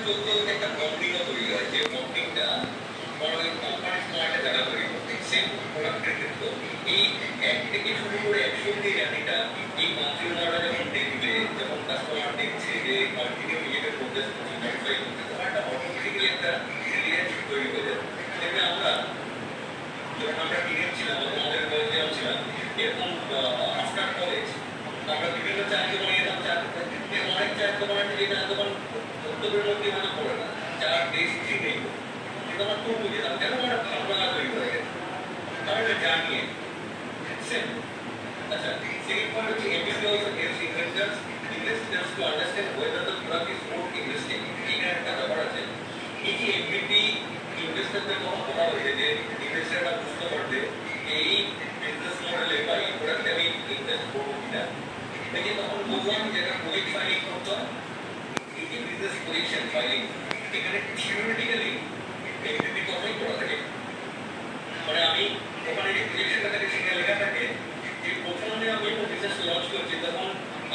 একটা বন্ডিংও তৈরি হয়, যে বন্ডিংটা জায়গা তৈরি করতে সেম প্রোডাক্টের ক্ষেত্রে এই 1 থেকে শুরু করে 100 অব্দি জার্নিটা এই কনজিউমাররা যখন দেখবে, যখন কাস্টমার দেখছে যে কন্টিনিউ নিজেকে প্রোগ্রেস করছে, মডিফাই করছে, তখন একটা অটোমেটিক্যালি একটা রিলেশন তৈরি হয়ে যায়। দেখবে আমরা যখন আমরা টিনেজ ছিলাম, আমাদের বয়সে ছিলাম, এরকম আফটার কলেজ আমরা বিভিন্ন চায়ের দোকানে যেতাম, অনেক চায়ের দোকান আছে যে চায়ের দোকান উত্তরের মধ্যে হয়তো পড়ে না, যার টেস্টই নেই, কিন্তু আমরা খুব বুঝেতাম কেন আমরা ভালো লাগা তৈরি হয়ে গেছে, কারণ এটা জানিয়ে সেম। আচ্ছা, সেকেন্ড পয়েন্ট হচ্ছে MBC also helps investors to understand whether the product is worth investing. এইখানে একটা ব্যাপার আছে, এই যে এমবিপি ইনভেস্টারদের যখন বলা হয়েছে যে ইনভেস্টাররা বুঝতে পারবে এই বিজনেস মডেলে বা এই প্রোডাক্টে আমি ইনভেস্ট করবো কিনা, দেখি তখন বললাম যে একটা প্রজেক্ট ফাইলিং করতে হয়। এই যে বিজনেস প্রজেকশন ফাইলিং, এখানে থিওরিটিক্যালি এমবিপি কথাই করা থাকে, মানে আমি ওখানে যে প্রজেকশনটা থাকে সেখানে লেখা থাকে যে প্রথমে আমি যখন বিজনেস লঞ্চ করছি তখন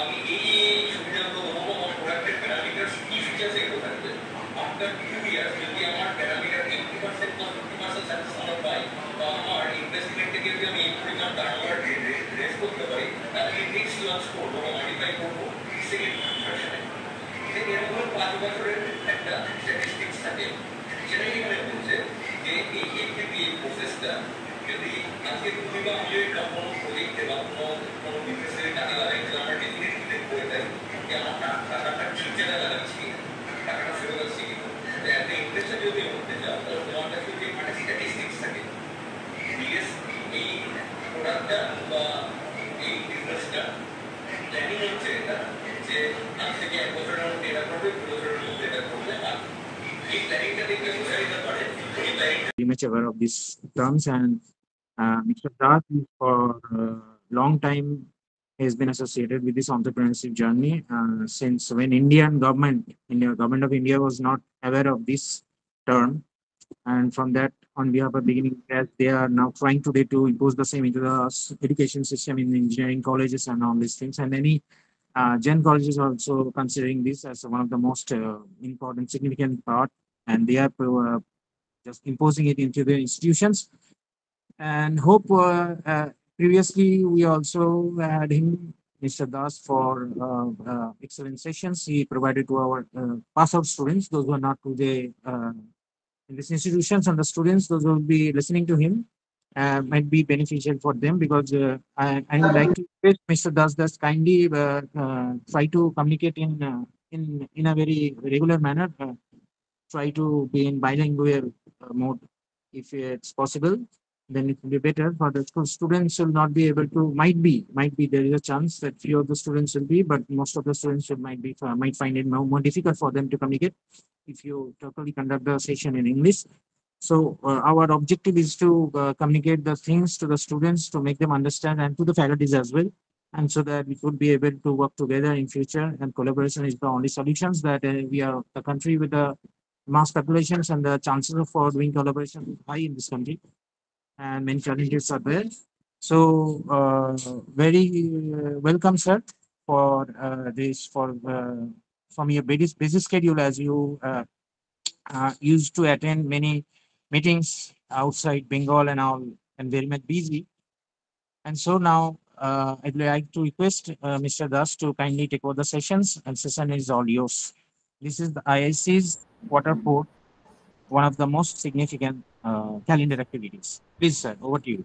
আমি এই সুবিধাগুলো দেবো, আমার প্রোডাক্টের প্যারামিটার্স কি ফিচার্স এগুলো থাকবে। আফটার 2 ইয়ার্স যদি আমার প্যারামিটার 80% বা 50% সাকসেস আমরা পাই, বা আমার ইনভেস্টমেন্ট থেকে যদি আমি এই পরিমাণ টার্নওভার রেস করতে পারি, তাহলে আমি নেক্সট লঞ্চ করবো বা মডিফাই করবো সেকেন্ড ভার্সনে। এরকম 5 বছরের একটা স্ট্যাটিস্টিক্স থাকে, সেটাই এখানে বলছে যে এই এমবিপি প্রসেসটা যদি আজকে তুমি বা আমি কোনো প্রজেক্টে বা কোনো বিজনেসের টাকা লাগাই, তাহলে আমরা ডেফিনেটলি করে দেয় যে আমার টাকাটা ঠিক জায়গায় লাগাচ্ছি, টাকাটা ফেরত আসছে কিন্তু একটা ইনভেস্টার যদি করতে চাও, তাহলে তোমার কাছে যে একটা স্ট্যাটিস্টিক্স থাকে, বিএস এই প্রোডাক্টটা বা এই বিজনেসটা প্ল্যানিং হচ্ছে এটা যে আজ থেকে 1 বছরের মধ্যে এটা করবে, 2 বছরের মধ্যে এটা করবে, আর এই প্ল্যানিংটা দেখলে বোঝা যেতে পারে এই প্ল্যানিংটা very much aware of these terms, and Mr. Das for a long time has been associated with this entrepreneurship journey since when government of India was not aware of this term, and from that on behalf of beginning as they are now trying today to impose the same into the education system in engineering colleges and all these things, and many Gen colleges are also considering this as one of the most important significant part, and they are just imposing it into the institutions. And hope previously we also had him, Mr. Das, for excellent sessions he provided to our pass out students, those who are not today in these institutions, and the students those who will be listening to him might be beneficial for them, because I would like to request Mr. Das kindly try to communicate in a very regular manner, try to be in bilingual mode if it's possible, then it will be better for the students will not be able to, might be there is a chance that few of the students will be, but most of the students might find it more difficult for them to communicate if you totally conduct the session in English. So our objective is to communicate the things to the students to make them understand, and to the faculties as well, and so that we could be able to work together in future. And collaboration is the only solutions that we are the country with the mass populations, and the chances for doing collaboration is high in this country, and many challenges are there. So very welcome, sir, for this, from your busy schedule, as you used to attend many meetings outside Bengal and all, and very much busy. And so now I'd like to request Mr. Das to kindly take over the sessions, and session is all yours. This is the IIC's quarter 4, one of the most significant calendar activities. Please, sir, over to you.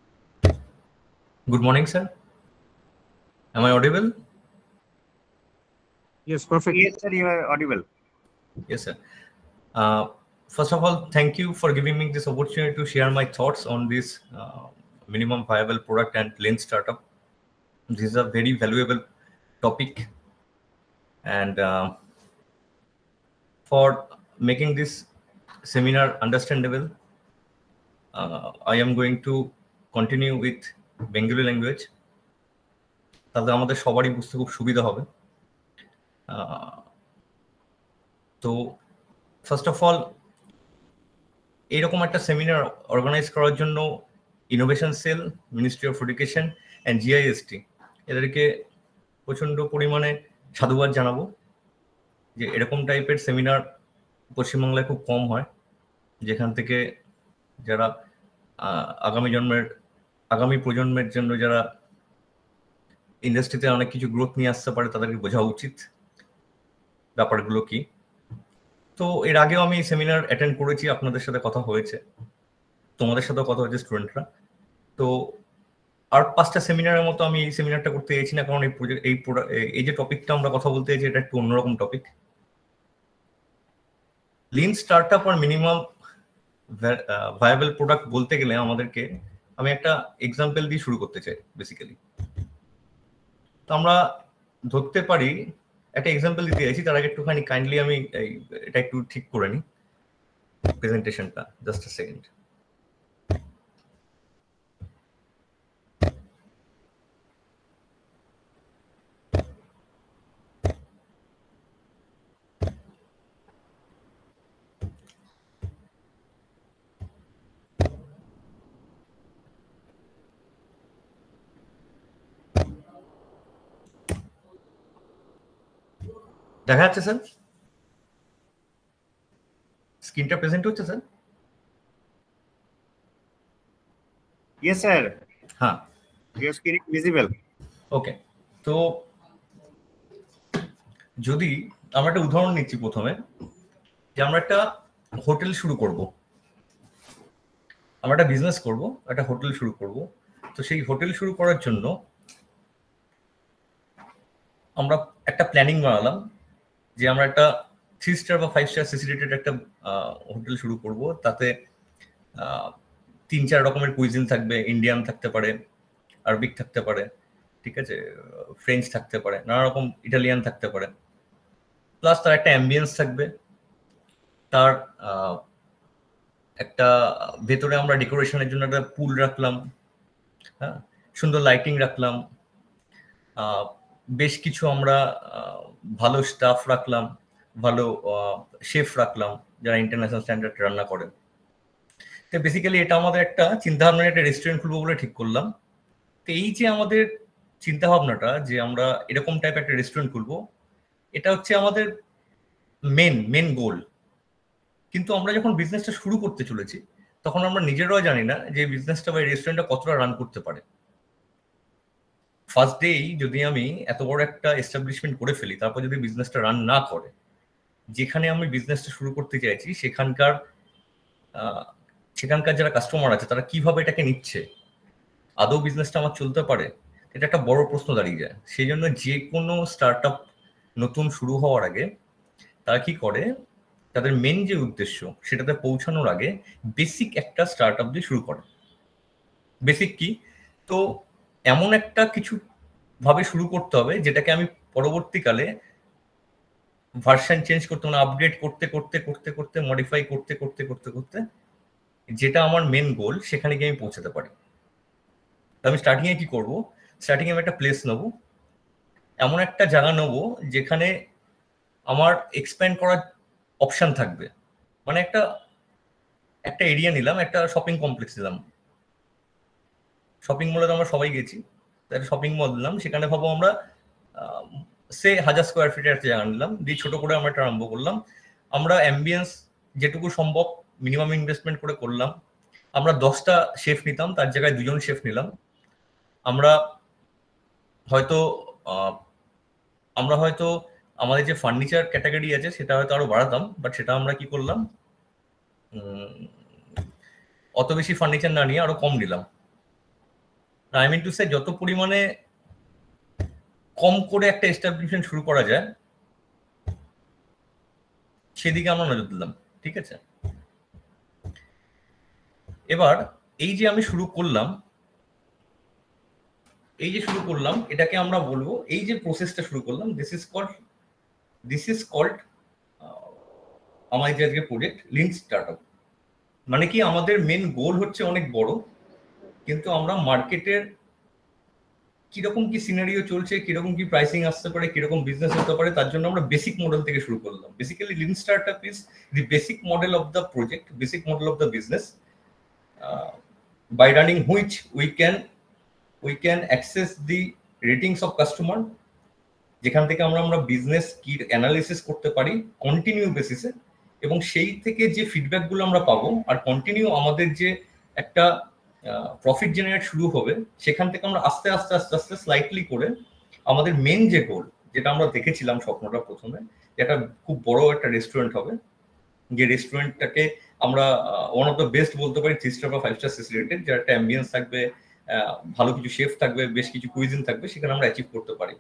Good morning, sir. Am I audible? Yes, perfect. Yes, sir, you are audible. Yes, sir. First of all, thank you for giving me this opportunity to share my thoughts on this minimum viable product and lean startup. This is a very valuable topic, and for making this seminar understandable, I am going to continue with Bengali language. তাহলে আমাদের সবারই বুঝতে খুব সুবিধা হবে। তো first of all, এইরকম একটা সেমিনার অর্গানাইজ করার জন্য innovation cell, ministry of education and GIST এদেরকে প্রচণ্ড পরিমাণে সাধুবাদ জানাবো যে এরকম টাইপের সেমিনার পশ্চিমবাংলায় খুব কম হয়, যেখান থেকে যারা আগামী প্রজন্মের জন্য যারা ইন্ডাস্ট্রিতে অনেক কিছু গ্রোথ নিয়ে আসতে পারে তাদেরকে বোঝা উচিত ব্যাপারগুলো কি। তো এর আগেও আমি সেমিনার অ্যাটেন্ড করেছি, আপনাদের সাথে কথা হয়েছে, তোমাদের সাথেও কথা হয়েছে স্টুডেন্টরা। তো আর 5টা সেমিনারের মতো আমি এই সেমিনারটা করতে চাইছি না, কারণ এই যে টপিকটা আমরা কথা বলতে চাইছি এটা একটু অন্যরকম টপিক। লিন স্টার্টআপ আর মিনিমাম ভায়াবল প্রোডাক্ট বলতে গেলে আমাদেরকে, আমি একটা এক্সাম্পল দিয়ে শুরু করতে চাই বেসিক্যালি। তো আমরা ধরতে পারি, একটা এক্সাম্পল দিতে চাইছি, তার আগে একটুখানি কাইন্ডলি আমি এটা একটু ঠিক করে নিই প্রেজেন্টেশনটা, জাস্ট আ সেকেন্ড। দেখা যাচ্ছে স্যার? স্ক্রিনটা প্রেজেন্ট হচ্ছে স্যার? Yes, sir. হ্যাঁ, Your screen is visible. ওকে। তো যদি আমরা একটা উদাহরণ নিচ্ছি প্রথমে, যে আমরা একটা হোটেল শুরু করব, আমরা একটা বিজনেস করব, একটা হোটেল শুরু করব। তো সেই হোটেল শুরু করার জন্য আমরা একটা প্ল্যানিং বানালাম যে আমরা একটা 3 স্টার বা 5 স্টার সিসি রেটেড একটা হোটেল শুরু করব। তাতে 3-4 রকমের কুইজিন থাকবে, ইন্ডিয়ান থাকতে পারে, আরবিক থাকতে পারে, ঠিক আছে, ফ্রেঞ্চ থাকতে পারে, নানা রকম ইটালিয়ান থাকতে পারে, প্লাস তার একটা অ্যাম্বিয়েন্স থাকবে, তার একটা ভেতরে আমরা ডেকোরেশনের জন্য একটা পুল রাখলাম, হ্যাঁ, সুন্দর লাইটিং রাখলাম, বেশ কিছু আমরা ভালো স্টাফ রাখলাম, ভালো শেফ রাখলাম যারা ইন্টারন্যাশনাল স্ট্যান্ডার্ড রান্না করে। তো বেসিক্যালি এটা আমাদের একটা চিন্তাভাবনা, একটা রেস্টুরেন্ট খুলবো বলে ঠিক করলাম। তো এই যে আমাদের চিন্তাভাবনাটা যে আমরা এরকম টাইপ একটা রেস্টুরেন্ট খুলবো, এটা হচ্ছে আমাদের মেন গোল। কিন্তু আমরা যখন বিজনেসটা শুরু করতে চলেছি তখন আমরা নিজেরাও জানি না যে বিজনেসটা বা রেস্টুরেন্টটা কতটা রান করতে পারে। ফার্স্ট ডেই যদি আমি এত বড় একটা এস্টাবলিশমেন্ট করে ফেলি, তারপর যদি বিজনেসটা রান না করে, যেখানে আমি বিজনেসটা শুরু করতে চাইছি সেখানকার যারা কাস্টমার আছে তারা কিভাবে এটাকে নিচ্ছে, আদৌ বিজনেসটা আমার চলতে পারে, এটা একটা বড় প্রশ্ন দাঁড়িয়ে যায়। সেই জন্য যে কোনো স্টার্ট আপ নতুন শুরু হওয়ার আগে তারা কি করে, তাদের মেন যে উদ্দেশ্য সেটাতে পৌঁছানোর আগে বেসিক একটা স্টার্ট আপ দিয়ে শুরু করে। বেসিক কি? তো এমন একটা কিছু ভাবে শুরু করতে হবে যেটাকে আমি পরবর্তীকালে ভার্সন চেঞ্জ করতে, মানে আপগ্রেড করতে করতে করতে করতে মডিফাই করতে করতে করতে করতে যেটা আমার মেন গোল সেখানে গিয়ে আমি পৌঁছাতে পারি। আমি স্টার্টিং এ কি করব, স্টার্টিং এ আমি একটা প্লেস নেবো, এমন একটা জায়গা নেবো যেখানে আমার এক্সপ্যান্ড করার অপশন থাকবে। মানে একটা এরিয়া নিলাম, একটা শপিং কমপ্লেক্স নিলাম, শপিং মলে তো আমরা সবাই গেছি, একটা শপিং মল নিলাম, সেখানে ভাবো আমরা 1000 স্কোয়ার ফিটের একটা জায়গা নিলাম, দিয়ে ছোট করে আমরা এটা আরম্ভ করলাম। আমরা অ্যাম্বিয়েন্স যেটুকু সম্ভব মিনিমাম ইনভেস্টমেন্ট করে করলাম। আমরা 10টা শেফ নিতাম, তার জায়গায় 2জন শেফ নিলাম। আমরা হয়তো আমাদের যে ফার্নিচার ক্যাটাগরি আছে সেটা হয়তো আরো বাড়াতাম, বাট সেটা আমরা কি করলাম, অত বেশি ফার্নিচার না নিয়ে আরো কম নিলাম। আই মিন টু সে যত পরিমাণে কম করে একটা এস্টাবলিশমেন্ট শুরু করা যায় সেদিকে আমরা নজর দিলাম, ঠিক আছে। এবার এই যে আমি শুরু করলাম, এটাকে আমরা বলবো, এই যে প্রসেসটা শুরু করলাম, দিস ইজ কল্ড আমার যে আজকে প্রজেক্ট লিন স্টার্টআপ। মানে কি, আমাদের মেন গোল হচ্ছে অনেক বড়, কিন্তু আমরা মার্কেটের কিরকম কি সিনারিও চলছে, কিরকম কি প্রাইসিং আসতে পারে, কিরকম বিজনেস হতে পারে, তার জন্য আমরা বেসিক মডেল থেকে শুরু করলাম। Basically lean startup is the basic model of the project, basic model of the business, by running which we can access the ratings of customer, যেখান থেকে আমরা বিজনেস কি অ্যানালিসিস করতে পারি কন্টিনিউ বেসিসে, এবং সেই থেকে যে ফিডব্যাকগুলো আমরা পাবো আর কন্টিনিউ আমাদের যে একটা প্রফিট জেনারেট শুরু হবে, সেখান থেকে আমরা আস্তে আস্তে আস্তে আস্তে স্লাইটলি করে আমাদের মেন যে গোল, যেটা আমরা দেখেছিলাম স্বপ্নটা প্রথমে, যেটা খুব বড় একটা রেস্টুরেন্ট হবে, যে রেস্টুরেন্টটাকে আমরা ওয়ান অফ দ্য বেস্ট বলতে পারি 3 স্টার বা 5 স্টার রেটেড, যার একটা অ্যাম্বিয়েন্স থাকবে, ভালো কিছু শেফ থাকবে, বেশ কিছু কুইজিন থাকবে, সেখানে আমরা অ্যাচিভ করতে পারি।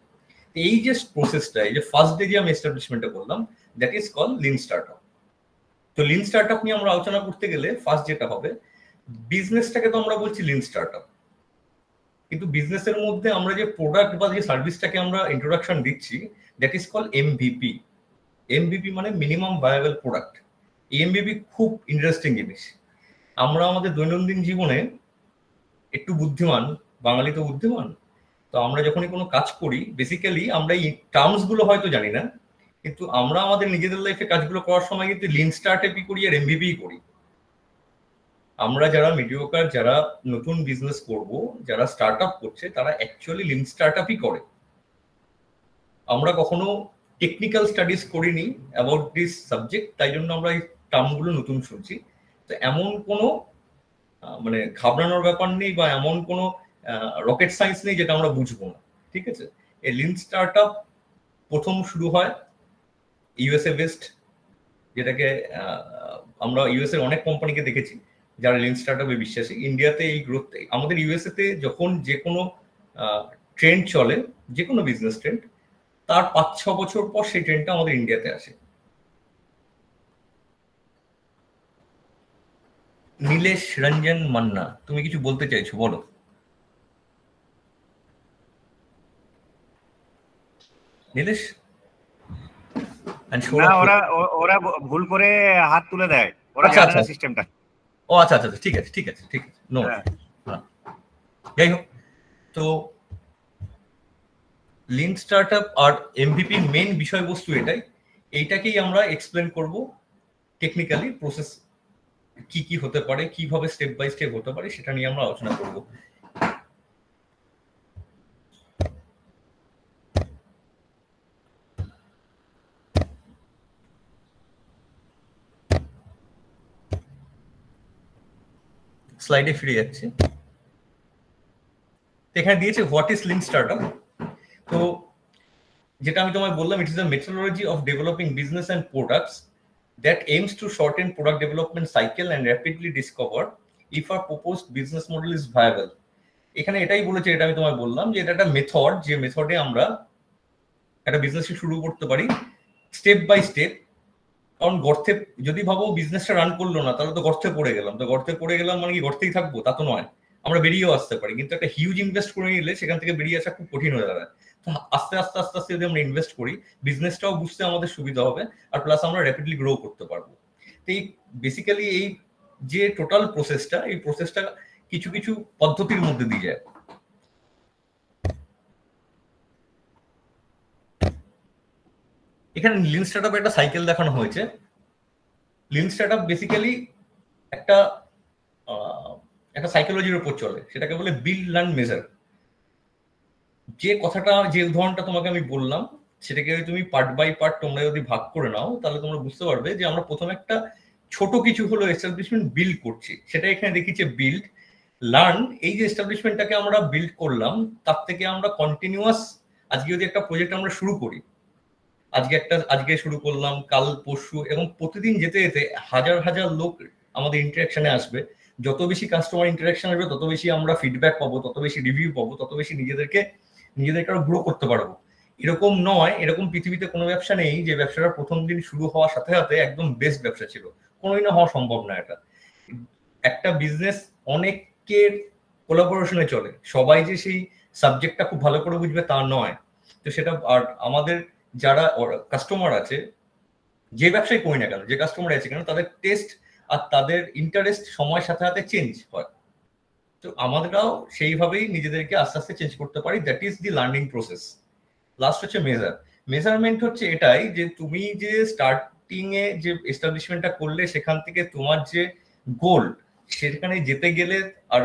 এই যে প্রসেসটা, এই যে ফার্স্ট ডে যে আমি এস্টাবলিশমেন্টটা করলাম, that is call lean startup. তো লিন স্টার্টআপ নিয়ে আমরা আলোচনা করতে গেলে ফার্স্ট যেটা হবে, বিজনেসটাকে তো আমরা বলছি লিন স্টার্টআপ, কিন্তু বিজনেসের মধ্যে আমরা যে প্রোডাক্ট বা যে সার্ভিসটাকে আমরা ইন্ট্রোডাকশন দিচ্ছি, that is call MVP. MVP মানে মিনিমাম ভায়াবল প্রোডাক্ট। এমভিপি খুব ইন্টারেস্টিং জিনিস। আমরা আমাদের দৈনন্দিন জীবনে একটু বুদ্ধিমান, বাঙালি তো বুদ্ধিমান, তো আমরা যখনই কোনো কাজ করি বেসিক্যালি আমরা এই টার্মস গুলো হয়তো জানি না, কিন্তু আমরা আমাদের নিজেদের লাইফে কাজগুলো করার সময় কিন্তু লিন স্টার্টআপই করি আর এমভিপি করি। আমরা যারা মিডিওকার, যারা নতুন বিজনেস করব, যারা স্টার্টআপ করছে, তারা অ্যাকচুয়ালি লিন স্টার্টআপই করে। আমরা কখনো টেকনিক্যাল স্টাডিজ করিনি অ্যাবাউট দিস সাবজেক্ট, তাই জন্য আমরা এই টার্মগুলো নতুন শুনছি। তো এমন কোনো মানে ঘাবড়ানোর ব্যাপার নেই বা এমন কোনো রকেট সায়েন্স নেই যেটা আমরা বুঝবো না, ঠিক আছে? এই লিন স্টার্টআপ প্রথম শুরু হয় ইউএসএ বেস্ট, যেটাকে আমরা ইউএসএ অনেক কোম্পানিকে দেখেছি যারা লিন স্টার্টআপে বিশ্বাসী। ইন্ডিয়াতে এই গ্রোথ, আমাদের ইউএসএ তে যখন যে কোনো ট্রেন্ড চলে, যে কোনো বিজনেস ট্রেন্ড, তার 5-6 বছর পর সেই ট্রেন্ডটা আমাদের ইন্ডিয়াতে আসে। নীলেশ রঞ্জন মান্না, তুমি কিছু বলতে চাইছো, বলো। নীলেশ? না, ওরা ভুল করে হাত তুলে দেয়, ওরা জানে না সিস্টেমটা। ও আচ্ছা আচ্ছা, ঠিক আছে ঠিক আছে ঠিক আছে, নো। যাই হোক, তো লিন স্টার্টআপ আর এমভিপি মেন বিষয়বস্তু এটাই, এইটাকেই আমরা এক্সপ্লেন করব টেকনিক্যালি। প্রসেস কি কি হতে পারে, কিভাবে স্টেপ বাই স্টেপ হতে পারে, সেটা নিয়ে আমরা আলোচনা করব। স্লাইডে ফিরে যাচ্ছে। এখানে দিয়েছে হোয়াট ইজ লিন স্টার্টআপ। তো যেটা আমি তোমায় বললাম, it is a methodology of developing business and products that aims to shorten product development cycle and rapidly discover if a proposed business model is viable. এখানে এটাই বলেছে, এটা আমি তোমায় বললাম যে এটা একটা মেথড, যে মেথডে আমরা একটা বিজনেস শুরু করতে পারি স্টেপ বাই স্টেপ। কারণ গর্তে যদি ভাবো বিজনেসটা রান করলো না, তাহলে তো গর্তে পড়ে গেলাম। তো গর্তে পড়ে গেলাম মানে কি গর্তেই থাকবো? তা তো নয়, আমরা বেরিয়েও আসতে পারি, কিন্তু একটা হিউজ ইনভেস্ট করে নিলে সেখান থেকে বেরিয়ে আসা খুব কঠিন হয়ে দাঁড়ায়। তো আস্তে আস্তে আস্তে আস্তে যদি আমরা ইনভেস্ট করি, বিজনেসটাও বুঝতে আমাদের সুবিধা হবে, আর প্লাস আমরা র্যাপিডলি গ্রো করতে পারবো। তো এই বেসিক্যালি এই যে টোটাল প্রসেসটা, এই প্রসেসটা কিছু কিছু পদ্ধতির মধ্যে দিয়ে যায়। এখানে লিন স্টার্টআপ একটা সাইকেল দেখানো হয়েছে। লিন স্টার্টআপ বেসিক্যালি একটা সাইকোলজির উপর চলে, সেটাকে বলে বিল্ড, লার্ন, মেজার। যে কথাটা, যে উদাহরণটা তোমাকে আমি বললাম, সেটাকে তুমি পার্ট বাই পার্ট তোমরা যদি ভাগ করে নাও, তাহলে তোমরা বুঝতে পারবে যে আমরা প্রথমে একটা ছোট কিছু হলো এস্টাবলিশমেন্ট বিল্ড করছি। সেটা এখানে দেখিছে বিল্ড, লার্ন। এই যে এস্টাবলিশমেন্টটাকে আমরা বিল্ড করলাম, তার থেকে আমরা কন্টিনিউয়াস, আজকে যদি একটা প্রজেক্ট আমরা শুরু করি, আজকে শুরু করলাম, কাল পরশু, এবং প্রতিদিন যেতে যেতে হাজার হাজার লোক আমাদের ইন্টারাকশনে আসবে। যত বেশি কাস্টমার ইন্টারাকশন আসবে, তত বেশি আমরা ফিডব্যাক পাবো, তত বেশি রিভিউ পাবো, তত বেশি নিজেদেরকে আরো গ্রো করতে পারবো। এরকম নয়, এরকম পৃথিবীতে কোনো ব্যবসা নেই যে ব্যবসাটা প্রথম দিন শুরু হওয়ার সাথে সাথে একদম বেস্ট ব্যবসা ছিল, কোনোদিন হওয়া সম্ভব না। এটা একটা বিজনেস অনেকের কোলাবোরেশনে চলে, সবাই যে সেই সাবজেক্টটা খুব ভালো করে বুঝবে তা নয়। তো সেটা, আর আমাদের যারা কাস্টমার আছে, যে ব্যবসায় করি না কেন, যে কাস্টমার আছে কেন, তাদের টেস্ট আর তাদের ইন্টারেস্ট সময়ের সাথে সাথে চেঞ্জ হয়। তো আমরাও সেইভাবেই নিজেদেরকে আস্তে আস্তে চেঞ্জ করতে পারি। That is the learning process. Last হচ্ছে মেজার। মেজারমেন্ট হচ্ছে এটাই যে তুমি যে স্টার্টিং এ যে এস্টাবলিশমেন্টটা করলে, সেখান থেকে তোমার যে গোল, সেখানে যেতে গেলে আর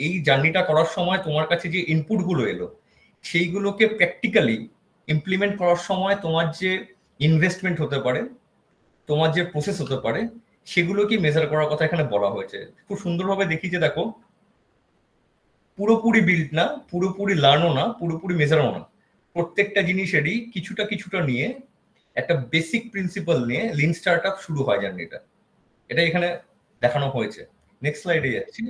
এই জার্নিটা করার সময় তোমার কাছে যে ইনপুট গুলো এলো, সেইগুলোকে প্র্যাকটিক্যালি ইমপ্লিমেন্ট করার সময় তোমার যে ইনভেস্টমেন্ট হতে পারে, তোমার যে প্রসেস হতে পারে সেগুলোকে মেজার করার কথা এখানে বলা হয়েছে। খুব সুন্দরভাবে দেখি যে দেখো, পুরোপুরি বিল্ড না, পুরোপুরি লার্নও না, পুরোপুরি মেজারও না, প্রত্যেকটা জিনিসেরই কিছুটা কিছুটা নিয়ে একটা বেসিক প্রিন্সিপাল নিয়ে লিন স্টার্টআপ শুরু হয় জার্নিটা। এটা এখানে দেখানো হয়েছে। নেক্সট স্লাইডে যাচ্ছি।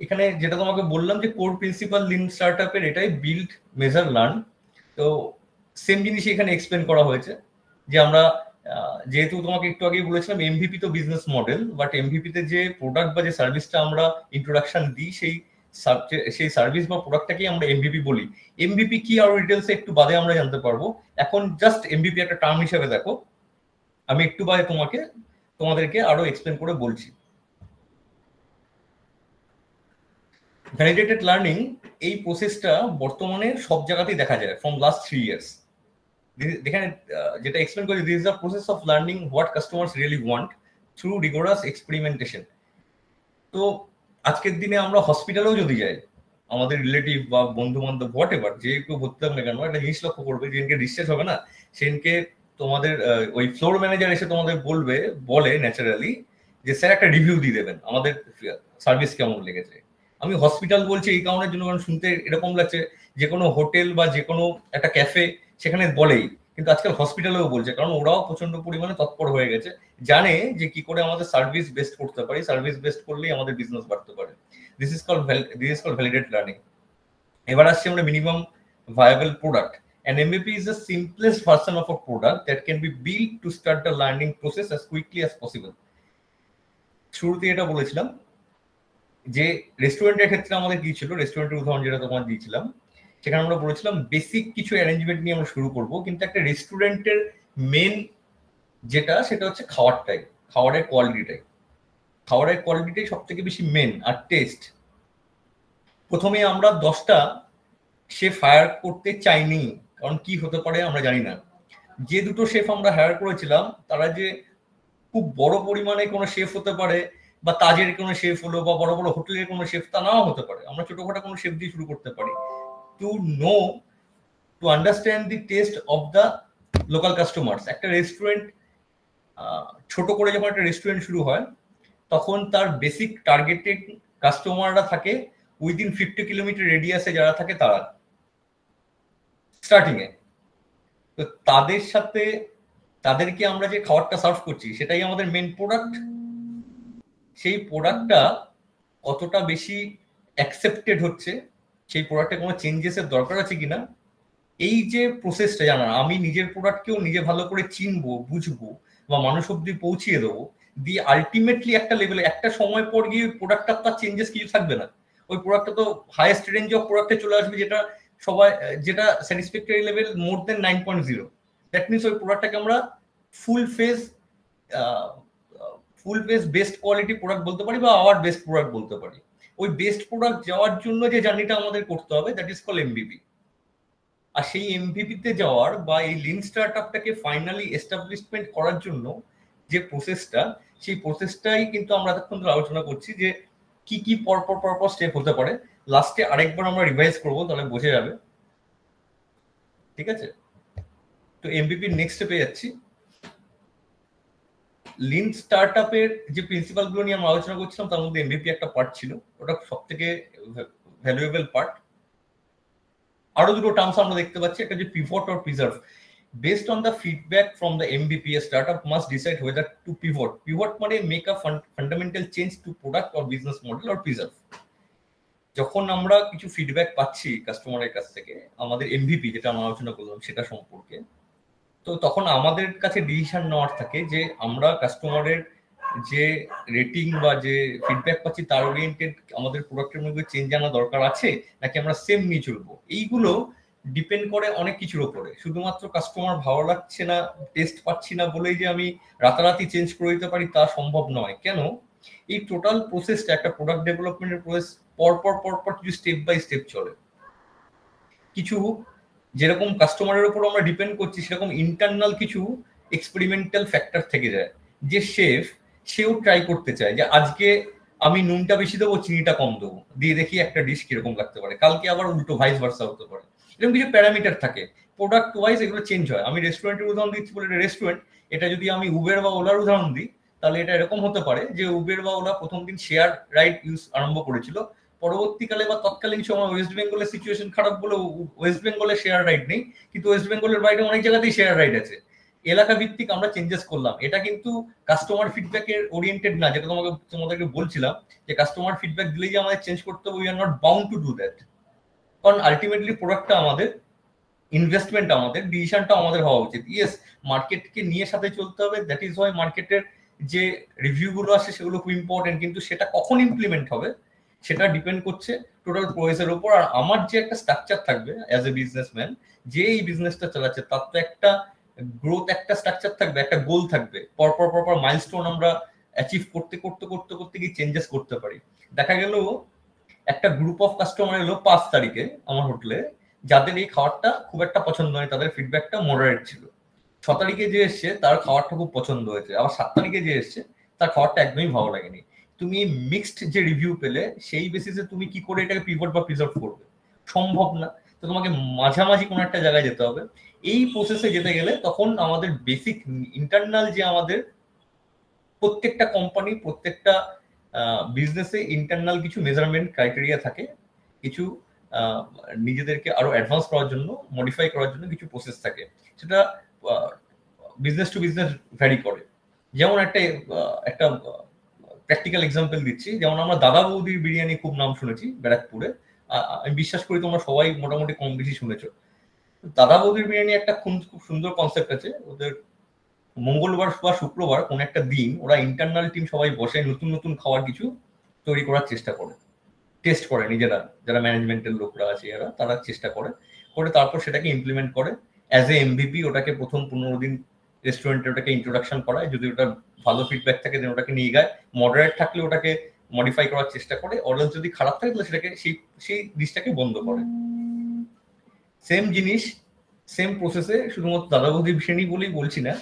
এখানে যেটা তোমাকে বললাম যে কোর প্রিন্সিপাল লিন স্টার্টআপের এটাই, বিল্ড, মেজার, লার্ন। তো সেম জিনিস এখানে এক্সপ্লেন করা হয়েছে যে আমরা যেহেতু তোমাকে একটু আগেই বলেছিলাম এমভিপি তো বিজনেস মডেল, বাট এমভিপিতে যে প্রোডাক্ট বা যে সার্ভিসটা আমরা ইন্ট্রোডাকশন দিই সেই সার্ভিস বা প্রোডাক্টটাকেই আমরা এমভিপি বলি। এমভিপি কি আরো ডিটেলসে একটু বাদে আমরা জানতে পারবো। এখন জাস্ট এমভিপি একটা টার্ম হিসেবে দেখো, আমি একটু বাদে তোমাদেরকে আরো এক্সপ্লেন করে বলছি। ভ্যালিডেটেড লার্নিং এই প্রসেসটা বর্তমানে সব জায়গাতেই দেখা যায় ফ্রম লাস্ট 3 years। এখানে যেটা এক্সপ্লেন করি, this is the process of learning what customers really want through rigorous experimentation. তো আজকের দিনে আমরা হসপিটালেও যদি যাই, আমাদের রিলেটিভ বা বন্ধু বান্ধব হোয়াট এভার যে কেউ ভর্তি থাকবে না কেন, একটা জিনিস লক্ষ্য করবে, যেদিনকে ডিসচার্জ হবে না সেদিনকে তোমাদের ওই ফ্লোর ম্যানেজার এসে তোমাদের বলে ন্যাচারালি যে স্যার একটা রিভিউ দিয়ে দেবেন আমাদের সার্ভিস কেমন লেগেছে। আমি হসপিটাল বলছি এই কারণের জন্য, কারণ শুনতে এরকম লাগছে যে কোনো হোটেল বা যে কোনো একটা ক্যাফে সেখানে বলেই, কিন্তু আজকাল হসপিটালেও বলছে, কারণ ওরাও প্রচন্ড পরিমাণে তৎপর হয়ে গেছে, জানে যে কি করে আমাদের সার্ভিস বেস্ট করতে পারি, সার্ভিস বেস্ট করলেই আমাদের বিজনেস বাড়তে পারে। This is called validate learning. এবার আসছে আমরা minimum viable product. An MVP is the simplest version of a product that can be built to start the learning process as quickly as possible. শুরুতে এটা বলেছিলাম যে রেস্টুরেন্টের ক্ষেত্রে আমাদের কি ছিল, রেস্টুরেন্টের উদাহরণ যেটা তোমার দিয়েছিলাম, সেখানে আমরা বলেছিলাম বেসিক কিছু অ্যারেঞ্জমেন্ট নিয়ে আমরা শুরু করব, কিন্তু একটা রেস্টুরেন্টের মেন সেটা হচ্ছে খাবারের কোয়ালিটিটাই সব থেকে বেশি মেন, আর টেস্ট। প্রথমে আমরা 10টা শেফ হায়ার করতে চাইনি, কারণ কি হতে পারে আমরা জানি না। যে দুটো শেফ আমরা হায়ার করেছিলাম তারা যে খুব বড় পরিমাণে কোনো শেফ হতে পারে, বা তাজের কোনো শেফ হলো, বা বড় বড় হোটেলের কোনো শেফ, তা নাও হতে পারে। আমরা ছোটখাটো কোনো শেফ দিয়ে শুরু করতে পারি, to understand the test of the local customers. একটা রেস্টুরেন্ট ছোট করে যখন একটা রেস্টুরেন্ট শুরু হয়, তখন তার বেসিক টার্গেটেড কাস্টমাররা থাকে উইদিন 50 কিলোমিটার রেডিয়াসে যারা থাকে তারা স্টার্টিং এ। তো তাদেরকে আমরা যে খাবারটা সার্ভ করছি সেটাই আমাদের মেন প্রোডাক্ট। সেই প্রোডাক্টটা কতটা বেশি অ্যাকসেপ্টেড হচ্ছে, সেই প্রোডাক্টে কোনো চেঞ্জেসের দরকার আছে কিনা, এই যে প্রসেসটা জানা, আমি নিজের প্রোডাক্টকেও নিজে ভালো করে চিনবো, বুঝবো, বা মানুষ অব্দি পৌঁছিয়ে দেবো, দিয়ে আলটিমেটলি একটা লেভেলে একটা সময় পর গিয়ে প্রোডাক্টটা তার চেঞ্জেস কিছু থাকবে না। ওই প্রোডাক্টটা তো হাইয়েস্ট রেঞ্জ অফ প্রোডাক্টে চলে আসবে, যেটা satisfactory level more than 9.0। That means ওই প্রোডাক্টটাকে আমরা full phase best quality product বলতে পারি, বা আওয়ার বেস্ট প্রোডাক্ট বলতে পারি। ওই বেস্ট প্রোডাক্ট যাওয়ার জন্য যে জার্নিটা আমাদের করতে হবে, দ্যাট ইজ কল এমভিপি। আর সেই এমভিপিতে যাওয়ার বা এই লিন স্টার্টআপটাকে ফাইনালি এস্টাবলিশমেন্ট করার জন্য যে প্রসেসটা, সেই প্রসেসটাই কিন্তু আমরা এতক্ষণ ধরে আলোচনা করছি যে কি কি পরপর স্টেপ হতে পারে। লাস্টে আরেকবার আমরা রিভাইজ করবো, তাহলে বোঝা যাবে। ঠিক আছে, তো এমভিপি নেক্সট স্টেপে যাচ্ছি। লিন স্টার্টআপের যে প্রিন্সিপাল গুলো নিয়ে আমরা আলোচনা করছিলাম, তার মধ্যে এমভিপি একটা পার্ট ছিল, ওটা সব থেকে ভ্যালুয়েবল পার্ট। আরো দুটো টার্মস আমরা দেখতে পাচ্ছি, একটা যে pivot or preserve. Based on the feedback from the MVP, a startup must decide whether to pivot. Pivot মানে make a fundamental change to product or business model, or preserve. যখন আমরা কিছু ফিডব্যাক পাচ্ছি কাস্টমারের কাছ থেকে আমাদের এমভিপি যেটা আমরা আলোচনা করলাম সেটা সম্পর্কে, তো তখন আমাদের কাছে ডিসিশন নেওয়ার থাকে যে আমরা কাস্টমারের যে রেটিং বা যে ফিডব্যাক পাচ্ছি তার ওরিয়েন্টেড আমাদের প্রোডাক্টের মধ্যে চেঞ্জ আনা দরকার আছে, নাকি আমরা সেম নিয়ে চলবো। এইগুলো ডিপেন্ড করে অনেক কিছুর উপরে। শুধুমাত্র কাস্টমার ভালো লাগছে না, টেস্ট পাচ্ছি না বলেই যে আমি রাতারাতি চেঞ্জ করে দিতে পারি তা সম্ভব নয়। কেন? এই টোটাল প্রসেসটা, একটা প্রোডাক্ট ডেভেলপমেন্টের প্রসেস পরপর কিছু স্টেপ বাই স্টেপ চলে। কিছু যেরকম কাস্টমারের উপর আমরা ডিপেন্ড করছি, সেরকম ইন্টারনাল কিছু এক্সপেরিমেন্টাল ফ্যাক্টর থেকে যায়। যে সেও ট্রাই করতে চায় যে আজকে আমি নুনটা বেশি দেবো, চিনিটা কম দেবো, দিয়ে দেখি একটা ডিশ কিরকম লাগতে পারে, কালকে আবার উল্টো ভাইস ভার্সা হতে পারে। এরকম কিছু প্যারামিটার থাকে। প্রোডাক্ট ওয়াইজ এগুলো চেঞ্জ হয়। আমি রেস্টুরেন্টের উদাহরণ দিচ্ছি বলে এটা রেস্টুরেন্ট, এটা যদি আমি উবের বা ওলার উদাহরণ দিই তাহলে এটা এরকম হতে পারে যে উবের বা ওলা প্রথম দিন শেয়ার রাইড ইউজ আরম্ভ করেছিল, পরবর্তীকালে বা তৎকালীন সময় ওয়েস্ট বেঙ্গলের সিচুয়েশন খারাপ বলে ওয়েস্ট বেঙ্গলে শেয়ার রাইড নেই, কিন্তু ওয়েস্ট বেঙ্গলের বাইরে অনেক জায়গাতেই শেয়ার রাইড আছে। এলাকা ভিত্তিক আমরা চেঞ্জেস করলাম। এটা কিন্তু কাস্টমার ফিডব্যাকের ওরিয়েন্টেড না, যেটা তোমাদেরকে বলছিলাম যে কাস্টমার ফিডব্যাক দিলেই যে আমাদের চেঞ্জ করতে হবে, we are not bound to do that. কারণ আলটিমেটলি প্রোডাক্টটা আমাদের, ইনভেস্টমেন্ট আমাদের, ডিসিশনটা আমাদের হওয়া উচিত। ইয়েস, মার্কেটকে নিয়ে সাথে চলতে হবে, দ্যাট ইজ ওয়াই মার্কেটের যে রিভিউগুলো আসে সেগুলো খুব ইম্পর্টেন্ট, কিন্তু সেটা কখন ইমপ্লিমেন্ট হবে সেটা ডিপেন্ড করছে টোটাল প্রসেসের উপর। আর আমার যে একটা স্ট্রাকচার থাকবে অ্যাজ এ বিজনেসম্যান, যে এই বিজনেসটা চালাচ্ছে তার তো একটা গ্রোথ, একটা স্ট্রাকচার থাকবে, একটা গোল থাকবে, পরপর মাইলস্টোন আমরা অ্যাচিভ করতে করতে করতে করতে গিয়ে চেঞ্জেস করতে পারি। দেখা গেল একটা গ্রুপ অফ কাস্টমার এলো 5 তারিখে আমার হোটেলে, যাদের এই খাবারটা খুব একটা পছন্দ হয়, তাদের ফিডব্যাকটা মডারেট ছিল। 6 তারিখে যে এসছে তার খাবারটা খুব পছন্দ হয়েছে, আবার 7 তারিখে যে এসছে তার খাবারটা একদমই ভালো লাগেনি। তুমি মিক্সড যে রিভিউ পেলে সেই বেসিসে তুমি কি করে এটাকে পিভট বা প্রিজার্ভ করবে? সম্ভব না। তো তোমাকে মাঝামাঝি কোনো একটা জায়গায় যেতে হবে। এই প্রসেসে যেতে গেলে তখন আমাদের বেসিক ইন্টারনাল যে আমাদের প্রত্যেকটা কোম্পানি, প্রত্যেকটা বিজনেসে ইন্টারনাল কিছু মেজারমেন্ট ক্রাইটেরিয়া থাকে, কিছু নিজেদেরকে আরো অ্যাডভান্স করার জন্য, মডিফাই করার জন্য কিছু প্রসেস থাকে, সেটা বিজনেস টু বিজনেস ভ্যারি করে। যেমন একটা প্র্যাকটিক্যাল এক্সাম্পল দিচ্ছি, যেমন আমরা দাদা বৌদির বিরিয়ানি খুব নাম শুনেছি ব্যারাকপুরে, আমি বিশ্বাস করি তোমরা সবাই মোটামুটি কম বেশি শুনেছো। দাদা বৌদির বিরিয়ানি একটা খুব সুন্দর কনসেপ্ট আছে ওদের। মঙ্গলবার বা শুক্রবার কোন একটা দিন ওরা ইন্টারনাল টিম সবাই বসে নতুন নতুন খাবার কিছু তৈরি করার চেষ্টা করে, টেস্ট করে নিজেরা, যারা ম্যানেজমেন্টের লোকরা আছে এরা, তারা চেষ্টা করে তারপর সেটাকে ইমপ্লিমেন্ট করে অ্যাজ এ এমভিপি। ওটাকে প্রথম 15 দিন রেস্টুরেন্টে ওটাকে ইন্ট্রোডাকশন করায়, যদি ওটা ভালো ফিডব্যাক থাকে দেন ওটাকে নিয়ে যায়, মডারেট থাকলে ওটাকে মডিফাই করার চেষ্টা করে, অরেঞ্জ যদি খারাপ থাকে তাহলে সেটাকে সেই ডিশটাকে বন্ধ করে। সেম জিনিস, সেম প্রসেসে, শুধুমাত্র দাদা বৌদির বিরিয়ানি বলেই বলছি না,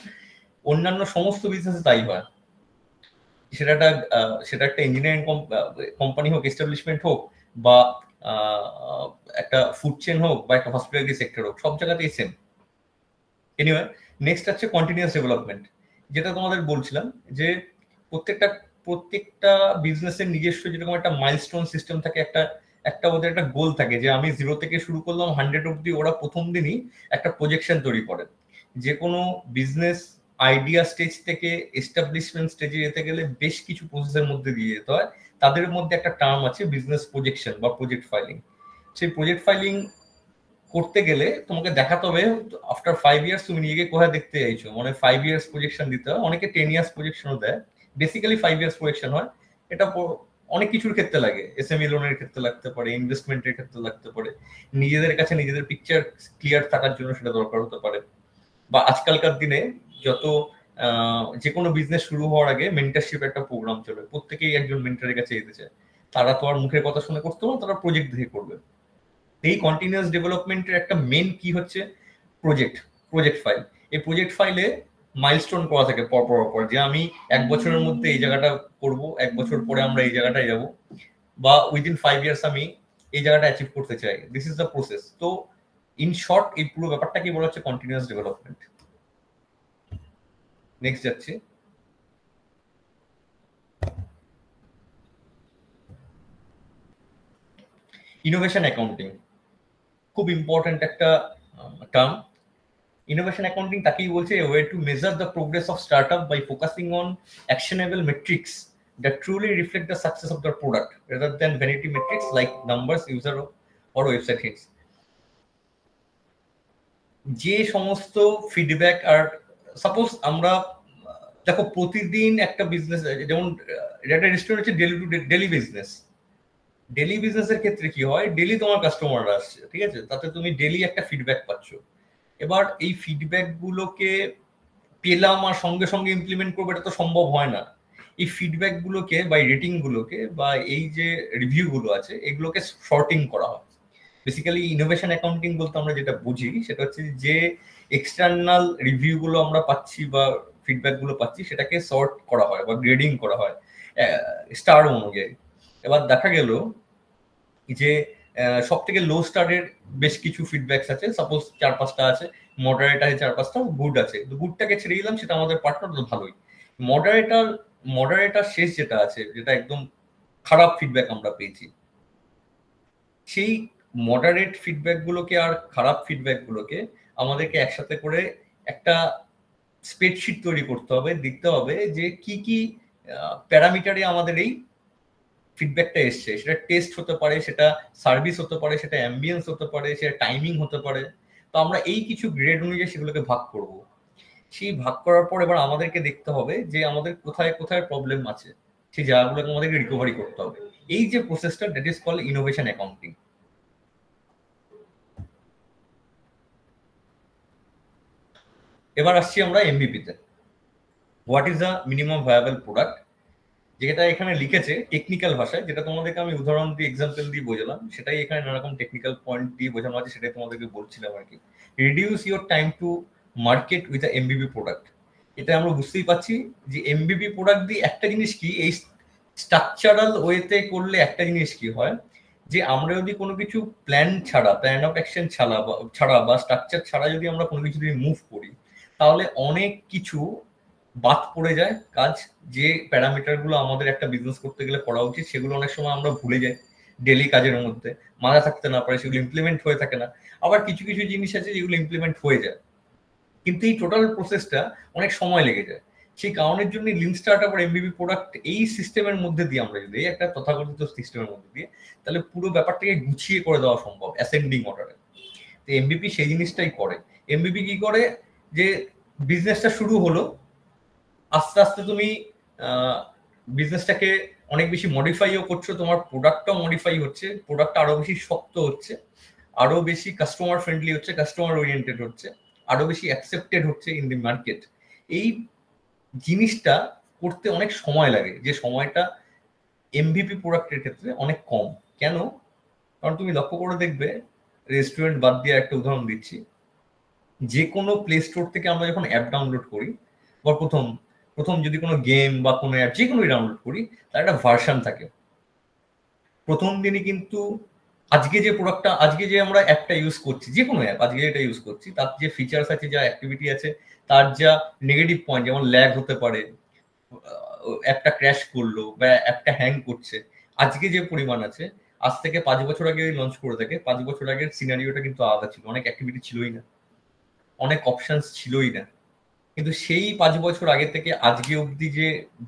অন্যান্য সমস্ত বিজনেসে তাই হয়। সেটা একটা ইঞ্জিনিয়ারিং কোম্পানি হোক, এস্টাবলিশমেন্ট হোক, বা একটা ফুড চেন হোক, বা একটা হসপিটালিটি সেক্টর হোক, সব জায়গাতেই সেম। এনিওয়ে, নেক্সট হচ্ছে কন্টিনিউয়াস ডেভেলপমেন্ট, যেটা তোমাদের বলছিলাম যে প্রত্যেকটা বিজনেসের নিজস্ব যেরকম একটা মাইলস্টোন সিস্টেম থাকে, একটা ওদের একটা গোল থাকে যে আমি 0 থেকে শুরু করলাম 100 অব্দি। ওরা প্রথম দিনই একটা প্রজেকশন তৈরি করে। যে কোনো বিজনেস আইডিয়া স্টেজ থেকে এস্টাবলিশমেন্ট স্টেজে যেতে গেলে বেশ কিছু প্রসেসের মধ্যে দিয়ে যেতে হয়। তাদের মধ্যে একটা টার্ম আছে বিজনেস প্রজেকশন বা প্রজেক্ট ফাইলিং। সেই প্রজেক্ট ফাইলিং করতে গেলে তোমাকে দেখাতে হবে আফটার 5 ইয়ার্স তুমি নিজেকে কোথায় দেখতে চাইছো। মানে 5 ইয়ার্স প্রজেকশন দিতে হয়, অনেকে 10 ইয়ার্স প্রজেকশনও দেয়, বেসিক্যালি 5 ইয়ার্স প্রজেকশন হয়। এটা অনেক কিছুর ক্ষেত্রে লাগে, এসএমই লোনের ক্ষেত্রে লাগতে পারে, ইনভেস্টমেন্টের ক্ষেত্রে লাগতে পারে, নিজেদের কাছে নিজেদের পিকচার ক্লিয়ার থাকার জন্য সেটা দরকার হতে পারে, বা আজকালকার দিনে যে কোনো বিজনেস শুরু হওয়ার আগে মেন্টারশিপ একটা প্রোগ্রাম চলে, প্রত্যেকেই একজন মেন্টারের কাছে যেতে চায়। তারা তো আর মুখের কথা শুনে করতে পারে, তারা প্রজেক্ট দেখে করবে। এই কন্টিনিউয়াস ডেভেলপমেন্টের একটা মেন কি হচ্ছে প্রজেক্ট ফাইল। এই প্রজেক্ট ফাইলে মাইলস্টোন করা থাকে পর, যে আমি 1 বছরের মধ্যে এই জায়গাটা করব, 1 বছর পরে আমরা এই জায়গাটায় যাব, বা উইদিন 5 ইয়ার্স আমি এই জায়গাটা অ্যাচিভ করতে চাই। This is the process. তো ইন শর্ট এই পুরো ব্যাপারটা কি বলা হচ্ছে কন্টিনিউয়াস ডেভেলপমেন্ট। নেক্সট যাচ্ছি, ইনোভেশন অ্যাকাউন্টিং। খুব ইম্পর্টেন্ট একটা টার্ম। ইনোভেশন অ্যাকাউন্টিং তাকেই বলছে a way to measure the progress of startup by focusing on actionable metrics that truly reflect the success of their product rather than vanity metrics like numbers, user or website hits. যে সমস্ত feedback, are suppose আমরা দেখো প্রতিদিন একটা business, যেমন একটা restaurant হচ্ছে daily business. Daily বিজনেসের ক্ষেত্রে কি হয়, ডেলি তোমার কাস্টমাররা আসছে, ঠিক আছে, তাতে তুমি ডেলি একটা ফিডব্যাক পাচ্ছ। এবার এই ফিডব্যাক গুলোকে পেলাম আর সঙ্গে সঙ্গে ইমপ্লিমেন্ট করবো, এটা তো সম্ভব হয় না। এই ফিডব্যাক গুলোকে বা রেটিং গুলোকে বা এই যে রিভিউ গুলো আছে এগুলোকে সর্টিং করা হয়। বেসিক্যালি ইনোভেশন অ্যাকাউন্টিং বলতে আমরা যেটা বুঝি সেটা হচ্ছে যে এক্সটার্নাল রিভিউ গুলো আমরা পাচ্ছি বা ফিডব্যাক গুলো পাচ্ছি সেটাকে সর্ট করা হয় বা গ্রেডিং করা হয় স্টার অনুযায়ী। এবার দেখা গেল যে সব থেকে লো স্টারের বেশ কিছু ফিডব্যাকস আছে, সাপোজ 4-5টা আছে, মডারেট আছে 4-5টা, গুড আছে। তো গুডটাকে ছেড়ে দিলাম, সেটা আমাদের পার্টনার তো ভালোই। মডারেটার শেষ যেটা আছে, যেটা একদম খারাপ ফিডব্যাক আমরা পেয়েছি, সেই মডারেট ফিডব্যাক গুলোকে আর খারাপ ফিডব্যাক গুলোকে আমাদেরকে একসাথে করে একটা স্প্রেডশিট তৈরি করতে হবে, দেখতে হবে যে কি কি প্যারামিটারে আমাদের এই ফিডব্যাকটা এসছে। সেটা টেস্ট হতে পারে, সেটা সার্ভিস হতে পারে, সেটা অ্যাম্বিয়েন্স হতে পারে, সেটা টাইমিং হতে পারে। তো আমরা এই কিছু গ্রেড অনুযায়ী সেগুলোকে ভাগ করব। সেই ভাগ করার পর এবার আমাদেরকে দেখতে হবে যে আমাদের কোথায় কোথায় প্রবলেম আছে, সেই জায়গাগুলোকে আমাদেরকে রিকভারি করতে হবে। এই যে প্রসেসটা, that is called innovation accounting. এবার আসছি আমরা এমভিপিতে। What is the minimum viable product, যেটা এখানে লিখেছে টেকনিক্যাল ভাষায়, যেটা তোমাদেরকে আমি উদাহরণ দিয়ে এক্সাম্পল দিয়ে বোঝালাম, সেটাই এখানে নানা রকম টেকনিক্যাল পয়েন্ট দিয়ে বোঝানো আছে, সেটাই তোমাদেরকে বলছিলাম আর কি। Reduce your time to market with a MBP product. এটা আমরা বুঝতেই পারছি যে এমবিপি প্রোডাক্ট দিয়ে একটা জিনিস কি, এই স্ট্রাকচারাল ওয়েতে করলে একটা জিনিস কি হয়, যে আমরা যদি কোনো কিছু প্ল্যান অফ অ্যাকশন ছাড়া বা স্ট্রাকচার ছাড়া যদি আমরা কোনো কিছু দিয়ে মুভ করি, তাহলে অনেক কিছু বাদ পড়ে যায় কাজ। যে প্যারামিটারগুলো আমাদের একটা বিজনেস করতে গেলে করা উচিত, সেগুলো অনেক সময় আমরা ভুলে যাই ডেলি কাজের মধ্যে, মাথা থাকতে না পারে, সেগুলো ইমপ্লিমেন্ট হয়ে থাকে না। আবার কিছু কিছু জিনিস আছে যেগুলো ইমপ্লিমেন্ট হয়ে যায়, কিন্তু এই টোটাল প্রসেসটা অনেক সময় লেগে যায়। সেই কারণের জন্য লিন স্টার্টআপ আর এমবিপি প্রোডাক্ট এই সিস্টেমের মধ্যে দিয়ে আমরা যদি একটা তথাকথিত সিস্টেমের মধ্যে দিয়ে, তাহলে পুরো ব্যাপারটাকে গুছিয়ে করে দেওয়া সম্ভব অ্যাসেন্ডিং অর্ডারে। তো এমবিপি সেই জিনিসটাই করে। এমবিপি কি করে, যে বিজনেসটা শুরু হলো, আস্তে আস্তে তুমি বিজনেসটাকে অনেক বেশি মডিফাইও করছো, তোমার প্রোডাক্টটাও মডিফাই হচ্ছে, প্রোডাক্টটা আরো বেশি শক্ত হচ্ছে, আরো বেশি কাস্টমার ফ্রেন্ডলি হচ্ছে, কাস্টমার ওরিয়েন্টেড হচ্ছে, আরো বেশি অ্যাকসেপ্টেড হচ্ছে ইন দি মার্কেট। এই জিনিসটা করতে অনেক সময় লাগে, যে সময়টা এমভিপি প্রোডাক্টের ক্ষেত্রে অনেক কম। কেন? কারণ তুমি লক্ষ্য করে দেখবে, রেস্টুরেন্ট বাদ দিয়ে একটা উদাহরণ দিচ্ছি, যে কোনো প্লে স্টোর থেকে আমরা যখন অ্যাপ ডাউনলোড করি, বা প্রথম যদি কোনো গেম বা কোনো অ্যাপ যে কোনোই ডাউনলোড করি, তার একটা ভার্সন থাকে। প্রথম দিনই কিন্তু আজকে যে আমরা অ্যাপটা ইউজ করছি, যে কোনো অ্যাপ আজকে যেটা ইউজ করছি, তার যে ফিচার্স আছে, যা অ্যাক্টিভিটি আছে, তার যা নেগেটিভ পয়েন্ট, যেমন ল্যাগ হতে পারে, অ্যাপটা ক্র্যাশ করলো বা অ্যাপটা হ্যাং করছে, আজকে যে পরিমাণ আছে, আজ থেকে 5 বছর আগে লঞ্চ করে থাকে, 5 বছর আগের সিনারিওটা কিন্তু আলাদা ছিল, অনেক অ্যাক্টিভিটি ছিলই না, অনেক অপশনস ছিলই না। কিন্তু সেই 5 বছর আগে থেকে আজকে অবধি যে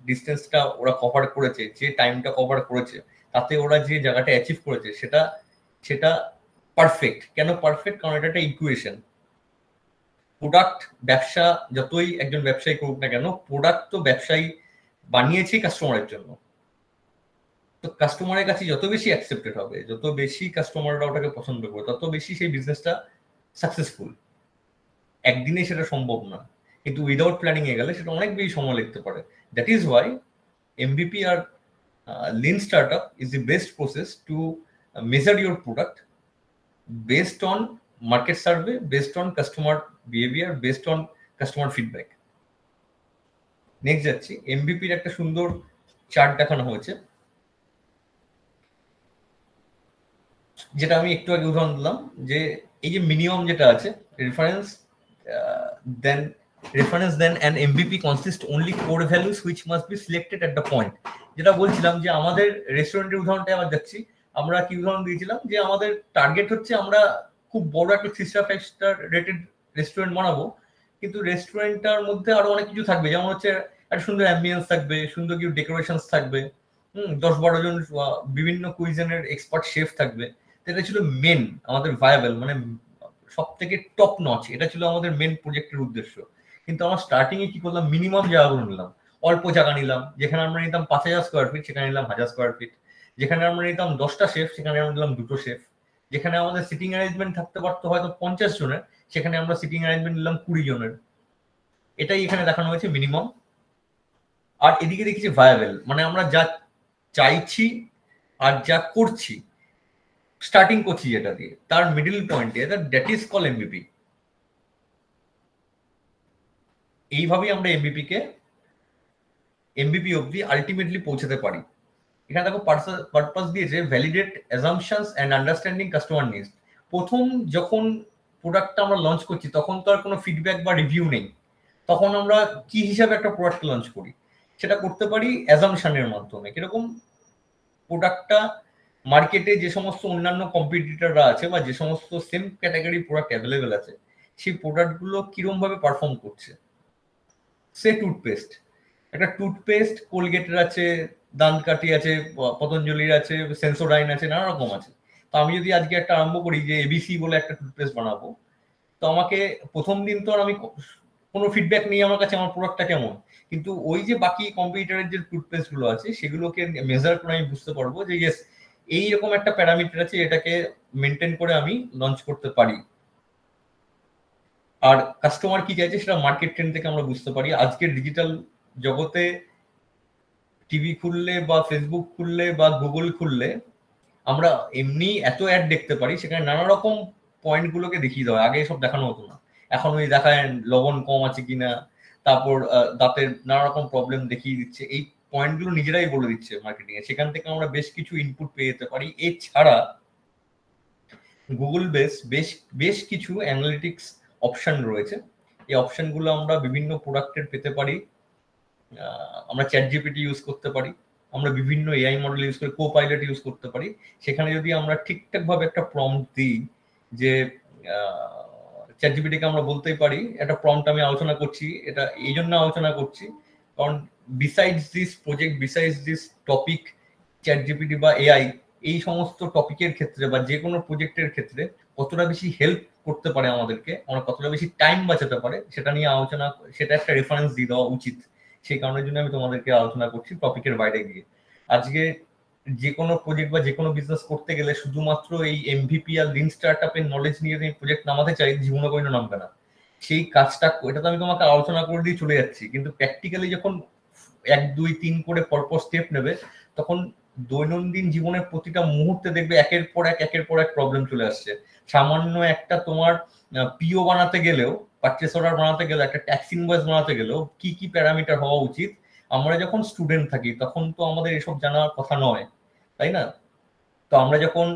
ডিস্টেন্সটা ওরা কভার করেছে, যে টাইমটা কভার করেছে, তাতে ওরা যে জায়গাটা অ্যাচিভ করেছে, সেটা পারফেক্ট। কেন পারফেক্ট? কারণ এটা একটা ইকুয়েশন। প্রোডাক্ট ব্যবসা যতই একজন ব্যবসায়ী করুক না কেন, প্রোডাক্ট তো ব্যবসায়ী বানিয়েছে কাস্টমারের জন্য। তো কাস্টমারের কাছে যত বেশি অ্যাকসেপ্টেড হবে, যত বেশি কাস্টমাররা ওটাকে পছন্দ করবে, তত বেশি সেই বিজনেসটা সাকসেসফুল। একদিনে সেটা সম্ভব না, কিন্তু উইদাউট প্ল্যানিং এ গেলে সেটা অনেক বেশি সময় লাগতে পারে। দ্যাট ইজ ওয়াই এমভিপি আর lean startup is the best process to measure your product based on market survey, based on customer behaviour, based on customer feedback. Next যাচ্ছি, এমভিপির একটা সুন্দর চার্ট দেখানো হয়েছে, যেটা আমি একটু আগে উদাহরণ দিলাম, যে এই যে মিনিমাম যেটা আছে, reference then an MVP consists only core values which must be selected at the point। যেটা বলছিলাম যে আমাদের রেস্টুরেন্টের উদাহরণটা আবার যাচ্ছি, আমরা কি উদাহরণ দিয়েছিলাম, যে আমাদের টার্গেট হচ্ছে আমরা খুব বড় একটা 3 স্টার 5 স্টার রেটেড রেস্টুরেন্ট বানাবো, কিন্তু রেস্টুরেন্টটার মধ্যে আরো অনেক কিছু থাকবে, যেমন হচ্ছে একটা সুন্দর অ্যাম্বিয়েন্স থাকবে, সুন্দর কিছু ডেকোরেশনস থাকবে, 10-12 জন বিভিন্ন কুইজনের এক্সপার্ট শেফ থাকবে। এটা ছিল মেন আমাদের ভায়াবল, মানে সব থেকে টপ নচ, এটা ছিল আমাদের মেন প্রজেক্টের উদ্দেশ্য। কিন্তু আমরা স্টার্টিং এ কি করলাম, মিনিমাম জায়গাগুলো নিলাম, অল্প জায়গা নিলাম, যেখানে আমরা নিতাম 5000 স্কোয়ার ফিট সেখানে নিলাম 1000 স্কোয়ার ফিট, যেখানে আমরা নিতাম 10টা শেফ সেখানে আমরা নিলাম 2টো শেফ, যেখানে আমাদের সিটিং অ্যারেঞ্জমেন্ট থাকতে পারতো হয়তো 50 জনের, সেখানে আমরা সিটিং অ্যারেঞ্জমেন্ট নিলাম 20 জনের। এটাই এখানে দেখানো হয়েছে মিনিমাম। আর এদিকে দেখছি ভায়াবল, মানে আমরা যা চাইছি আর যা করছি, স্টার্টিং করছি যেটা দিয়ে, তার মিডল পয়েন্টে, দ্যাট ইজ কল এমভিপি। এইভাবেই আমরা এমভিপি অবধি আলটিমেটলি পৌঁছাতে পারি। এখানে দেখো পারপাস দিয়েছে validate assumptions and understanding customer needs. প্রথম যখন প্রোডাক্টটা আমরা লঞ্চ করছি তখন তো আর কোনো ফিডব্যাক বা রিভিউ নেই, তখন আমরা কি হিসাবে একটা প্রোডাক্ট লঞ্চ করি, সেটা করতে পারি অ্যাজাম্পশনের মাধ্যমে। কিরকম, প্রোডাক্টটা মার্কেটে যে সমস্ত অন্যান্য কম্পিটিটররা আছে বা যে সমস্ত সেম ক্যাটাগরি প্রোডাক্ট অ্যাভেলেবেল আছে সেই প্রোডাক্টগুলো কিরম ভাবে পারফর্ম করছে। সে টুথপেস্ট, একটা টুথপেস্ট কোলগেটের আছে, দান্তকাঠি আছে, পতঞ্জলির আছে, সেন্সোডাইন আছে, নানা রকম আছে। তো আমি যদি আজকে একটা আরম্ভ করি যে এবিসি বলে একটা টুথপেস্ট বানাবো, তো আমাকে প্রথম দিন তো আর আমি কোনো ফিডব্যাক নেই আমার কাছে আমার প্রোডাক্টটা কেমন, কিন্তু ওই যে বাকি কম্পিউটারের যে টুথপেস্ট গুলো আছে সেগুলোকে মেজার করে আমি বুঝতে পারবো যে ইয়েস এইরকম একটা প্যারামিটার আছে, এটাকে মেনটেন করে আমি লঞ্চ করতে পারি। আর কাস্টমার কি চাইছে সেটা মার্কেট ট্রেন্ড থেকে আমরা বুঝতে পারি। আজকের ডিজিটাল জগতে টিভি খুললে বা ফেসবুক খুললে বা গুগল খুললে আমরা এমনি এত অ্যাড দেখতে পারি, সেখানে নানা রকম পয়েন্ট গুলোকে দেখিয়ে দেওয়া। আগে সব দেখানো হতো না, এখন ওই দেখায় লবণ কম আছে কিনা, তারপর দাঁতের নানা রকম প্রবলেম দেখিয়ে দিচ্ছে। এই পয়েন্টগুলো নিজেরাই বলে দিচ্ছে মার্কেটিং এ, সেখান থেকে আমরা বেশ কিছু ইনপুট পেয়ে যেতে পারি। এছাড়া গুগল বেশ কিছু অ্যানালিটিক্স অপশন রয়েছে, এই অপশনগুলো আমরা বিভিন্ন প্রোডাক্টের পেতে পারি। আমরা চ্যাট জিপিটি ইউজ করতে পারি, আমরা বিভিন্ন এআই মডেল ইউজ করে কোপাইলট ইউজ করতে পারি। সেখানে যদি আমরা ঠিকঠাক ভাবে একটা প্রম্পট দিই, যে চ্যাট জিপিটিকে আমরা বলতেই পারি একটা প্রম্পট আমি আলোচনা করছি, এটা এই জন্য আলোচনা করছি কারণ besides this project, besides this topic, chat GPT বা এআই এই সমস্ত টপিকের ক্ষেত্রে বা যে কোনো প্রজেক্টের ক্ষেত্রে কতটা বেশি হেল্প করতে পারে আমাদেরকে, আমরা কতটা বেশি টাইম বাঁচাতে পারে সেটা নিয়ে আলোচনা, সেটা একটা রেফারেন্স দিয়ে দেওয়া উচিত। সেই কারণের জন্য আমি তোমাদেরকে আলোচনা করছি টপিকের বাইরে গিয়ে। আজকে যে কোনো প্রজেক্ট বা যে কোনো বিজনেস করতে গেলে শুধুমাত্র এই এমভিপি আর লিন স্টার্টআপের নলেজ নিয়ে তুমি প্রজেক্ট নামাতে চাই, জীবনে কোনো নামবে না। সেই কাজটা এটা তো আমি তোমাকে আলোচনা করে দিয়ে চলে যাচ্ছি, কিন্তু প্র্যাকটিক্যালি যখন 1 2 3 করে পরপর স্টেপ নেবে তখন দৈনন্দিন জীবনের প্রতিটা মুহূর্তে দেখবে একের পর এক প্রবলেম চলে আসছে। সামান্য একটা তোমার পিও বানাতে গেলেও, পারচেস অর্ডার বানাতে গেলেও, একটা ট্যাক্স ইনভয়েস বানাতে গেলেও কি কি প্যারামিটার হওয়া উচিত, আমরা যখন স্টুডেন্ট থাকি তখন তো আমাদের এসব জানার কথা নয়, তাই না? তো আমরা যখন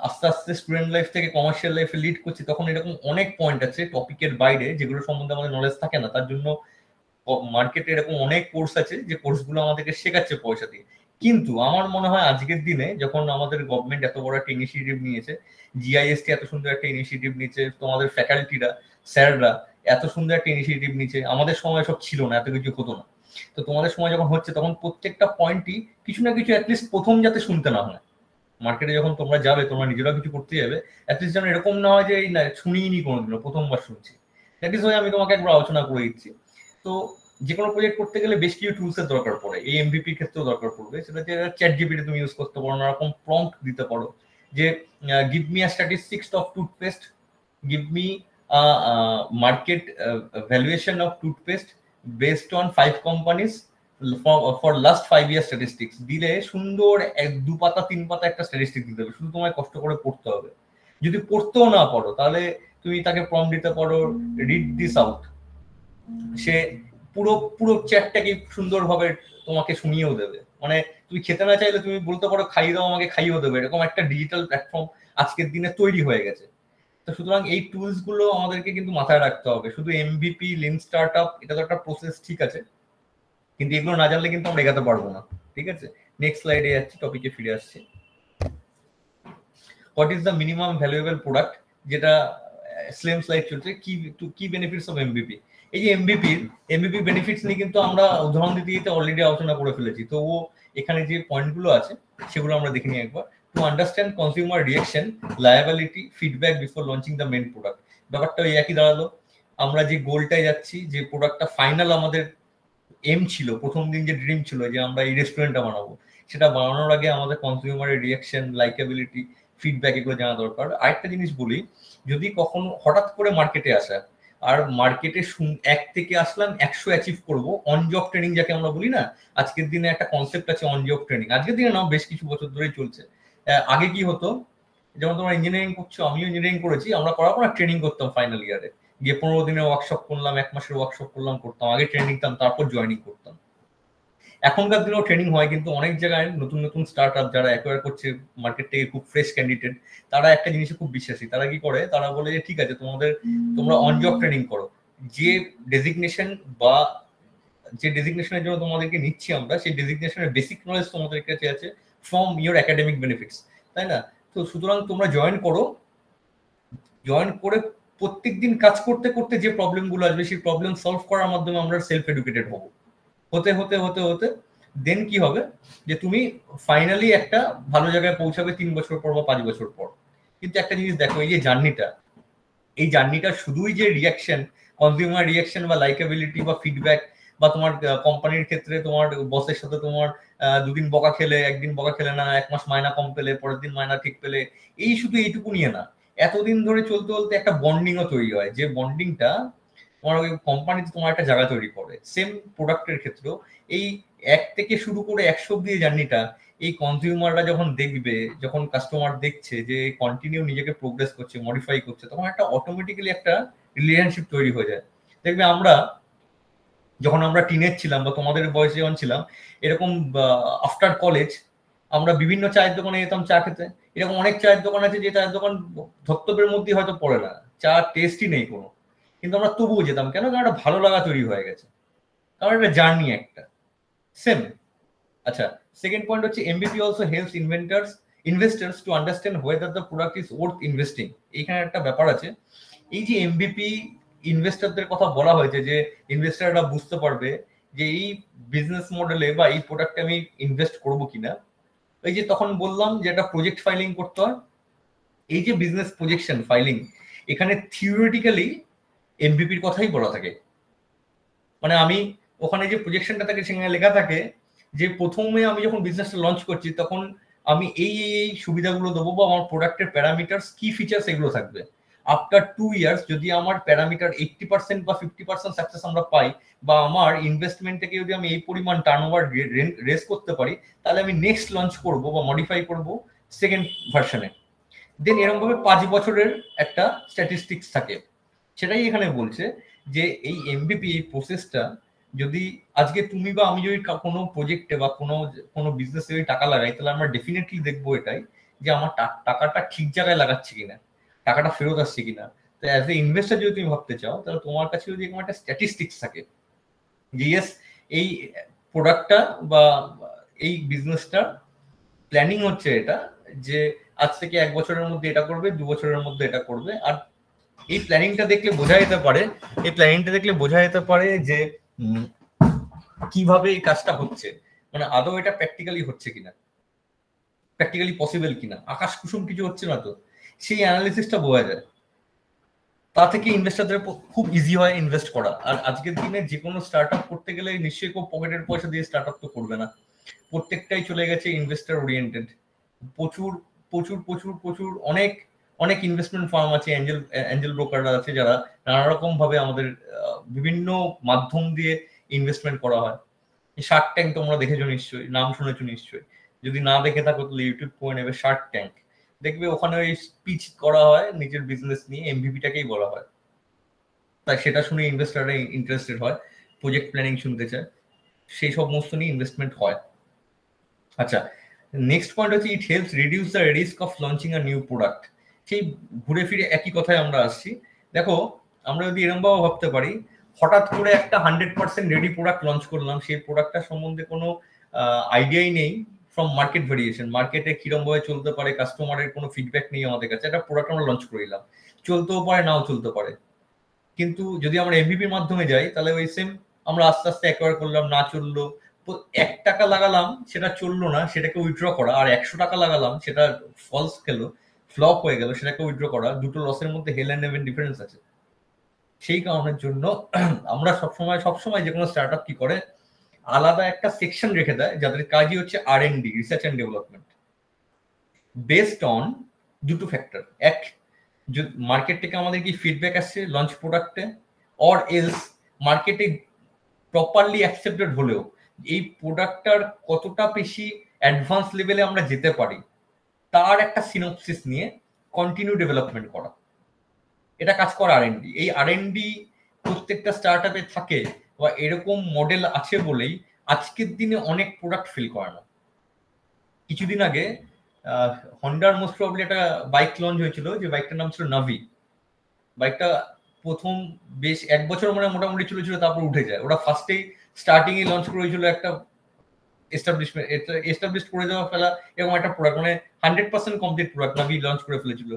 আস্তে আস্তে স্টুডেন্ট লাইফ থেকে কমার্শিয়াল লাইফে লিড করছি তখন এরকম অনেক পয়েন্ট আছে টপিকের বাইরে যেগুলো সম্বন্ধে আমাদের নলেজ থাকে না। তার জন্য মার্কেটে এরকম অনেক কোর্স আছে যে কোর্সগুলো আমাদেরকে শেখাচ্ছে পয়সা দিয়ে। কিন্তু আমার মনে হয় আজকের দিনে যখন আমাদের গভর্নমেন্ট এত বড় একটা ইনিশিয়েটিভ নিয়েছে, জিআইএসটি এত সুন্দর একটা ইনিশিয়েটিভ নিয়েছে, তোমাদের ফ্যাকাল্টিরা স্যাররা এত সুন্দর একটা ইনিশিয়েটিভ নিয়েছে, আমাদের সময় সব ছিল না, এত কিছু হতো না। তো তোমাদের সময় যখন হচ্ছে তখন প্রত্যেকটা পয়েন্টই কিছু না কিছু অ্যাটলিস্ট প্রথম যাতে শুনতে না হয়। মার্কেটে যখন তোমরা যাবে, তোমরা নিজেরা কিছু করতে যাবে, অ্যাটলিস্ট যেন এরকম না হয় যে এই না শুনিই নি কোনোদিনও, প্রথমবার শুনছি। দ্যাট ইজ ওয়াই আমি তোমাকে একবার আলোচনা করে দিচ্ছি। তো যে কোনো প্রজেক্ট করতে গেলে বেশ কিছু টুলস এর দরকার পড়ে, এই এমভিপি ক্ষেত্রেও দরকার পড়বে। সেটা যে চ্যাট জিপিটি তুমি ইউজ করতে পারো, নানা রকম প্রম্পট দিতে পারো যে give me a statistics of toothpaste, give me market valuation of toothpaste based on 5 companies for last 5 year statistics দিলে সুন্দর 2 পাতা 3 পাতা একটা স্ট্যাটিস্টিক দিতে হবে। শুধু তোমায় কষ্ট করে পড়তে হবে। যদি পড়তেও না পারো তাহলে তুমি তাকে প্রম্পট দিতে পারো রিড দিস আউট, সে পুরো চ্যাটটাকে সুন্দরভাবে তোমাকে শুনিয়েও দেবে। মানে তুমি খেতে না চাইলে তুমি বলতে পারো খাইয়ে দাও আমাকে, খাইয়েও দেবে। এরকম একটা ডিজিটাল প্ল্যাটফর্ম আজকের দিনে তৈরি হয়ে গেছে। তো সুতরাং এই টুলস গুলো আমাদেরকে কিন্তু মাথায় রাখতে হবে। শুধু এমভিপি লিন স্টার্টআপ এটা তো একটা প্রসেস, ঠিক আছে, কিন্তু এগুলো না জানলে কিন্তু আমরা এগাতে পারবো না। ঠিক আছে, নেক্সট স্লাইডে যাচ্ছি, টপিকে ফিরে আসছি। What is the minimum valuable product, যেটা স্লেম স্লাইড চলছে, কি বেনিফিটস অফ এমভিপি। এই যে এমভিপি বেনিফিটস নিয়ে কিন্তু আমরা উদাহরণ দিতে দিতে অলরেডি আলোচনা করে ফেলেছি। তো এখানে যে পয়েন্টগুলো আছে সেগুলো আমরা দেখে নিই একবার। To understand consumer reaction, liability, feedback before launching the main product. ব্যাপারটা ওই একই দাঁড়ালো। আমরা যে গোলটায় যাচ্ছি, যে প্রোডাক্টটা ফাইনাল আমাদের এম ছিল, প্রথম দিন যে ড্রিম ছিল যে আমরা এই রেস্টুরেন্টটা বানাবো, সেটা বানানোর আগে আমাদের কনজিউমারের রিয়াকশন, লাইকেবিলিটি, ফিডব্যাক এগুলো জানা দরকার। আরেকটা জিনিস বলি, যদি কখনো হঠাৎ করে মার্কেটে আসা আর মার্কেটে 1 থেকে আসলাম 100 অ্যাচিভ করবো, অন জব ট্রেনিং যাকে আমরা বলি না, আজকের দিনে একটা কনসেপ্ট আছে অন জব ট্রেনিং। আজকের দিনে না, বেশ কিছু বছর ধরেই চলছে। আগে কি হতো, যেমন তোমরা ইঞ্জিনিয়ারিং করছো, আমিও ইঞ্জিনিয়ারিং করেছি, আমরা করার পর ট্রেনিং করতাম ফাইনাল ইয়ারে গিয়ে 15 দিনের ওয়ার্কশপ করলাম, 1 মাসের ওয়ার্কশপ করতাম, আগে ট্রেনিং নিতাম, তারপর জয়েনিং করতাম। এখনকার দিনেও ট্রেনিং হয়, কিন্তু অনেক জায়গায় নতুন নতুন স্টার্ট আপ যারা অ্যাকোয়ার করছে মার্কেট থেকে, খুব ফ্রেশ ক্যান্ডিডেট, তারা একটা জিনিসে খুব বিশ্বাসী। তারা কি করে, তারা বলে যে ঠিক আছে তোমরা অন জব ট্রেনিং করো, যে ডেজিগনেশন বা যে ডেজিগনেশনের জন্য তোমাদেরকে নিচ্ছি আমরা, সেই ডেজিগনেশনের বেসিক নলেজ তোমাদের কাছে আছে ফ্রম ইউর একাডেমিক বেনিফিটস, তাই না? তো সুতরাং তোমরা জয়েন করে প্রত্যেকদিন কাজ করতে করতে যে প্রবলেমগুলো আসবে সেই প্রবলেম সলভ করার মাধ্যমে আমরা সেলফ এডুকেটেড হবো। হতে হতে হতে হতে দেন কি হবে, যে তুমি ফাইনালি একটা ভালো জায়গায় পৌঁছাবে 3 বছর পর বা 5 বছর পর। কিন্তু একটা জিনিস দেখো, এই যে জার্নিটা শুধুই যে রিয়াকশন, কনজিউমার রিয়াকশন বা লাইকেবিলিটি বা ফিডব্যাক, বা তোমার কোম্পানির ক্ষেত্রে তোমার বসের সাথে তোমার 2 দিন বকা খেলে, 1 দিন বকা খেলে না, 1 মাস মাইনা কম পেলে, পরের দিন মাইনা ঠিক পেলে, এই শুধু এইটুকু নিয়ে না, এতদিন ধরে চলতে চলতে একটা বন্ডিংও তৈরি হয়, যে বন্ডিংটা তোমার ওই কোম্পানিতে তোমার একটা জায়গা তৈরি করে। সেম প্রোডাক্টের ক্ষেত্রেও এই 1 থেকে শুরু করে 100 অব্দি জার্নিটা এই কনজিউমাররা যখন দেখবে, যখন কাস্টমার দেখছে যে কন্টিনিউ নিজেকে প্রোগ্রেস করছে, মডিফাই করছে, তখন একটা অটোমেটিক্যালি একটা রিলেশনশিপ তৈরি হয়ে যায়। দেখবে যখন আমরা টিনেজ ছিলাম বা তোমাদের বয়সে যখন ছিলাম, এরকম আফটার কলেজ আমরা বিভিন্ন চায়ের দোকানে যেতাম চা খেতে। এরকম অনেক চায়ের দোকান আছে যে চায়ের দোকান ধর্তব্যের মধ্যে হয়তো পড়ে না, চা টেস্টই নেই কোনো, কিন্তু আমরা তবুও যেতাম। কেন? কারণ একটা ভালো লাগা তৈরি হয়ে গেছে, কারণ একটা জার্নি একটা সেম। আচ্ছা, সেকেন্ড পয়েন্ট হচ্ছে MBP also helps investors to understand whether the product is worth investing. এইখানে একটা ব্যাপার আছে, এই যে এমবিপি ইনভেস্টরদের কথা বলা হয়েছে, যে ইনভেস্টাররা বুঝতে পারবে যে এই বিজনেস মডেলে বা এই প্রোডাক্টে আমি ইনভেস্ট করবো কিনা। এই যে তখন বললাম যে একটা প্রজেক্ট ফাইলিং করতে হয়, এই যে বিজনেস প্রজেকশন ফাইলিং, এখানে থিওরিটিক্যালি এমবিপির কথাই বলা থাকে। মানে আমি ওখানে যে প্রজেকশনটা থাকে সেখানে লেখা থাকে যে প্রথমে আমি যখন বিজনেসটা লঞ্চ করছি তখন আমি এই সুবিধাগুলো দেবো, বা আমার প্রোডাক্টের প্যারামিটার্স কি ফিচার্স এগুলো থাকবে। আফটার 2 ইয়ার্স যদি আমার প্যারামিটার 80% বা 50% সাকসেস আমরা পাই, বা আমার ইনভেস্টমেন্ট থেকে যদি আমি এই পরিমাণ টার্নওভার রেজ করতে পারি, তাহলে আমি নেক্সট লঞ্চ করব বা মডিফাই করব সেকেন্ড ভার্সনে। দেন এরকম ভাবে 5 বছরের একটা স্ট্যাটিস্টিক্স থাকে। সেটাই এখানে বলছে যে এই এমবিপি, এই প্রসেসটা যদি আজকে তুমি বা আমি যদি কোনো প্রজেক্টে বা কোনো বিজনেসে যদি টাকা লাগাই, তাহলে আমরা ডেফিনেটলি দেখবো এটাই যে আমার টাকাটা ঠিক জায়গায় লাগাচ্ছি কিনা, টাকাটা ফেরত আসছে কিনা। তো অ্যাজ এ ইনভেস্টার যদি তুমি ভাবতে চাও, তাহলে তোমার কাছে যদি একটা স্ট্যাটিস্টিক্স থাকে যে ইয়েস এই প্রোডাক্টটা বা এই বিজনেসটার প্ল্যানিং হচ্ছে এটা, যে আজ থেকে 1 বছরের মধ্যে এটা করবে, 2 বছরের মধ্যে এটা করবে। আর এই প্ল্যানিংটা দেখলে বোঝা যেতে পারে যে কিভাবে এই কাজটা হচ্ছে, মানে আদৌ এটা প্র্যাকটিক্যালি হচ্ছে কিনা, প্র্যাকটিক্যালি পসিবল কিনা, আকাশ কুসুম কিছু হচ্ছে না তো, সেই অ্যানালিসিসটা বোঝা যায়। তা থেকে ইনভেস্টারদের খুব ইজি হয় ইনভেস্ট করা। আর আজকের দিনে যে কোনো স্টার্ট আপ করতে গেলে নিশ্চয়ই কেউ পকেটের পয়সা দিয়ে স্টার্ট আপ তো করবে না, প্রত্যেকটাই চলে গেছে ইনভেস্টার ওরিয়েন্টেড। প্রচুর প্রচুর প্রচুর প্রচুর অনেক ইনভেস্টমেন্ট ফার্ম আছে, অ্যাঞ্জেল ব্রোকাররা আছে, যারা নানা রকম ভাবে আমাদের বিভিন্ন মাধ্যম দিয়ে ইনভেস্টমেন্ট করা হয়। শার্ক ট্যাঙ্ক তোমরা দেখেছো নিশ্চয়ই, নাম শুনেছো নিশ্চয়ই, যদি না দেখে থাকো তাহলে ইউটিউব করে নেবে শার্ক ট্যাঙ্ক, দেখবে ওখানে ওই স্পিচ করা হয় নিজের বিজনেস নিয়ে, এমভিপিটাকেই বলা হয়। তাই সেটা শুনে ইনভেস্টাররা ইন্টারেস্টেড হয়, প্রজেক্ট প্ল্যানিং শুনতে চায়, সেই সমস্ত নিয়ে ইনভেস্টমেন্ট হয়। আচ্ছা, নেক্সট পয়েন্ট হচ্ছে it helps reduce the risk of launching a new product. সেই ঘুরে ফিরে একই কথায় আমরা আসছি। দেখো, আমরা যদি এরকম ভাবে ভাবতে পারি, হঠাৎ করে একটা 100% রেডি প্রোডাক্ট লঞ্চ করলাম, সেই প্রোডাক্টটা সম্বন্ধে কোনো আইডিয়াই নেই ফ্রম মার্কেট ভেরিয়েশন, মার্কেটে কিরম ভাবে চলতে পারে, কাস্টমারের কোনো ফিডব্যাক নেই আমাদের কাছে, একটা প্রোডাক্ট আমরা লঞ্চ করে দিলাম, চলতেও পারে নাও চলতে পারে। কিন্তু যদি আমরা এমভিপির মাধ্যমে যাই, তাহলে ওই সেম আমরা আস্তে আস্তে অ্যাকোয়ার করলাম, না চললো, 1 টাকা লাগালাম সেটা চললো না, সেটাকে উইথড্র করা, আর 100 টাকা লাগালাম সেটা ফলস গেল, ফ্লপ হয়ে গেল, সেটাকে উইথড্র করা, দুটো লসের মধ্যে হেল এন্ড হেভেন ডিফারেন্স আছে। সেই কারণের জন্য আমরা সবসময় যে কোনো স্টার্ট আপ কি করে, আলাদা একটা সেকশন রেখে দেয় যাদের কাজই হচ্ছে R&D, research and development, based on দুটো ফ্যাক্টর। এক, মার্কেট থেকে আমাদের কি ফিডব্যাক আসছে লঞ্চ প্রোডাক্টে, অর এলস মার্কেটে প্রপারলি অ্যাকসেপ্টেড হলেও এই প্রোডাক্টটার কতটা বেশি অ্যাডভান্স লেভেলে আমরা যেতে পারি, তার একটা সিনোপসিস নিয়ে কন্টিনিউ ডেভেলপমেন্ট করা, এটা কাজ করে R&D। এই R&D প্রত্যেকটা স্টার্ট আপে থাকে, বা এরকম মডেল আছে বলেই আজকের দিনে অনেক প্রোডাক্ট ফেল করে না। কিছুদিন আগে হন্ডার মোস্ট প্রবলি একটা বাইক লঞ্চ হয়েছিল, যে বাইকটার নাম ছিল নাভি। বাইকটা প্রথম বেশ 1 বছর মানে মোটামুটি চলেছিল, তারপর উঠে যায়। ওরা ফার্স্টেই স্টার্টিং এ লঞ্চ করেছিল একটা এস্টাবলিশ করে যাওয়া ফেলা এরকম একটা প্রোডাক্ট, মানে 100% কমপ্লিট প্রোডাক্ট নাভি লঞ্চ করে ফেলেছিল।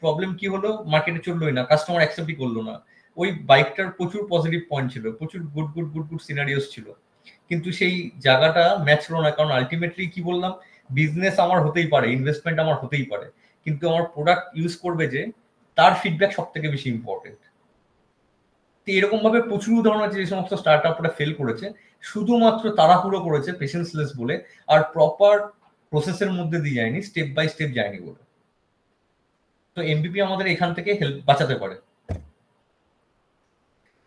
প্রবলেম কি হলো, মার্কেটে চললোই না, কাস্টমার অ্যাকসেপ্টই করলো না। ওই বাইকটার প্রচুর পজিটিভ পয়েন্ট ছিল, প্রচুর গুড সিনারিওস ছিল, কিন্তু সেই জায়গাটা ম্যাচ হলো না। কারণ আলটিমেটলি কি বললাম, বিজনেস আমার হতেই পারে, ইনভেস্টমেন্ট আমার হতেই পারে, কিন্তু আমার প্রোডাক্ট ইউজ করবে যে, তার ফিডব্যাক সব থেকে বেশি ইম্পর্টেন্ট। তো এরকম ভাবে প্রচুর উদাহরণ আছে যে সমস্ত স্টার্ট আপরা ফেল করেছে, শুধুমাত্র তাড়াহুড়ো করেছে পেশেন্সলেস বলে, আর প্রপার প্রসেসের মধ্যে দিয়ে যায়নি, স্টেপ বাই স্টেপ যায়নি বলে। তো এমবিপি আমাদের এখান থেকে হেল্প বাঁচাতে পারে।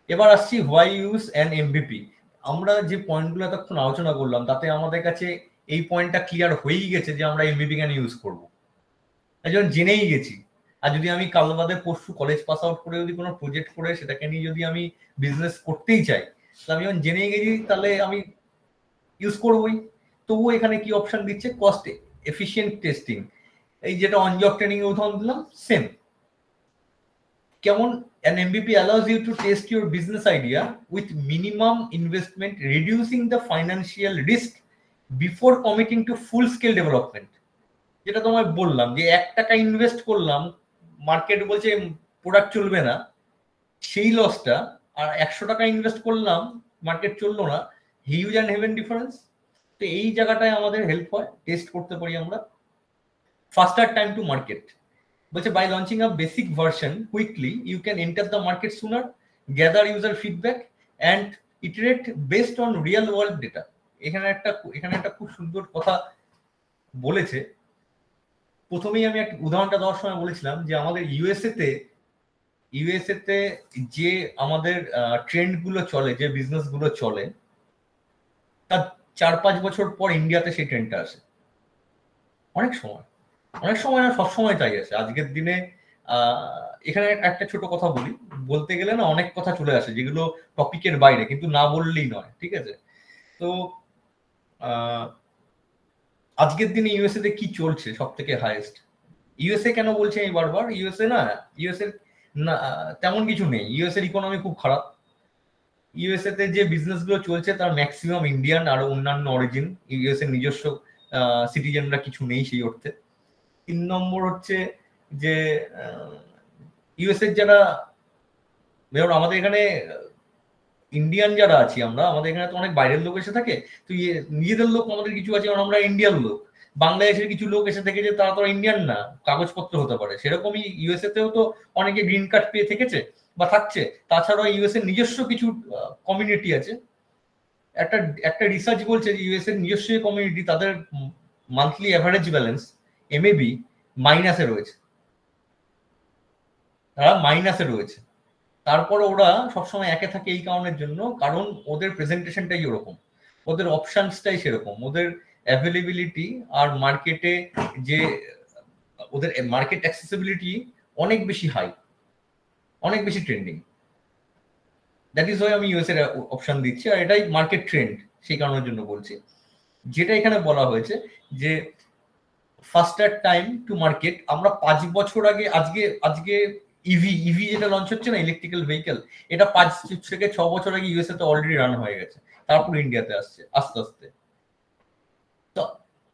এবার আসছি হোয়াই ইউজ অ্যান এমবিপি। আমরা যে পয়েন্টগুলো এতক্ষণ আলোচনা করলাম, তাতে আমাদের কাছে এই পয়েন্টটা ক্লিয়ার হয়েই গেছে যে আমরা এমবিপি কেন ইউজ করবো, একজন জেনেই গেছি। আর যদি আমি কাল বাদে পরশু কলেজ পাস আউট করে যদি কোনো প্রজেক্ট করে সেটাকে নিয়ে যদি আমি বিজনেস করতেই চাই, তাহলে আমি যখন জেনেই গেছি তাহলে আমি ইউজ করবোই। তবুও এখানে কি অপশন দিচ্ছে, কস্ট এফিসিয়েন্ট টেস্টিং। এই যেটা অন জব ট্রেনিং এর উদাহরণ দিলাম, সেম। কেমন, an MVP allows you to test your business idea with minimum investment, reducing the financial risk before committing to full scale development. যেটা তোমায় বললাম যে 1 টাকা ইনভেস্ট করলাম, মার্কেট বলছে প্রোডাক্ট চলবে না, সেই লসটা, আর 100 টাকা ইনভেস্ট করলাম, মার্কেট চললো না, হিউজ অ্যান্ড হেভেন ডিফারেন্স। তো এই জায়গাটায় আমাদের হেল্প হয়, টেস্ট করতে পারি আমরা। ফাস্টার টাইম টু মার্কেট বলছে, by launching a basic version quickly you can enter the market sooner, gather user feedback and iterate based on real world data. এখানে একটা খুব সুন্দর কথা বলেছে। প্রথমেই আমি একটা উদাহরণটা দেওয়ার সময় বলেছিলাম যে আমাদের ইউএসএ তে যে আমাদের ট্রেন্ড গুলো চলে, যে বিজনেস গুলো চলে, তার 4-5 বছর পর ইন্ডিয়াতে সেই ট্রেন্ডটা আসে। অনেক সময় না, সবসময় তাই আছে। আজকের দিনে এখানে একটা ছোট কথা বলতে গেলে না অনেক কথা চলে আসে যেগুলো টপিকের বাইরে, কিন্তু না বললেই নয়, ঠিক আছে? তো আজকের দিনে ইউএসএ তে কি চলছে সব থেকে হাইয়েস্ট? ইউএসএ কেন বলছি আমি বারবার, ইউএসএ না তেমন কিছু নেই। ইউএসএর ইকোনমি খুব খারাপ। ইউএসএ তে যে বিজনেস গুলো চলছে তার ম্যাক্সিমাম ইন্ডিয়ান আর অন্যান্য অরিজিন, ইউএসএর নিজস্ব সিটিজেনরা কিছু নেই সেই অর্থে। 3 নম্বর হচ্ছে যে ইউএসএ যারা, যেমন আমাদের এখানে ইন্ডিয়ান যারা আছি আমরা, আমাদের এখানে তো অনেক বাইরের লোক এসে থাকে, তো নিজেদের লোক আমাদের কিছু আছে, আমরা ইন্ডিয়ান লোক। বাংলাদেশের কিছু লোক এসে থেকে যে তারা তো ইন্ডিয়ান না, কাগজপত্র হতে পারে। সেরকমই ইউএসএ তেও তো অনেকে গ্রিন কার্ড পেয়ে থেকেছে বা থাকছে। তাছাড়াও ইউএসএ নিজস্ব কিছু কমিউনিটি আছে। একটা রিসার্চ বলছে যে ইউএসএ নিজস্ব কমিউনিটি, তাদের মান্থলি অ্যাভারেজ ব্যালেন্স এমএবি মাইনাসে রয়েছে, তারা মাইনাসে রয়েছে। তারপর ওরা সবসময় একে থাকে এই কারণের জন্য, কারণ ওদের প্রেজেন্টেশনটাই ওরকম, ওদের অপশনসটাই সেরকম, ওদের অ্যাভেলেবিলিটি আর মার্কেটে যে ওদের মার্কেট অ্যাক্সেসিবিলিটি অনেক বেশি হাই, অনেক বেশি ট্রেন্ডিং। দ্যাট ইজ ওয়াই আমি ইউএসএর অপশন দিচ্ছি, আর এটাই মার্কেট ট্রেন্ড, সেই কারণের জন্য বলছি। যেটা এখানে বলা হয়েছে যে ফাস্টার টাইম টু মার্কেট, আমরা 5 বছর আগে, আজকে ইভি যেটা লঞ্চ হচ্ছে না, ইলেকট্রিক্যাল ভেহিকেল, এটা 5 থেকে 6 বছর আগে ইউএসএ তে অলরেডি রান হয়ে গেছে, তারপর ইন্ডিয়াতে আসছে আস্তে আস্তে। তো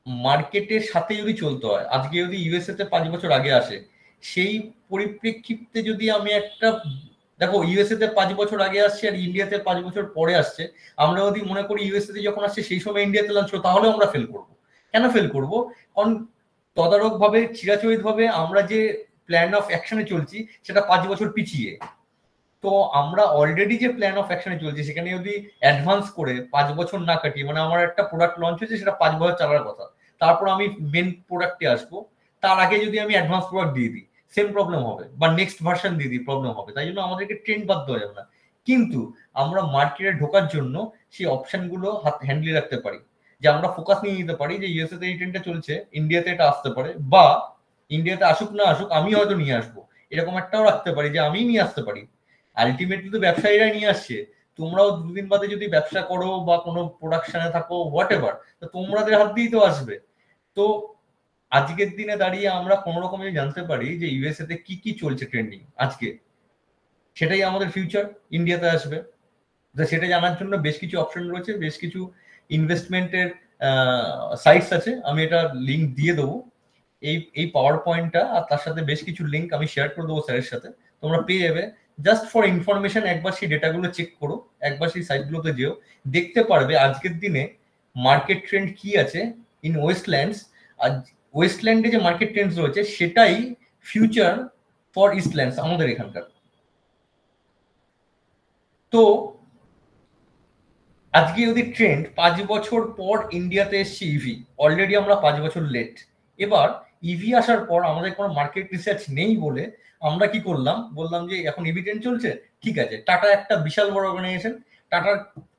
মার্কেটের সাথে যদি চলতে হয়, আজকে যদি ইউএসএ তে 5 বছর আগে আসে, সেই পরিপ্রেক্ষিতে যদি আমি একটা, দেখো ইউএসএ তে 5 বছর আগে আসছে আর ইন্ডিয়াতে 5 বছর পরে আসছে, আমরা যদি মনে করি ইউএসএ তে যখন আসছে সেই সময় ইন্ডিয়াতে লঞ্চ হলো, তাহলে আমরা ফেল করবো। কেন ফেল করবো? কারণ তদারক ভাবে, চিরাচরিত ভাবে আমরা যে প্ল্যান অফ অ্যাকশনে চলছি সেটা 5 বছর পিছিয়ে। তো আমরা অলরেডি যে প্ল্যান অফ অ্যাকশনে চলছি সেখানে যদি অ্যাডভান্স করে 5 বছর না কাটিয়ে, মানে আমার একটা প্রোডাক্ট লঞ্চ হয়েছে সেটা 5 বছর চালার কথা, তারপর আমি মেন প্রোডাক্টে আসবো, তার আগে যদি আমি অ্যাডভান্স প্রোডাক্ট দিয়ে দিই, সেম প্রবলেম হবে, বা নেক্সট ভার্সন দিয়ে দিই, প্রবলেম হবে। তাই জন্য আমাদেরকে ট্রেন্ড বাধ্য হয়ে যাবে না, কিন্তু আমরা মার্কেটে ঢোকার জন্য সেই অপশনগুলো হ্যান্ডেলে রাখতে পারি, যে আমরা ফোকাস নিয়ে নিতে পারি যে ইউএসএ তে এই ট্রেন্ডটা চলছে, ইন্ডিয়াতে এটা আসতে পারে, বা ইন্ডিয়াতে আসুক না আসুক আমি হয়তো নিয়ে আসবো, এরকম একটাও রাখতে পারি যে আমি নিয়ে আসতে পারি। আলটিমেটলি তো ব্যবসায়ীরাই নিয়ে আসছে, তোমরাও দুদিন বাদে যদি ব্যবসা করো বা কোনো প্রোডাকশনে থাকো হোয়াট এভার, তো তোমাদের হাত দিয়েই তো আসবে। তো আজকের দিনে দাঁড়িয়ে আমরা কোনো রকম জানতে পারি যে ইউএসএ তে কি কি চলছে ট্রেন্ডিং আজকে, সেটাই আমাদের ফিউচার ইন্ডিয়াতে আসবে। সেটা জানার জন্য বেশ কিছু অপশন রয়েছে, বেশ কিছু ইনভেস্টমেন্টের সাইটস আছে, আমি এটা লিঙ্ক দিয়ে দেবো। এই পাওয়ার পয়েন্টটা আর তার সাথে বেশ কিছু লিঙ্ক আমি শেয়ার করে দেবো স্যারের সাথে, তোমরা পেয়ে যাবে। জাস্ট ফর ইনফরমেশন একবার সেই ডেটাগুলো চেক করো, একবার সেই সাইটগুলোতে যেও, দেখতে পারবে আজকের দিনে মার্কেট ট্রেন্ড কি আছে ইন ওয়েস্টল্যান্ডস। আর ওয়েস্টল্যান্ডে যে মার্কেট ট্রেন্ডস রয়েছে সেটাই ফিউচার ফর ইস্টল্যান্ডস আমাদের এখানকার। তো আজকে যদি ট্রেন্ড 5 বছর পর ইন্ডিয়াতে এসছে ইভি, অলরেডি আমরা 5 বছর লেট। এবার ইভি আসার পর আমাদের কোনো মার্কেট রিসার্চ নেই বলে আমরা কি করলাম, বললাম যে এখন ইভি ট্রেন্ড চলছে, ঠিক আছে, টাটা একটা বিশাল বড় অর্গানাইজেশন, টাটার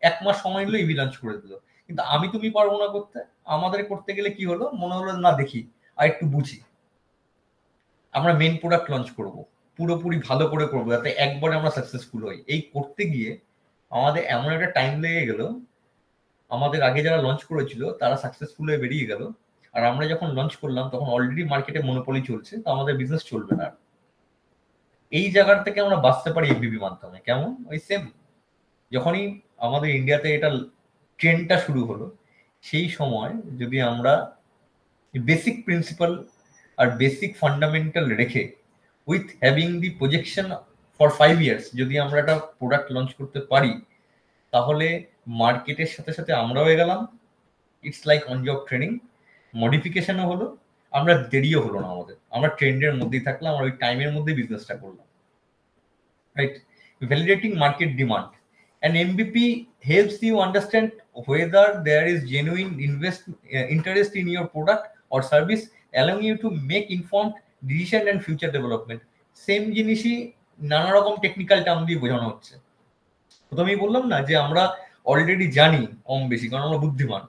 1 মাস সময় নিল ইভি লঞ্চ করে দিল। কিন্তু আমি তুমি পারবো না করতে, আমাদের করতে গেলে কি হলো, মনে হলো না দেখি আর একটু বুঝি, আমরা মেন প্রোডাক্ট লঞ্চ করব, পুরোপুরি ভালো করে করবো যাতে একবারে আমরা সাকসেসফুল হই। এই করতে গিয়ে আমাদের এমন একটা টাইম লেগে গেল, আমাদের আগে যারা লঞ্চ করেছিল তারা সাকসেসফুল হয়ে বেরিয়ে গেল, আর আমরা যখন লঞ্চ করলাম তখন অলরেডি মার্কেটে মনোপলি চলছে, তো আমাদের বিজনেস চলবে না। এই জায়গার থেকে আমরা বাঁচতে পারি এবিবি মাধ্যমে। কেমন? ওই সেম যখনই আমাদের ইন্ডিয়াতে এটা ট্রেন্ডটা শুরু হলো, সেই সময় যদি আমরা বেসিক প্রিন্সিপাল আর বেসিক ফান্ডামেন্টাল রেখে with having the projection for 5 years যদি আমরা একটা প্রোডাক্ট লঞ্চ করতে পারি, তাহলে মার্কেটের সাথে সাথে আমরাও এগেলাম। It's like on job training, মডিফিকেশনও হলো, আমরা দেরিও হলো না আমাদের, আমরা ট্রেন্ডের মধ্যেই থাকলাম, আমরা ওই টাইমের মধ্যেই বিজনেসটা করলাম, right? Validating market demand, an MVP helps you understand whether there is genuine interest in your product or service, allowing you to make informed decision and future development. Same জিনিসই নানা রকম টেকনিক্যাল টার্ম দিয়ে বোঝানো হচ্ছে। প্রথমেই বললাম না যে আমরা অলরেডি জানি কম বেশি, কারণ আমরা বুদ্ধিমান।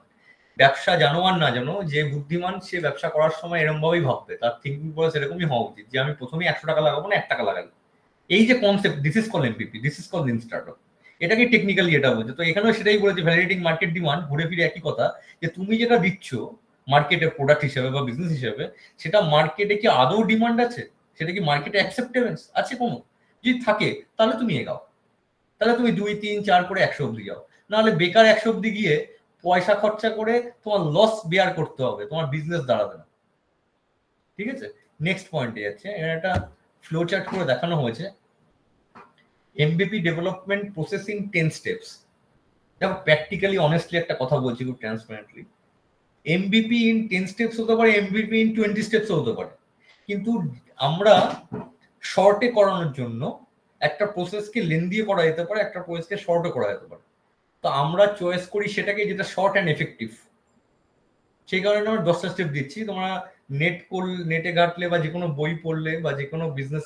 ব্যবসা জানো আর না জানো, যে বুদ্ধিমান সে ব্যবসা করার সময় এরকম ভাবেই ভাববে, তার থিঙ্কিং প্রসেস এরকমই হওয়া উচিত যে আমি প্রথমে 100 টাকা লাগাবো না 1 টাকা লাগাবো। এই যে concept, this is call MPP, this is call lean startup, এটাকে টেকনিক্যালি এটা বলছে। তো এখানেও সেটাই বলেছে, ভ্যালিডেটিং মার্কেট ডিমান্ড, ঘুরে ফিরে একই কথা, যে তুমি যেটা দিচ্ছ মার্কেটে প্রোডাক্ট হিসেবে বা বিজনেস হিসেবে, সেটা মার্কেটে কি আদৌ ডিমান্ড আছে, সেটা কি মার্কেটে অ্যাকসেপ্টেন্স আছে কোনো? যদি থাকে তাহলে তুমি এগাও, তাহলে তুমি 2, 3, 4 করে 100 অব্দি যাও, নাহলে বেকার 100 অব্দি গিয়ে পয়সা খরচা করে তোমার লস বেয়ার করতে হবে, তোমার বিজনেস দাঁড়াবে না। ঠিক আছে, নেক্সট পয়েন্টে যাচ্ছে, এখানে একটা ফ্লো চার্ট করে দেখানো হয়েছে, MBP development process in 10 steps. দেখো প্র্যাকটিক্যালি অনেস্টলি একটা কথা বলছি খুব ট্রান্সপারেন্টলি, এমবিপি ইন 10 স্টেপস হতে পারে, এমবিপি ইন 20 স্টেপস হতে পারে, কিন্তু আমরা শর্টে করানোর জন্য একটা প্রসেসকে লেন্দিয়ে করা যেতে পারে, একটা প্রসেসকে শর্টে করা যেতে পারে। তো আমরা চয়েস করি সেটাকে যেটা শর্ট অ্যান্ড এফেক্টিভ, সেই কারণে আমরা 10টা স্টেপ দিচ্ছি। তোমরা নেটে ঘাটলে বা যে কোনো বই পড়লে বা যে কোনো বিজনেস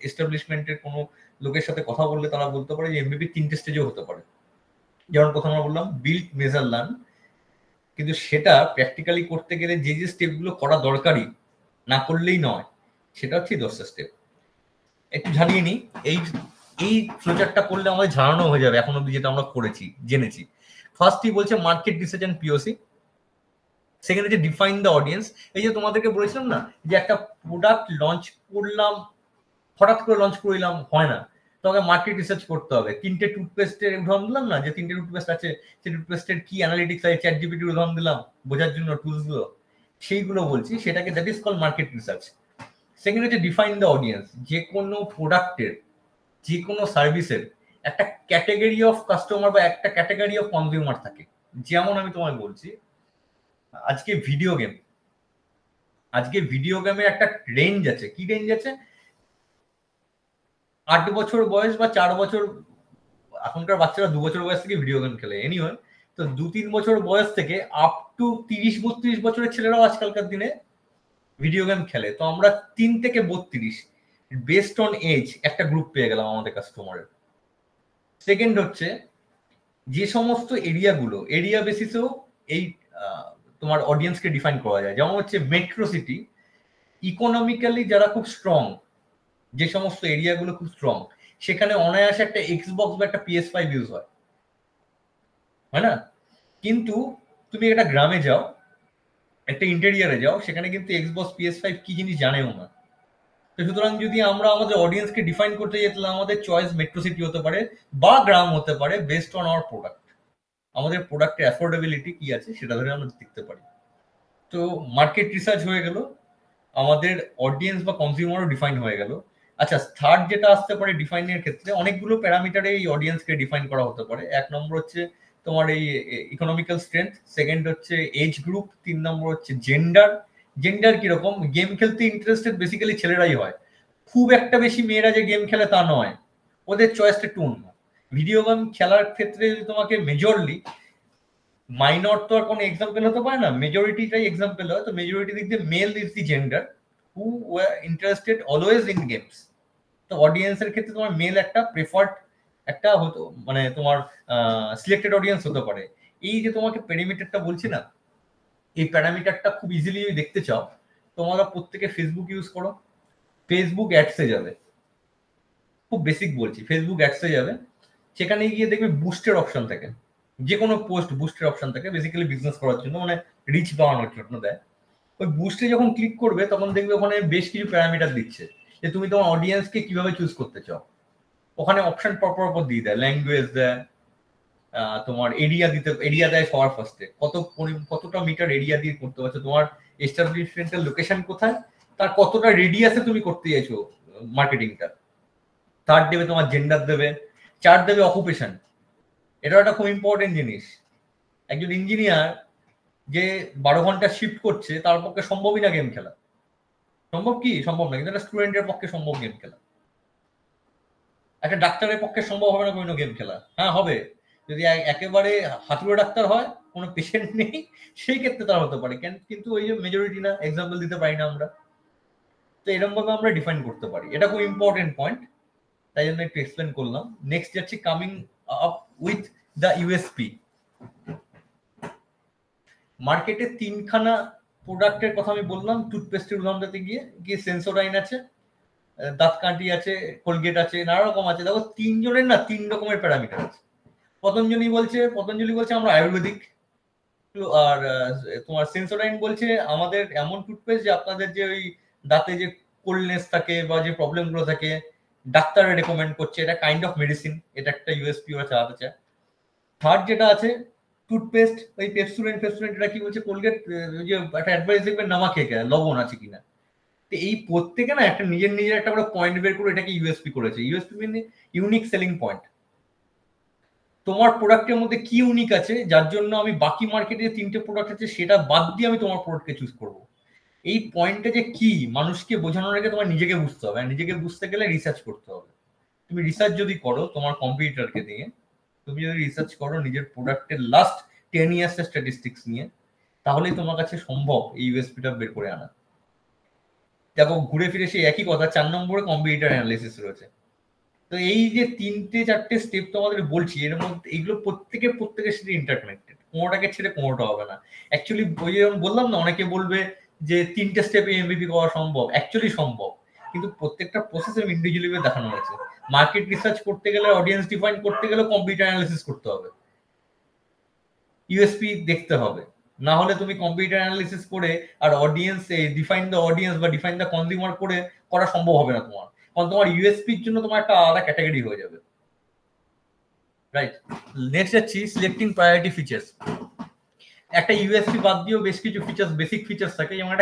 এস্টাবলিশমেন্টের কোনো লোকের সাথে কথা বললে তারা বলতে পারে যে এমবিপি 3টে স্টেজেও হতে পারে। যেমন প্রথমে আমরা বললাম বিল্ড, মেজার, লার্ন, কিন্তু সেটা প্র্যাকটিক্যালি করতে গেলে যে যে স্টেপগুলো করা দরকারি, না করলেই নয়, সেটা হচ্ছে 10টা স্টেপ। একটু জানিয়ে নিই, এই ফ্লোচারটা করলে আমাদের জানানো হয়ে যাবে এখন অব্দি যেটা আমরা করেছি জেনেছি। ফার্স্টই বলছে market research and POC, second হচ্ছে ডিফাইন দ্য অডিয়েন্স। এই যে তোমাদেরকে বলেছিলাম না যে একটা প্রোডাক্ট লঞ্চ করলাম, হঠাৎ করে লঞ্চ করলাম হয় না, তোমাকে মার্কেট রিসার্চ করতে হবে। 3টে টুথপেস্টের উদাহরণ দিলাম না, যে 3টে টুথপেস্ট আছে, সেই টুথপেস্টের কি অ্যানালিটিক্স আছে, চ্যাট জিপিটির উদাহরণ দিলাম বোঝার জন্য টুলস গুলো, সেইগুলো বলছি, সেটাকে that is call market research. Second হচ্ছে ডিফাইন দ্য অডিয়েন্স, যে কোনো প্রোডাক্টের, যে কোনো সার্ভিসের একটা ক্যাটাগরি অফ কাস্টমার বা একটা ক্যাটাগরি অফ কনজিউমার থাকে। যেমন আমি তোমায় বলছি, আজকে ভিডিও গেমের একটা রেঞ্জ আছে। কি রেঞ্জ আছে? 8 বছর বয়স বা 4 বছর, এখনকার বাচ্চারা 2 বছর বয়স থেকে ভিডিও গেম খেলে এনিওয়ে, তো 2-3 বছর বয়স থেকে আপ টু 30-32 বছরের ছেলেরাও আজকালকার দিনে ভিডিও গেম খেলে। তো আমরা 3 থেকে 32 বেসড অন এজ একটা গ্রুপ পেয়ে গেলাম আমাদের কাস্টমারের। সেকেন্ড হচ্ছে যে সমস্ত এরিয়াগুলো, এরিয়া বেসিসেও এই তোমার অডিয়েন্সকে ডিফাইন করা যায়। যেমন হচ্ছে মেট্রো সিটি, ইকোনমিক্যালি যারা খুব স্ট্রং, যে সমস্ত এরিয়াগুলো খুব স্ট্রং, সেখানে অনায়াসে একটা এক্সবক্স বা একটা PS5 ইউজ হয় না? কিন্তু তুমি একটা গ্রামে যাও, একটা ইন্টেরিয়ারে যাও, সেখানে কিন্তু এক্সবক্স PS5 কি জিনিস জানেও না। তো সুতরাং যদি আমরা আমাদের অডিয়েন্সকে ডিফাইন করতে যাই, তাহলে আমাদের চয়েস মেট্রো সিটি হতে পারে বা গ্রাম হতে পারে, বেসড অন আওয়ার প্রোডাক্ট। আমাদের প্রোডাক্টের অ্যাফোর্ডেবিলিটি কি আছে সেটা ধরে আমরা দেখতে পারি। তো মার্কেট রিসার্চ হয়ে গেল, আমাদের অডিয়েন্স বা কনজিউমারও ডিফাইন হয়ে গেল। আচ্ছা, থার্ড যেটা আসতে পারে ডিফাইনের ক্ষেত্রে, অনেকগুলো প্যারামিটারে এই অডিয়েন্সকে ডিফাইন করা হতে পারে। 1 নম্বর হচ্ছে তোমার এই ইকোনমিক্যাল স্ট্রেংথ, সেকেন্ড হচ্ছে এজ গ্রুপ, 3 নম্বর হচ্ছে জেন্ডার। জেন্ডার কিরকম, গেম খেলতে ইন্টারেস্টেড বেসিক্যালি ছেলেরাই হয়, খুব একটা বেশি মেয়েরা যে গেম খেলে তা নয়, ওদের চয়েসটা একটু অন্য। ভিডিও গেম খেলার ক্ষেত্রে তোমাকে মেজরলি, মাইনর তো আর কোনো এক্সাম্পল হতে পারে না, মেজরিটিটাই এক্সাম্পল হয়। তো মেজরিটি দিক দিয়ে male is the gender who were interested always in games. তো অডিয়েন্সের ক্ষেত্রে তোমার মেল একটা প্রেফার্ড একটা হতো, মানে তোমার সিলেক্টেড অডিয়েন্স হতে পারে। এই যে তোমাকে প্যারামিটারটা বলছি না, এই প্যারামিটারটা খুব ইজিলি দেখতে চাও, তোমরা প্রত্যেকে ফেসবুক ইউজ করো, ফেসবুক অ্যাডসে যাবে, খুব বেসিক বলছি, ফেসবুক অ্যাডসে যাবে, সেখানে গিয়ে দেখবে বুস্টের অপশন থাকে, যে কোনো পোস্ট বুস্টের অপশন থাকে, বেসিক্যালি বিজনেস করার জন্য, মানে রিচ বাড়ানোর জন্য দেয়। ওই বুস্টে যখন ক্লিক করবে তখন দেখবে ওখানে বেশ কিছু প্যারামিটার দিচ্ছে, যে তুমি তোমার অডিয়েন্সকে কিভাবে চুজ করতে চাও। ওখানে অপশন পর দিয়ে দেয়, ল্যাঙ্গুয়েজ দেয়, তোমার এরিয়া এরিয়া দেয় সবার ফার্স্টে, কতটা মিটার এরিয়া দিয়ে করতে পারছো, তোমার এস্টাবলিশমেন্টের লোকেশন কোথায়, তার কতটা রেডিয়াসে তুমি করতে চাইছো মার্কেটিংটা। থার্ড দেবে তোমার জেন্ডার দেবে, চার দেবে অকুপেশন। এটা একটা খুব ইম্পর্টেন্ট জিনিস। একজন ইঞ্জিনিয়ার যে 12 ঘন্টা শিফট করছে, তার পক্ষে সম্ভবই না গেম খেলা। সম্ভব কি? সম্ভব না। কিন্তু একটা স্টুডেন্টের পক্ষে সম্ভব গেম খেলা, একটা ডাক্তারের পক্ষে সম্ভব হবে না কোনো গেম খেলা। হ্যাঁ হবে, যদি একেবারে হাতুড়ে ডাক্তার হয়, কোনো পেশেন্ট নেই, সেই ক্ষেত্রে তার হতে পারে, কিন্তু ওই যে মেজরিটি না, এক্সাম্পল দিতে পারি না আমরা। তো এরকম ভাবে আমরা ডিফাইন করতে পারি, এটা খুব ইম্পর্টেন্ট পয়েন্ট, তাই জন্য একটু এক্সপ্লেন করলাম। নেক্সট যাচ্ছি coming up with the USP. মার্কেটে 3খানা প্রোডাক্টের কথা আমি বললাম, টুথপেস্টের উদাহরণটাতে গিয়ে সেন্সোডাইন আছে, দাঁতকাঠি আছে, কোলগেট আছে, নানা রকম আছে। দেখো 3 জনের না 3 রকমের প্যারামিটার আছে। পতঞ্জলি বলছে আমরা আয়ুর্বেদিক, আর তোমার সেন্সোডাইন বলছে আমাদের এমন টুথপেস্ট যে আপনাদের যে ওই দাঁতে যে কোল্ডনেস থাকে বা যে প্রবলেম গুলো থাকে, ডাক্তার রেকমেন্ড করছে, এটা কাইন্ড অফ মেডিসিন, এটা একটা ইউএসপি ওরা চালাতে চায়। থার্ড যেটা আছে টুথপেস্ট, ওই পেপসুডেন্ট এটা কি বলছে, কোলগেট যে একটা অ্যাডভাইস দেখবেন নামা খেয়ে লবণ আছে কিনা। তো এই প্রত্যেকে না একটা নিজের একটা করে পয়েন্ট বের করে এটাকে ইউএসপি করেছে। ইউএসপি মানে ইউনিক সেলিং পয়েন্ট। তোমার প্রোডাক্টের মধ্যে কি ইউনিক আছে যার জন্য আমি বাকি মার্কেটে যে 3টে প্রোডাক্ট আছে সেটা বাদ দিয়ে আমি তোমার প্রোডাক্টকে চুজ করবো। এই পয়েন্টটা যে কি মানুষকে বোঝানোর আগে তোমার নিজেকে বুঝতে হবে, আর নিজেকে বুঝতে গেলে রিসার্চ করতে হবে। তুমি রিসার্চ যদি করো তোমার কম্পিউটারকে দিয়ে, তুমি যদি রিসার্চ করো নিজের প্রোডাক্টের লাস্ট 10 ইয়ার্স এর স্ট্যাটিস্টিক্স নিয়ে, তাহলেই তোমার কাছে সম্ভব এই ইউএসপিটা বের করে আনা। দেখো ঘুরে ফিরে সেই একই কথা, 4 নম্বরে কম্পিউটার অ্যানালিসিস রয়েছে। তো এই যে 3-4টে স্টেপ তোমাদের বলছি, এর মধ্যে এগুলো প্রত্যেকের সাথে ইন্টারকানেক্টেড, কোনোটাকে ছেড়ে কোনোটা হবে না। অ্যাকচুয়ালি ওই যেমন বললাম না, অনেকে বলবে যে 3টে স্টেপে এমভিপি করা সম্ভব, অ্যাকচুয়ালি সম্ভব, কিন্তু প্রত্যেকটা প্রসেসে ইন্ডিভিজুয়ালি দেখানো হয়েছে। মার্কেট রিসার্চ করতে গেলে, অডিয়েন্স ডিফাইন করতে গেলে কম্পিউটার অ্যানালিসিস করতে হবে, ইউএসপি দেখতে হবে। না হলে তুমি কম্পিউটার অ্যানালিসিস করে আর অডিয়েন্স ডিফাইন দ্য অডিয়েন্স বা ডিফাইন দ্য কনজিউমার করা সম্ভব হবে না তোমার, কারণ তোমার ইউএসপির জন্য তোমার একটা আলাদা ক্যাটাগরি হয়ে যাবে। রাইট, নেক্সট যাচ্ছি সিলেক্টিং প্রায়োরিটি ফিচার্স। একটা ইউএসপি বাদ দিয়েও বেশ কিছু ফিচার্স, বেসিক ফিচার্স থাকে, যেমন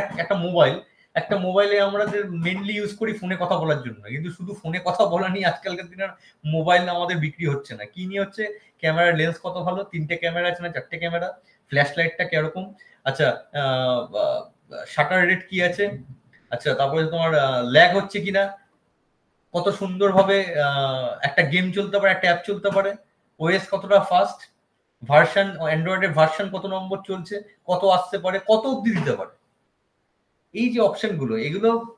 একটা মোবাইলে আমরা মেনলি ইউজ করি ফোনে কথা বলার জন্য, কিন্তু শুধু ফোনে কথা বলা নিয়ে আজকালকার দিনের মোবাইল আমাদের বিক্রি হচ্ছে না। কি নিয়ে হচ্ছে? ক্যামেরার লেন্স কত ভালো, 3টে ক্যামেরা আছে না 4টে ক্যামেরা, ফ্ল্যাশ লাইটটা কিরকম, আচ্ছা শাটার রেট কি আছে, আচ্ছা তারপরে তোমার ল্যাগ হচ্ছে কিনা, কত সুন্দরভাবে একটা গেম চলতে পারে, একটা অ্যাপ চলতে পারে, ওএস কতটা ফাস্ট, ভার্সন অ্যান্ড্রয়েডের ভার্সন কত নম্বর চলছে, কত আসতে পারে, কত অবধি দিতে পারে। এই যে অপশনগুলো,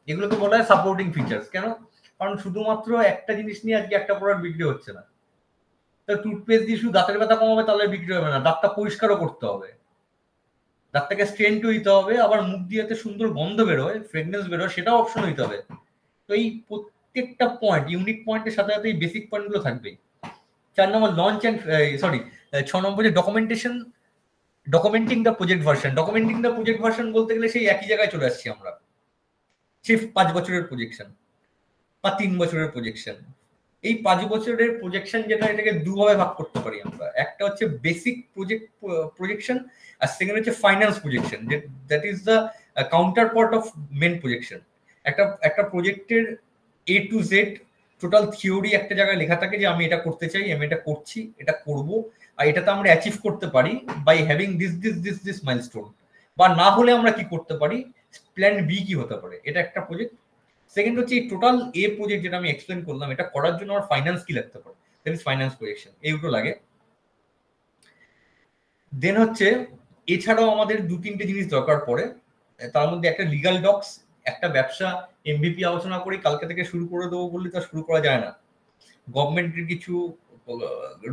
এগুলোকে বলা হয় সাপোর্টিং ফিচার্স। কেন? কারণ শুধুমাত্র একটা জিনিস নিয়ে আজকে একটা প্রোডাক্ট বিক্রি হচ্ছে না। টুথপেস্ট দিয়ে শুধু দাঁতের ব্যথা কমাবে তাহলে বিক্রি হবে না, দাঁতটা পরিষ্কারও করতে হবে, দাঁতটাকে স্ট্রেন্ট হইতে হবে, আবার মুখ দিয়ে সুন্দর গন্ধ বেরোয়, ফ্রেগনেন্স বেরোয়, সেটাও অপশন হইতে হবে। তো এই প্রত্যেকটা পয়েন্ট ইউনিক পয়েন্টের সাথে সাথে এই বেসিক পয়েন্টগুলো থাকবেই। 4 নম্বর লঞ্চ অ্যান্ড 6 নম্বর যে documentation, documenting the project version. Documenting the project version বলতে গেলে সেই একই জায়গায় চলে আসছি আমরা, সেই 5 বছরের প্রজেকশন বা 3 বছরের প্রজেকশন। এই 5 বছরের প্রজেকশন যেটা, এটাকে দুভাবে ভাগ করতে পারি আমরা। একটা হচ্ছে বেসিক প্রজেকশন, আর সেকেন্ড হচ্ছে finance projection, that is the counterpart of main projection. একটা প্রজেক্টের A to Z total theory একটা জায়গায় লেখা থাকে যে আমি এটা করতে চাই, আমি এটা করছি, এটা করব, আর এটাতে আমরা অ্যাচিভ করতে পারি বাই হ্যাভিং দিস মাইলস্টোন। বা না হলে আমরা কি করতে পারি, প্ল্যান বি কি হতে পারে। এটা একটা প্রজেক্ট। সেকেন্ড হচ্ছে এই টোটাল এ প্রজেক্ট যেটা আমি এক্সপ্লেন করলাম, এটা করার জন্য আমার ফাইন্যান্স কি লাগতে পারে, দ্যাট ইজ ফাইন্যান্স প্রজেকশন। এই দুটো লাগে। দেন হচ্ছে এছাড়াও আমাদের 2-3টে জিনিস দরকার পড়ে। তার মধ্যে একটা লিগাল ডক্স, একটা ব্যবসা এমবিপি আলোচনা করি কালকে থেকে শুরু করে দেবো বললে তো শুরু করা যায় না। গভর্নমেন্টের কিছু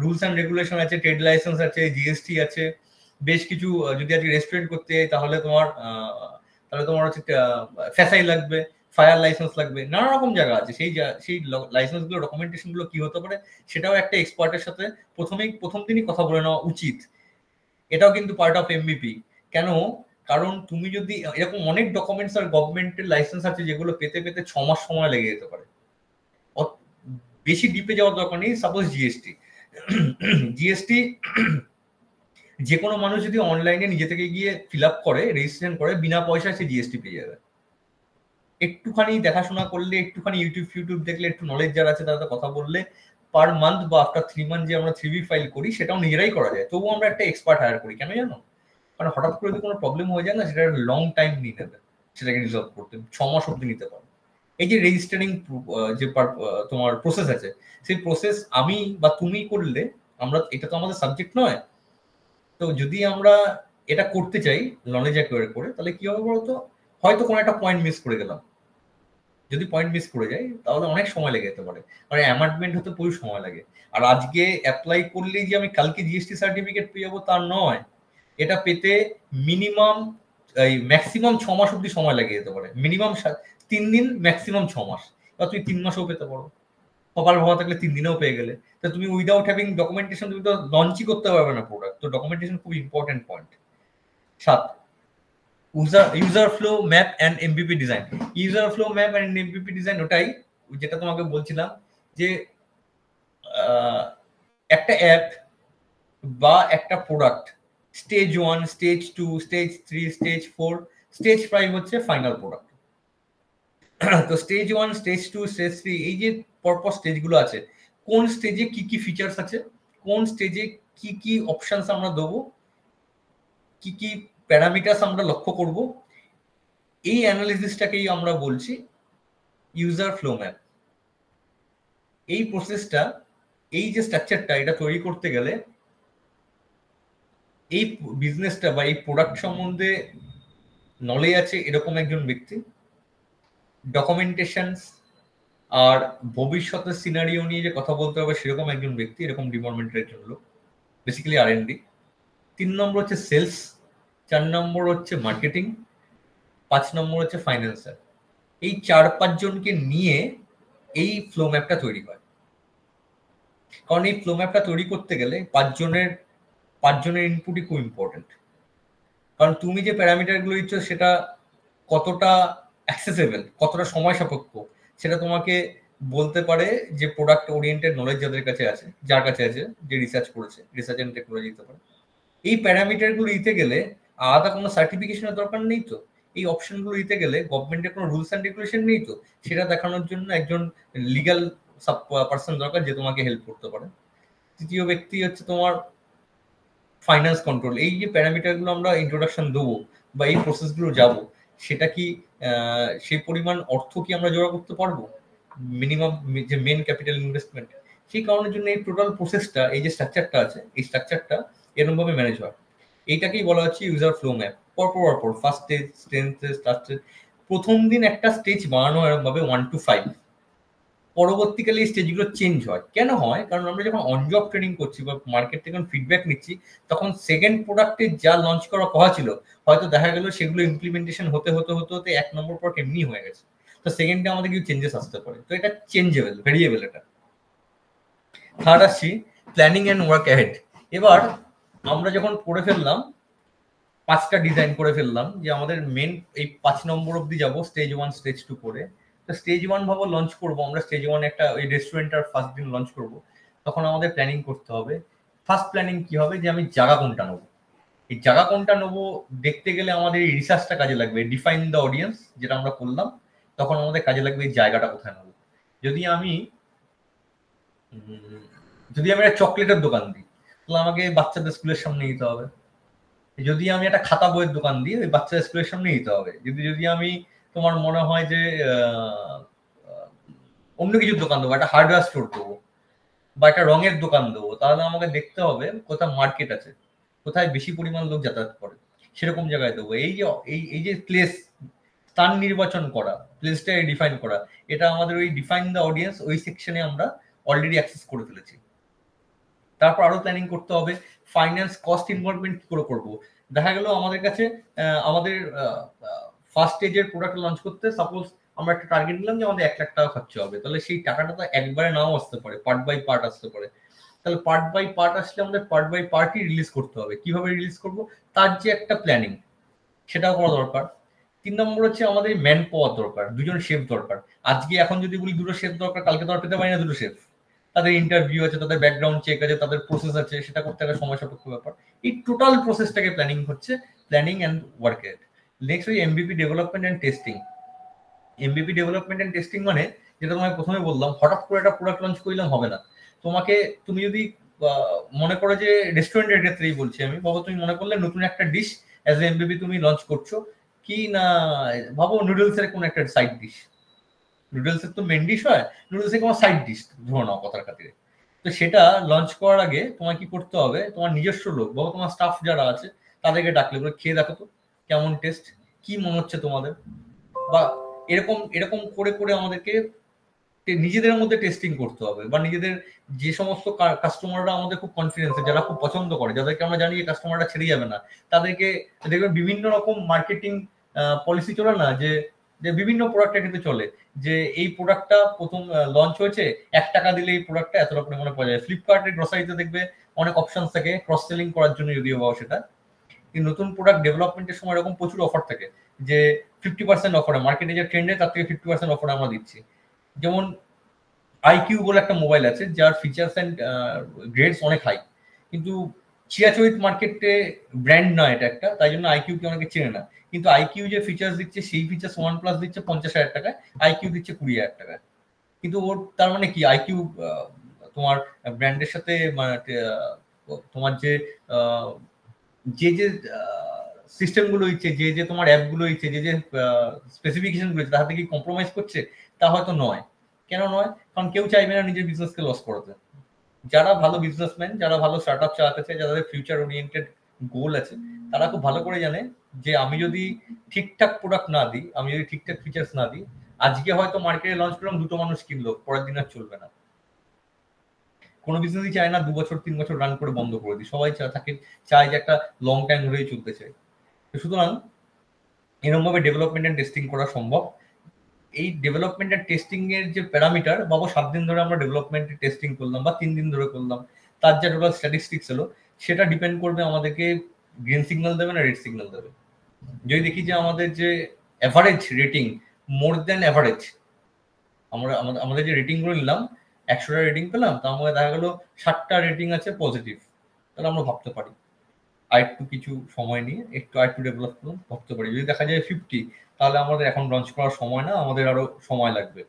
রুলস অ্যান্ড রেগুলেশন আছে, ট্রেড লাইসেন্স আছে, জিএসটি আছে, বেশ কিছু। যদি আজকে রেস্টুরেন্ট করতে যাই তাহলে তোমার হচ্ছে ফ্যাসাই লাগবে, ফায়ার লাইসেন্স লাগবে, নানা রকম জায়গা আছে। সেই লাইসেন্স গুলো, ডকুমেন্টেশন গুলো কি হতে পারে সেটাও একটা এক্সপার্টের সাথে প্রথম দিনই কথা বলে নেওয়া উচিত। এটাও কিন্তু পার্ট অফ এমবিপি। কেন? কারণ তুমি যদি এরকম অনেক ডকুমেন্টস আর গভর্নমেন্টের লাইসেন্স আছে যেগুলো পেতে 6 মাস সময় লেগে যেতে পারে। বেশি ডিপে যাওয়ার দরকার নেই। সাপোজ জিএসটি যে কোনো মানুষ যদি অনলাইনে নিজে থেকে গিয়ে ফিল আপ করে, রেজিস্ট্রেশন করে, বিনা পয়সায় সে জিএসটি পেয়ে যাবে। একটুখানি দেখাশোনা করলে, একটুখানি ইউটিউব দেখলে, একটু নলেজ যারা আছে তাদের কথা বললে, পার মান্থ বা আফটার 3 মান্থ যে আমরা 3B ফাইল করি সেটাও নিজেরাই করা যায়। তবুও আমরা একটা এক্সপার্ট হায়ার করি। কেন জানো? কারণ হঠাৎ করে যদি কোনো প্রবলেম হয়ে যায় না, সেটা লং টাইম নিয়ে নেবে সেটাকে রিজলভ করতে, 6 মাস অব্দি নিতে পারে। এই যে রেজিস্টারিং যে তোমার প্রসেস আছে, সেই প্রসেস আমি বা তুমি করলে, এটা তো আমাদের সাবজেক্ট নয়, তো যদি আমরা এটা করতে চাই নলেজ অ্যাকোয়ার করে, তাহলে কি হবে বলতো, হয়তো কোনো একটা পয়েন্ট মিস করে গেলাম। যদি পয়েন্ট মিস করে যাই তাহলে অনেক সময় লেগে যেতে পারে, মানে অ্যামেন্ডমেন্ট হতে প্রচুর সময় লাগে। আর আজকে অ্যাপ্লাই করলেই যে আমি কালকে জিএসটি সার্টিফিকেট পেয়ে যাবো তার নয়। এটা পেতে মিনিমাম ম্যাক্সিমাম 6 মাস অব্দি সময় লেগে যেতে পারে। মিনিমাম 3 দিন, ম্যাক্সিমাম 6 মাস। বা তুমি 3 মাসেও পেতে পারো, কপাল ভাবা থাকলে 3 দিনেও পেয়ে গেলে। তো তুমি উইদাউট হ্যাভিং ডকুমেন্টেশন তুমি তো লঞ্চই করতে পারবে না প্রোডাক্ট। তো ডকুমেন্টেশন খুব important point. 7, user flow map and MBP design. User flow map and MBP design ওটাই যেটা তোমাকে বলছিলাম, যে একটা অ্যাপ বা একটা product stage 1, stage 2, stage 3, stage 4, stage 5 হচ্ছে ফাইনাল প্রোডাক্ট। তো স্টেজ 1, স্টেজ 2, স্টেজ 3, এই যে পরপর স্টেজগুলো আছে, কোন স্টেজে কি কি ফিচার্স আছে, কোন স্টেজে কি কি অপশনস আমরা দেবো, কি কি প্যারামিটারস আমরা লক্ষ্য করব, এই অ্যানালিসিসটাকেই আমরা বলছি ইউজার ফ্লো ম্যাপ। এই প্রসেসটা, এই যে স্ট্রাকচারটা, এটা তৈরি করতে গেলে এই বিজনেসটা বা এই প্রোডাক্ট সম্বন্ধে নলেজ আছে এরকম একজন ব্যক্তি, ডকুমেন্টেশন আর ভবিষ্যতের সিনারিও নিয়ে যে কথা বলতে হবে সেরকম একজন ব্যক্তি, এরকম ডিপার্টমেন্টের একজন লোক, বেসিক্যালি R&D। 3 নম্বর হচ্ছে সেলস, 4 নম্বর হচ্ছে মার্কেটিং, 5 নম্বর হচ্ছে ফাইন্যান্সার। এই 4-5 জনকে নিয়ে এই ফ্লো ম্যাপটা তৈরি হয়। কারণ এই ফ্লো ম্যাপটা তৈরি করতে গেলে 5 জনের ইনপুটই খুব ইম্পর্টেন্ট। কারণ তুমি যে প্যারামিটারগুলো দিচ্ছ সেটা কতটা অ্যাক্সেসেবল, কতটা সময় সাপেক্ষ, সেটা তোমাকে বলতে পারে যে প্রোডাক্ট ওরিয়েন্টেড নলেজ যাদের কাছে আছে, যার কাছে আছে, যে রিসার্চ করেছে, রিসার্চ এন্ড টেকনোলজি দিতে পারে। এই প্যারামিটারগুলো দিতে গেলে আলাদা কোনো সার্টিফিকেশনের দরকার নেই। তো এই অপশনগুলো দিতে গেলে গভর্নমেন্টের কোনো রুলস অ্যান্ড রেগুলেশন নেই। তো সেটা দেখানোর জন্য একজন লিগ্যাল পার্সন দরকার যে তোমাকে হেল্প করতে পারে। তৃতীয় ব্যক্তি হচ্ছে তোমার ফাইন্যান্স কন্ট্রোল। এই যে প্যারামিটারগুলো আমরা ইন্ট্রোডাকশন দেবো বা এই প্রসেসগুলো যাব, সেটা কি সেই পরিমাণ অর্থ কি আমরা জোগাড় করতে পারবো, মিনিমাম যে মেন ক্যাপিটাল ইনভেস্টমেন্ট। সেই কারণের জন্য এই টোটাল প্রসেসটা, এই যে স্ট্রাকচারটা আছে, এই স্ট্রাকচারটা এরকম ভাবে ম্যানেজ হয়। এইটাকেই বলা হচ্ছে ইউজার ফ্লো ম্যাপ। পরপর ফার্স্ট স্টেজ, স্টেজ, প্রথম দিন একটা স্টেজ বানানো এরকম ভাবে 1 to 5। পরবর্তীকালে এই স্টেজগুলো চেঞ্জ হয়। কেন হয়? কারণ আমরা যখন অন জব ট্রেনিং করছি বা মার্কেট থেকে ফিডব্যাক নিচ্ছি, তখন সেকেন্ড প্রোডাক্টে যা লঞ্চ করা কথা ছিল হয়তো দেখা গেল সেগুলো ইমপ্লিমেন্টেশন হতে 1 নম্বর প্রোডাক্ট এমনি হয়ে গেছে। তো সেকেন্ডে আমাদের কিছু চেঞ্জেস আসতে পারে, তো এটা চেঞ্জেবল, ভেরিয়েবল। এটা থার্ড আসছি প্ল্যানিং অ্যান্ড ওয়ার্ক অ্যাহেড। এবার আমরা যখন করে ফেললাম 5টা ডিজাইন করে ফেললাম যে আমাদের মেন এই 5 নম্বর অব্দি যাবো স্টেজ 1 স্টেজ 2 করে, তো স্টেজ 1 ভাবো লঞ্চ করবো আমরা, স্টেজ 1 একটা ওই রেস্টুরেন্টটার ফার্স্ট দিন লঞ্চ করবো, তখন আমাদের প্ল্যানিং করতে হবে। ফার্স্ট প্ল্যানিং কি হবে যে আমি জায়গা কোনটা নেবো, এই জায়গা কোনটা নেবো দেখতে গেলে আমাদের এই রিসার্চটা কাজে লাগবে, ডিফাইন দ্য অডিয়েন্স যেটা আমরা করলাম, তখন আমাদের কাজে লাগবে এই জায়গাটা কোথায় নেবো। যদি আমি একটা চকলেটের দোকান দিই তাহলে আমাকে বাচ্চাদের স্কুলের সামনে নিতে হবে। যদি আমি একটা খাতা বইয়ের দোকান দিই ওই বাচ্চাদের স্কুলের সামনে নিতে হবে। যদি আমি তোমার মনে হয় যে অন্য কিছুর দোকান দেবো, একটা হার্ডওয়্যার স্টোর দেবো বা একটা রঙের দোকান দেবো, তাহলে আমাকে দেখতে হবে কোথায় মার্কেট আছে, কোথায় বেশি পরিমাণ লোক যাতায়াত করে, সেরকম জায়গায় দেবো। এই যে প্লেস, স্থান নির্বাচন করা, প্লেসটাকে ডিফাইন করা, এটা আমাদের ওই ডিফাইন দ্য অডিয়েন্স ওই সেকশনে আমরা অলরেডি অ্যাক্সেস করে ফেলেছি। তারপর আরো প্ল্যানিং করতে হবে ফাইন্যান্স কস্ট ইনভলভমেন্ট কি করে করবো। দেখা গেল আমাদের কাছে আমাদের ফার্স্ট স্টেজের প্রোডাক্ট লঞ্চ করতে সাপোজ আমরা একটা টার্গেট নিলাম যে আমাদের 1 লাখ টাকা খরচা হবে, তাহলে সেই টাকাটা তো একবারে নাও আসতে পারে, পার্ট বাই পার্ট আসতে পারে। তাহলে পার্ট বাই পার্ট আসলে আমাদের পার্ট বাই পার্টই রিলিজ করতে হবে। কিভাবে রিলিজ করব তার যে একটা প্ল্যানিং, সেটাও করা দরকার। 3 নম্বর হচ্ছে আমাদের ম্যান পাওয়ার দরকার, 2জন শেফ দরকার। আজকে এখন যদি বলি 2টো শেফ দরকার, কালকে তো আর পেতে পারি না 2টো শেফ। তাদের ইন্টারভিউ আছে, তাদের ব্যাকগ্রাউন্ড চেক আছে, তাদের প্রসেস আছে, সেটা করতে একটা সময় সাপেক্ষ ব্যাপার। এই টোটাল প্রসেসটাকে প্ল্যানিং হচ্ছে planning and work add. Next ওই MVP development and testing. MVP development and testing মানে যেটা তোমায় প্রথমে বললাম, হঠাৎ করে একটা প্রোডাক্ট লঞ্চ করলাম হবে না। তুমি যদি মনে করো যে রেস্টুরেন্টের ক্ষেত্রেই বলছি আমি, ভাবো তুমি মনে করলে নতুন একটা ডিশ অ্যাজ এ এমবিপি তুমি লঞ্চ করছো, কি না ভাবো নুডলসের কোন একটা সাইড ডিশ, নুডলসের তো মেন ডিশ হয়, নুডলসের কোনো সাইড ডিশ ধরো নাও কথার খাতিরে। তো সেটা লঞ্চ করার আগে তোমার কি করতে হবে, তোমার নিজস্ব লোক বা তোমার স্টাফ যারা আছে তাদেরকে ডাকলে বলে খেয়ে দেখো তো কেমন টেস্ট, কি মনে হচ্ছে তোমাদের, বা এরকম করে করে আমাদেরকে নিজেদের মধ্যে টেস্টিং করতে হবে। বা নিজেদের যে সমস্ত কাস্টমাররা আমাদের খুব কনফিডেন্স, যারা খুব পছন্দ করে, যাদেরকে আমরা জানি যে কাস্টমাররা ছেড়ে যাবে না, তাদেরকে দেখবেন বিভিন্ন রকম মার্কেটিং পলিসি চলে না, যে বিভিন্ন প্রোডাক্টের ক্ষেত্রে চলে যে এই প্রোডাক্টটা প্রথম লঞ্চ হয়েছে, 1 টাকা দিলে এই প্রোডাক্টটা এতটা পরিমাণে পাওয়া যায়। ফ্লিপকার্টের গ্রসারিতে দেখবে অনেক অপশন থাকে ক্রস সেলিং করার জন্য, যদিও বা সেটা কিন্তু নতুন প্রোডাক্ট ডেভেলপমেন্টের সময় এরকম প্রচুর অফার থাকে যে 50% অফারে, মার্কেটে যে ট্রেন্ডে তার থেকে 50% অফারে আমরা দিচ্ছি। যেমন আইকিউ বলে একটা মোবাইল আছে যার ফিচার্স অ্যান্ড গ্রেডস অনেক হাই, কিন্তু চিরাচরিত মার্কেটে ব্র্যান্ড না এটা একটা, তাই জন্য আইকিউ কে অনেকে চেনে না। কিন্তু আইকিউ যে ফিচার্স দিচ্ছে সেই ফিচার্স OnePlus দিচ্ছে 50,000 টাকায়, আইকিউ দিচ্ছে 20,000 টাকায়। কিন্তু ওর তার মানে কি, আইকিউ তোমার ব্র্যান্ডের সাথে তোমার যে যে সিস্টেম গুলো ইচ্ছে, যে তোমার অ্যাপ গুলো ইচ্ছে, যে স্পেসিফিকেশন গুলো তার থেকে কম্প্রোমাইজ করছে, তা হয়তো নয়। কেন নয়? কারণ কেউ চাইবে না নিজের বিজনেসকে লস করতে। যারা ভালো বিজনেসম্যান, যারা ভালো স্টার্টআপ চালাতে চায়, যাদের ফিউচার ওরিয়েন্টেড গোল আছে, তারা খুব ভালো করে জানে যে আমি যদি ঠিকঠাক প্রোডাক্ট না দিই, আমি যদি ঠিকঠাক ফিচার্স না দিই, আজকে হয়তো মার্কেটে লঞ্চ করলাম 2টো মানুষ কিনলো, পরের দিন আর চলবে না। কোনো বিজনেসই চায় না 2 বছর 3 বছর রান করে বন্ধ করে দিই, সবাই চায় যে একটা লং টাইম ধরেই চলতে চায়। সুতরাং এরকম ভাবে ডেভেলপমেন্ট এন্ড টেস্টিং করা সম্ভব। এই ডেভেলপমেন্ট এন্ড টেস্টিং এর যে প্যারামিটার, বাবু 7 দিন ধরে আমরা ডেভেলপমেন্ট টেস্টিং করলাম বা 3 দিন ধরে করলাম, তার যা টোটাল স্ট্যাটিস্টিক্স এলো সেটা ডিপেন্ড করবে আমাদেরকে গ্রিন সিগন্যাল দেবে না রেড সিগন্যাল দেবে। যদি দেখি যে আমাদের যে average rating more than average, আমাদের যে রেটিং গুলো নিলাম 100টা রেটিং পেলাম, তার মধ্যে দেখা গেলো 60টা রেটিং আছে পজিটিভ, তাহলে আমরা ভাবতে পারি আরেকটু কিছু সময় নিয়ে আরেকটু ডেভেলপ করুন, ভাবতে পারি। যদি দেখা যায় 50, তাহলে আমাদের এখন লঞ্চ করার সময় না, আমাদের আরো সময় লাগবে,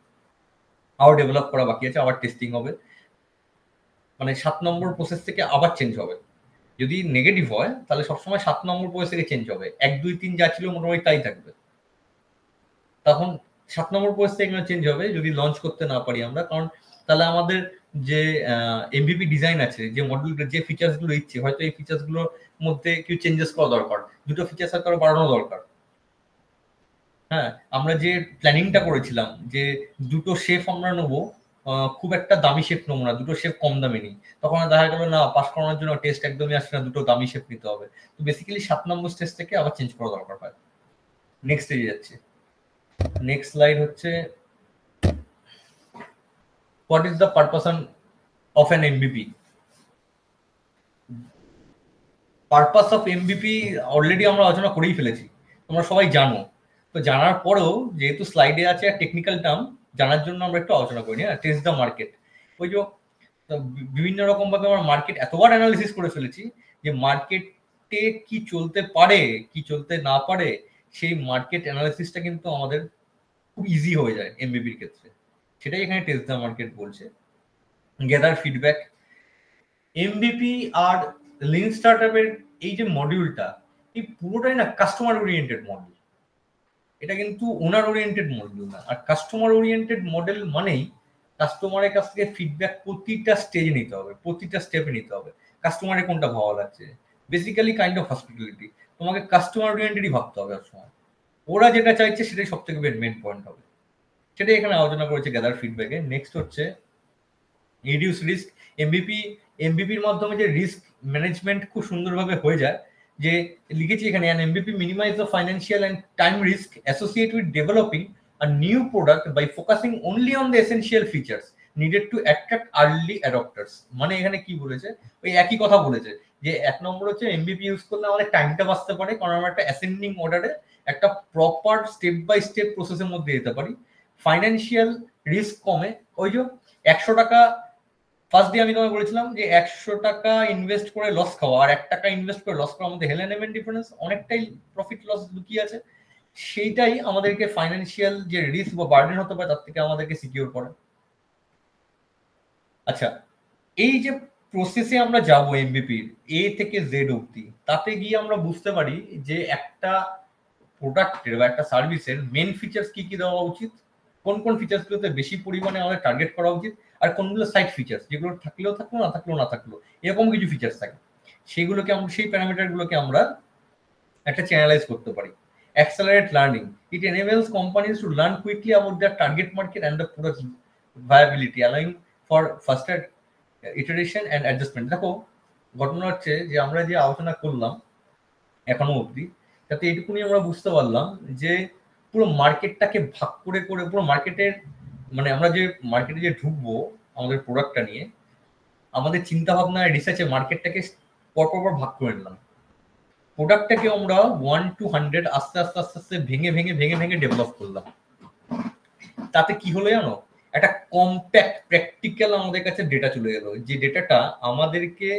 আরো ডেভেলপ করা বাকি আছে, আবার টেস্টিং হবে, মানে 7 নম্বর প্রসেস থেকে আবার চেঞ্জ হবে। যদি নেগেটিভ হয় তাহলে সবসময় 7 নম্বর প্রসেস থেকে চেঞ্জ হবে, 1 2 3 যা ছিল মোটামুটি তাই থাকবে, তখন 7 নম্বর প্রসেস থেকে চেঞ্জ হবে যদি লঞ্চ করতে না পারি আমরা। কারণ তাহলে আমাদের যে এমভিপি ডিজাইন আছে, যে মডেলটা, যে ফিচার্স গুলো ইচ্ছে, হয়তো এই ফিচার্স গুলোর মধ্যে কিছু চেঞ্জেস করা দরকার, 2টো ফিচার্স হয়তো আরো বাড়ানো দরকার। হ্যাঁ, আমরা যে প্ল্যানিংটা করেছিলাম যে 2টো শেফ আমরা নেবো, খুব একটা দামি শেফ নেবো না, 2টো শেফ কম দামি নেই, তখন দেখা গেল না পাস করানোর জন্য টেস্ট একদমই আসছে না, 2টো দামি শেফ নিতে হবে। তো বেসিক্যালি 7 নম্বর স্টেজ থেকে আবার চেঞ্জ করা দরকার হয়। নেক্সট স্টেজে যাচ্ছে, নেক্সট স্লাইড হচ্ছে what is the purpose of an MBP. Purpose of MBP already আমরা আলোচনা করেই ফেলেছি, তোমরা সবাই জানো। তো জানার পরেও যেহেতু স্লাইডে আছে টেকনিক্যাল টার্ম, জানার জন্য আমরা একটু আলোচনা করি। হ্যাঁ, টেস্ট দ্য মার্কেট। ওই যে বিভিন্ন রকম ভাবে আমরা মার্কেট এতবার অ্যানালিসিস করে ফেলেছি যে মার্কেটে কি চলতে পারে কি চলতে না পারে, সেই মার্কেট অ্যানালিসিসটা কিন্তু আমাদের খুব ইজি হয়ে যায় এমবিপির ক্ষেত্রে। সেটাই এখানে টেস্ট দ্য মার্কেট বলছে। Gather feedback. এমবিপি আর লিন স্টার্টআপের এই যে মডিউলটা, এই পুরোটাই না কাস্টমার ওরিয়েন্টেড মডেল। এটা কিন্তু ওনার ওরিয়েন্টেড মডেল না। আর কাস্টমার ওরিয়েন্টেড মডেল মানেই কাস্টমারের কাছ থেকে ফিডব্যাক প্রতিটা স্টেজে নিতে হবে, প্রতিটা স্টেপে নিতে হবে। কাস্টমারের কোনটা ভালো লাগছে, বেসিক্যালি কাইন্ড অফ হসপিটালিটি। তোমাকে কাস্টমার ওরিয়েন্টেডই ভাবতে হবে সবসময়। ওরা যেটা চাইছে সেটাই সব থেকে মেন পয়েন্ট হবে। সেটাই এখানে আলোচনা করেছে গ্যাদার ফিডব্যাকে। নেক্সট হচ্ছে রিডিউস রিস্ক। এমবিপির মাধ্যমে যে রিস্ক ম্যানেজমেন্ট খুব সুন্দরভাবে হয়ে যায়, যে লিখেছি এখানে an MVP minimize the financial and time risk associated with developing a new product by focusing only on the essential features needed to attract early adopters। মানে এখানে কি বলেছে, ওই একই কথা বলেছে যে এক নম্বর হচ্ছে এমবিপি ইউজ করলে আমাদের টাইমটা বাঁচতে পারে, কারণ আমরা একটা অ্যাসেন্ডিং অর্ডারে একটা প্রপার স্টেপ বাই স্টেপ প্রসেসের মধ্যে যেতে পারি। ফাইন্যান্সিয়াল রিস্ক কমে। ওই যে 100 টাকা ফার্স্ট ডে আমি তোমাকে বলেছিলাম যে 100 টাকা ইনভেস্ট করে লস খাওয়া আর 1 টাকা ইনভেস্ট করে লস খাওয়ার মধ্যে হেলেন এভেন ডিফারেন্স, অনেকটাই প্রফিট লস লুকিয়ে আছে। সেইটাই আমাদেরকে ফাইন্যান্সিয়াল যে রিস্ক বা বার্ডেন হতে পারে তার থেকে আমাদেরকে সিকিউর করে। আচ্ছা, এই যে প্রসেসে আমরা যাব এমবিপির এ থেকে জেড অবধি, তাতে গিয়ে আমরা বুঝতে পারি যে একটা প্রোডাক্টের বা একটা সার্ভিসের মেন ফিচার্স কি কি দেওয়া উচিত, কোন কোন ফিচার্সগুলোতে বেশি পরিমাণে আমাদের টার্গেট করা উচিত, আর কোনগুলো সাইড ফিচার্স যেগুলো থাকলেও থাকলো না থাকলেও না থাকলো, এরকম কিছু ফিচার্স থাকে। সেগুলোকে আমরা, সেই প্যারামিটারগুলোকে আমরা একটা চ্যানেলাইজ করতে পারি। Accelerate learning. It enables companies to learn quickly about their target market and the product viability, allowing for ফাস্টার iteration and adjustment. দেখো, ঘটনা হচ্ছে যে আমরা যে আলোচনা করলাম এখনো অবধি, তাতে এইটুকুনি আমরা বুঝতে পারলাম যে পুরো মার্কেটটাকে ভাগ করে করে, পুরো মার্কেটের মানে আমরা যে মার্কেটে যে ঢুকবো আমাদের প্রোডাক্টটা নিয়ে, আমাদের চিন্তা ভাবনা রিসার্চে মার্কেটটাকে পরপর ভাগ করে নিলাম। প্রোডাক্টটাকে আমরা 1 to 100 আস্তে আস্তে আস্তে আস্তে ভেঙে ভেঙে ভেঙে ভেঙে ডেভেলপ করলাম। তাতে কি হলো জানো, একটা কম্প্যাক্ট প্র্যাকটিক্যাল আমাদের কাছে ডেটা চলে গেল, যে ডেটাটা আমাদেরকে,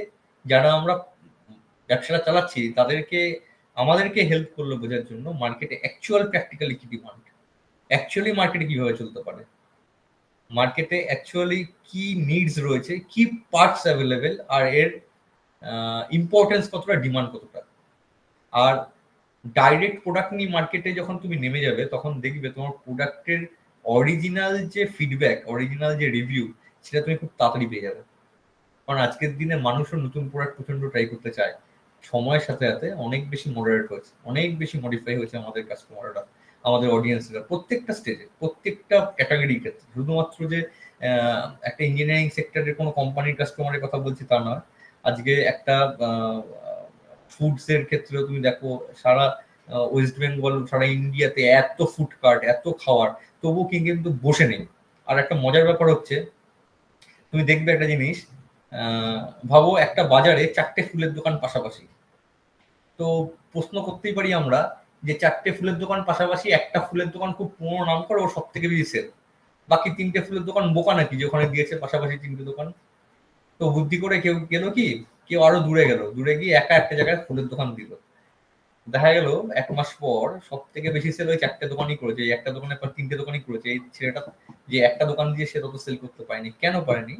যারা আমরা ব্যবসাটা চালাচ্ছি তাদেরকে, আমাদেরকে হেল্প করলো বোঝার জন্য মার্কেটে অ্যাকচুয়াল প্র্যাকটিক্যালি কি ডিমান্ড, অ্যাকচুয়ালি মার্কেটে কিভাবে চলতে পারে, মার্কেটে অ্যাকচুয়ালি কি নিডস রয়েছে, কি পার্টস অ্যাভেলেবেল, আর এর ইম্পর্টেন্স কতটা, ডিমান্ড কতটা। আর ডাইরেক্ট প্রোডাক্ট নিয়ে মার্কেটে যখন তুমি নেমে যাবে তখন দেখবে তোমার প্রোডাক্টের অরিজিনাল যে ফিডব্যাক, অরিজিনাল যে রিভিউ, সেটা তুমি খুব তাড়াতাড়ি পেয়ে যাবে। কারণ আজকের দিনে মানুষও নতুন প্রোডাক্ট প্রচন্ড ট্রাই করতে চায়। সময়ের সাথে সাথে অনেক বেশি মডারেট হয়েছে, অনেক বেশি মডিফাই হয়েছে আমাদের কাস্টমাররা, আমাদের অডিয়েন্সরা, প্রত্যেকটা স্টেজে, প্রত্যেকটা ক্যাটাগরির ক্ষেত্রে। শুধুমাত্র যে একটা ইঞ্জিনিয়ারিং সেক্টরের কোনো কোম্পানির কাস্টমারের কথা বলছি তা নয়, আজকে একটা ফুডস এর ক্ষেত্রেও তুমি দেখো, সারা ওয়েস্ট বেঙ্গল, সারা ইন্ডিয়াতে এত ফুড কার্ট, এত খাওয়ার, তবুও কিন্তু বসে নেই। আর একটা মজার ব্যাপার হচ্ছে, তুমি দেখবে একটা জিনিস, ভাবো একটা বাজারে 4টে ফুলের দোকান পাশাপাশি, তো প্রশ্ন করতেই পারি আমরা যে 4টে ফুলের দোকান পাশাপাশি, একটা ফুলের দোকান খুব পুরো নাম করে, ও সব থেকে বেশি সেল, বাকি 3টে ফুলের দোকান বোকা নাকি যে ওখানে দিয়েছে পাশাপাশি 3টে দোকান? তো বুদ্ধি করে কেউ গেল কি, কেউ আরো দূরে গেল, দূরে গিয়ে একা একটা জায়গায় ফুলের দোকান দিল। দেখা গেল 1 মাস পর সব থেকে বেশি সেল ওই 4টে দোকানই করেছে, এই একটা দোকানের পর 3টে দোকানই করেছে। এই ছেলেটা যে একটা দোকান দিয়ে সে তত সেল করতে পারেনি, কেন পারেনি?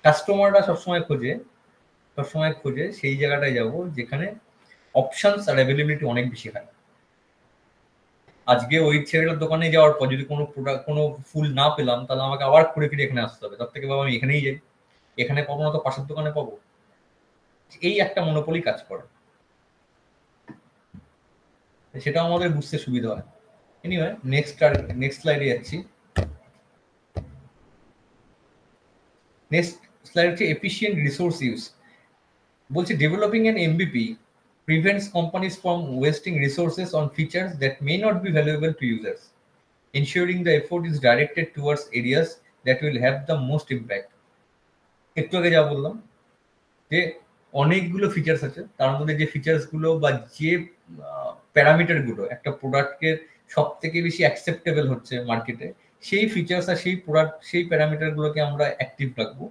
কাস্টমাররা সবসময় খোঁজে সেই জায়গাটায় যাব যেখানে অপশনস আর অ্যাভেলেবিলিটি অনেক বেশি হয়। আজকে ওই ছেলেটার দোকানে যাওয়ার পর যদি কোনো প্রোডাক্ট, কোনো ফুল না পেলাম, তাহলে আমাকে আবার ঘুরে ফিরে এখানে আসতে হবে। তার থেকে বাবা আমি এখানেই যাই, এখানে পাবো না তো পাশের দোকানে পাবো। এই একটা মনোপলি কাজ করে, সেটা আমাদের বুঝতে সুবিধা হয়। এনিওয়ে, নেক্সট স্লাইডে যাচ্ছি। নেক্সট স্লাইড হচ্ছে এফিশিয়েন্ট রিসোর্স ইউজ। বলছে developing N MBP prevents companies from wasting resources on features that may not be valuable to users. ensuring the effort is directed towards areas that will have the most impact. একটু আগে যা বললাম যে অনেকগুলো features আছে, তার মধ্যে যে ফিচার্স গুলো বা যে প্যারামিটার গুলো একটা প্রোডাক্টের সব থেকে বেশি অ্যাকসেপ্টেবল হচ্ছে মার্কেটে, সেই ফিচার্স আর সেই প্রোডাক্ট সেই প্যারামিটার গুলোকে আমরা অ্যাক্টিভ রাখবো।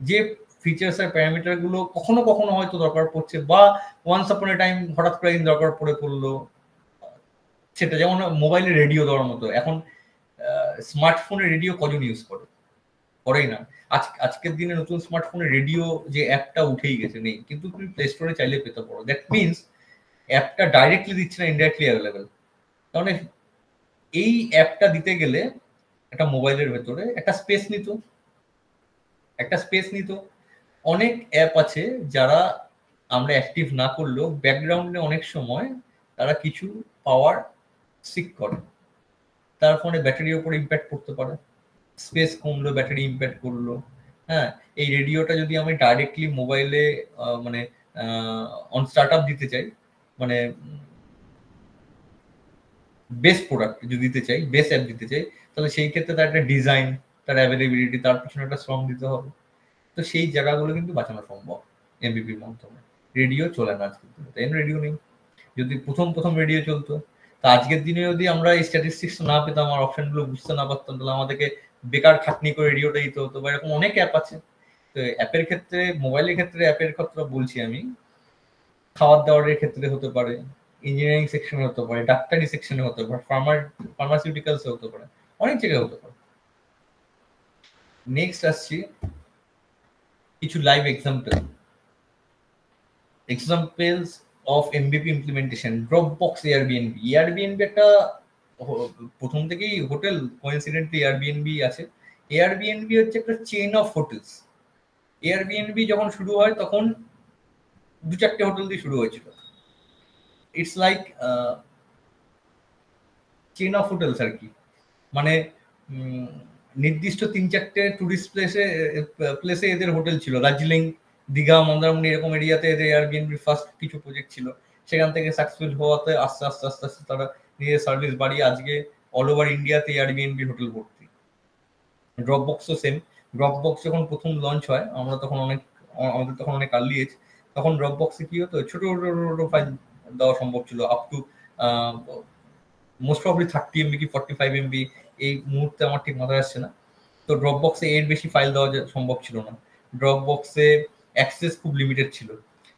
যে ফিচার্স আর প্যারামিটার গুলো কখনো কখনো হয়তো দরকার পড়ছে বা ওয়ান্স আপন এ টাইম হঠাৎ করে একদিন দরকার পড়লো, সেটা যেমন মোবাইলে রেডিও দেওয়ার মতো। এখন স্মার্টফোনে রেডিও কজন ইউজ করেই না। আজকের দিনে নতুন স্মার্টফোনে রেডিও যে অ্যাপটা উঠেই গেছে, নেই, কিন্তু তুমি প্লে স্টোরে চাইলে পেতে পারো। দ্যাট মিনস অ্যাপটা ডাইরেক্টলি দিচ্ছে না, ইনডাইরেক্টলি অ্যাভেলেবেল। কারণ এই অ্যাপটা দিতে গেলে একটা মোবাইলের ভেতরে একটা স্পেস নিত। অনেক অ্যাপ আছে যারা আমরা অ্যাক্টিভ না করলেও ব্যাকগ্রাউন্ডে অনেক সময় তারা কিছু পাওয়ার সিক করে, তার ফলে ব্যাটারির উপর ইম্প্যাক্ট করতে পারে। স্পেস কমলো, ব্যাটারি ইম্প্যাক্ট করলো। হ্যাঁ, এই রেডিওটা যদি আমি ডাইরেক্টলি মোবাইলে মানে অন স্টার্ট আপ দিতে চাই, মানে বেস প্রোডাক্ট যদি দিতে চাই, বেস অ্যাপ দিতে চাই, তাহলে সেই ক্ষেত্রে তার একটা ডিজাইন, তার অ্যাভেলেবিলিটি, তার পিছনে একটা শ্রম দিতে হবে। তো সেই জায়গাগুলো কিন্তু বাঁচানো সম্ভব এমবিপির মাধ্যমে। রেডিও চলে না আজকের দিনে, তাই রেডিও নেই। যদি প্রথম রেডিও চলতো, তা আজকের দিনে যদি আমরা এই স্ট্যাটিস্টিক্স না পেতাম, আমার অপশনগুলো বুঝতে না পারতাম, তাহলে আমাদেরকে বেকার খাটনি করে রেডিওটা দিতে হতো। বা এরকম অনেক অ্যাপ আছে। তো অ্যাপের ক্ষেত্রে, মোবাইলের ক্ষেত্রে, অ্যাপের ক্ষেত্রে বলছি আমি, খাবার দাবারের ক্ষেত্রে হতে পারে, ইঞ্জিনিয়ারিং সেকশনে হতে পারে, ডাক্তারি সেকশনে হতে পারে, ফার্মাসিউটিক্যালসে হতে পারে, অনেক জায়গায় হতে পারে। নেক্সট আসছি কিছু live examples of MBP implementation. Dropbox, Airbnb একটা প্রথম থেকেই হোটেল, কোইন্সিডেন্টলি এয়ারবিএনবি আছে। এয়ারবিএনবি হচ্ছে একটা চেইন অফ হোটেলস। এয়ারবিএনবি যখন শুরু হয় তখন 2-4টে হোটেল দিয়ে শুরু হয়েছিল। It's like chain of hotels আর কি। মানে নির্দিষ্ট 3-4টে টুরিস্ট প্লেসে এদের হোটেল ছিল। দার্জিলিং, দীঘা, মন্দারমণি এরকম এরিয়াতে এদের এয়ারবিএনবি ফার্স্ট কিছু প্রজেক্ট ছিল। সেখান থেকে সাকসেসফুল হওয়াতে আস্তে আস্তে তারা নিজের সার্ভিস বাড়িয়ে আজকে অল ওভার ইন্ডিয়াতে এয়ারবিএনবি হোটেল ভর্তি। ড্রপবক্সও সেম। ড্রপবক্স যখন প্রথম লঞ্চ হয়, আমাদের তখন অনেক আর্লি এজ, তখন ড্রপবক্সে কি হতো, ছোট ফাইল দেওয়া সম্ভব ছিল, up to most probably 30 MB কি 45 MB, এই মুহূর্তে আমার ঠিক মাথায় আসছে না। তো ড্রপবক্সে এর বেশি ফাইল দেওয়া সম্ভব ছিল না। ড্রপবক্সে অ্যাক্সেস খুব লিমিটেড ছিল।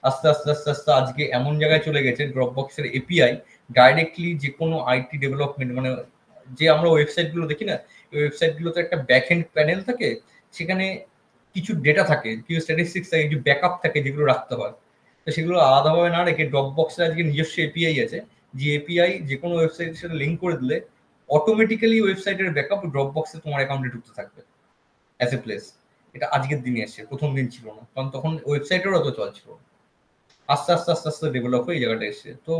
আস্তে আস্তে আজকে এমন জায়গায় চলে গেছে, ড্রপবক্সের এপিআই ডাইরেক্টলি যে কোনো আইটি ডেভেলপমেন্ট, মানে যে আমরা ওয়েবসাইটগুলো দেখি না, এই ওয়েবসাইটগুলোতে একটা ব্যাকএন্ড প্যানেল থাকে, সেখানে কিছু ডেটা থাকে, কিছু স্ট্যাটিস্টিক্স থাকে, কিছু ব্যাকআপ থাকে যেগুলো রাখতে হয়। তো সেগুলো আলাদাভাবে না রেখে ড্রপবক্সের আজকে নিজস্ব এপিআই আছে, যে এপিআই যে কোনো ওয়েবসাইটের সাথে লিঙ্ক করে দিলে অটোমেটিক্যালি ওয়েবসাইটের ব্যাকআপ ড্রপবক্সে তোমার অ্যাকাউন্টে ঢুকতে থাকবে অ্যাজ এ প্লেস। এটা আজকের দিনে এসছে, প্রথম দিন ছিল না, কারণ তখন ওয়েবসাইটেরও অত চলছিল। আস্তে আস্তে ডেভেলপ হয়ে এই জায়গাটা এসছে। তো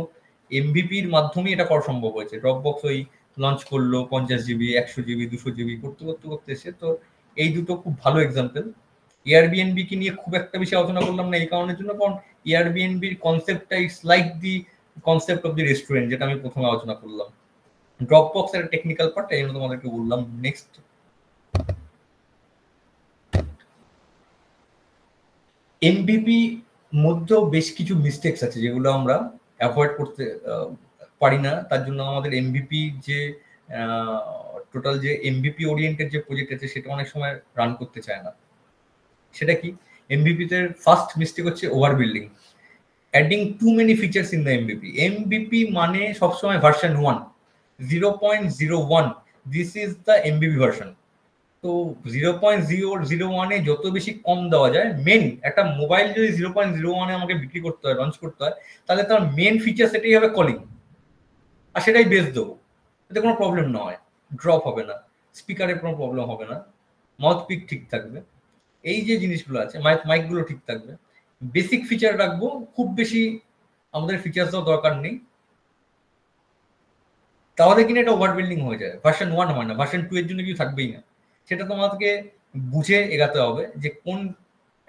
এমভিপির মাধ্যমেই এটা করা সম্ভব হয়েছে। ড্রপবক্স ওই লঞ্চ করলো 50 GB, 100 GB, 200 GB করতে এসে। তো এই দুটো খুব ভালো এক্সাম্পল। এয়ারবিএনবি কে নিয়ে খুব একটা বেশি আলোচনা করলাম না এই কারণের জন্য, কারণ এয়ারবিএনবির কনসেপ্টটা it's like the concept of the restaurant, যেটা আমি প্রথমে আলোচনা করলাম। ড্রপবক্স এর টেকনিক্যাল পার্ট এই জন্য তোমাদেরকে বললাম। নেক্সট, এমভিপি মধ্যেও বেশ কিছু মিস্টেকস আছে যেগুলো আমরা অ্যাভয়েড করতে পারি না। তার জন্য আমাদের এমভিপি যে টোটাল যে এমভিপি ওরিয়েন্টেড যে প্রজেক্ট আছে সেটা অনেক সময় রান করতে চায় না। সেটা কি, এমভিপিতে ফার্স্ট মিস্টেক হচ্ছে over building, adding two many features in the MVP. MVP মানে সবসময় version 1, 0.01, this is the MVP version. তো 0.001-এ যত বেশি কম দেওয়া যায়, মেন একটা মোবাইল যদি 0.01-এ আমাকে বিক্রি করতে হয়, লঞ্চ করতে হয়, তাহলে তার মেন ফিচার সেটাই হবে কলিং, আর সেটাই বেস দেবো, এতে কোনো প্রবলেম না হয়, ড্রপ হবে না, স্পিকারে কোনো প্রবলেম হবে না, মাউথ পিক ঠিক থাকবে, এই যে জিনিসগুলো আছে, মাইকগুলো ঠিক থাকবে, বেসিক ফিচার রাখবো, খুব বেশি আমাদের ফিচার্স দেওয়ার দরকার নেই। তাহলে কিনা এটা ওভার বিল্ডিং হয়ে যায়, ভার্সন 1 হয় না, ভার্সন 2 এর জন্য কিছু থাকবেই না। সেটা তোমাকে বুঝে এগাতে হবে যে কোন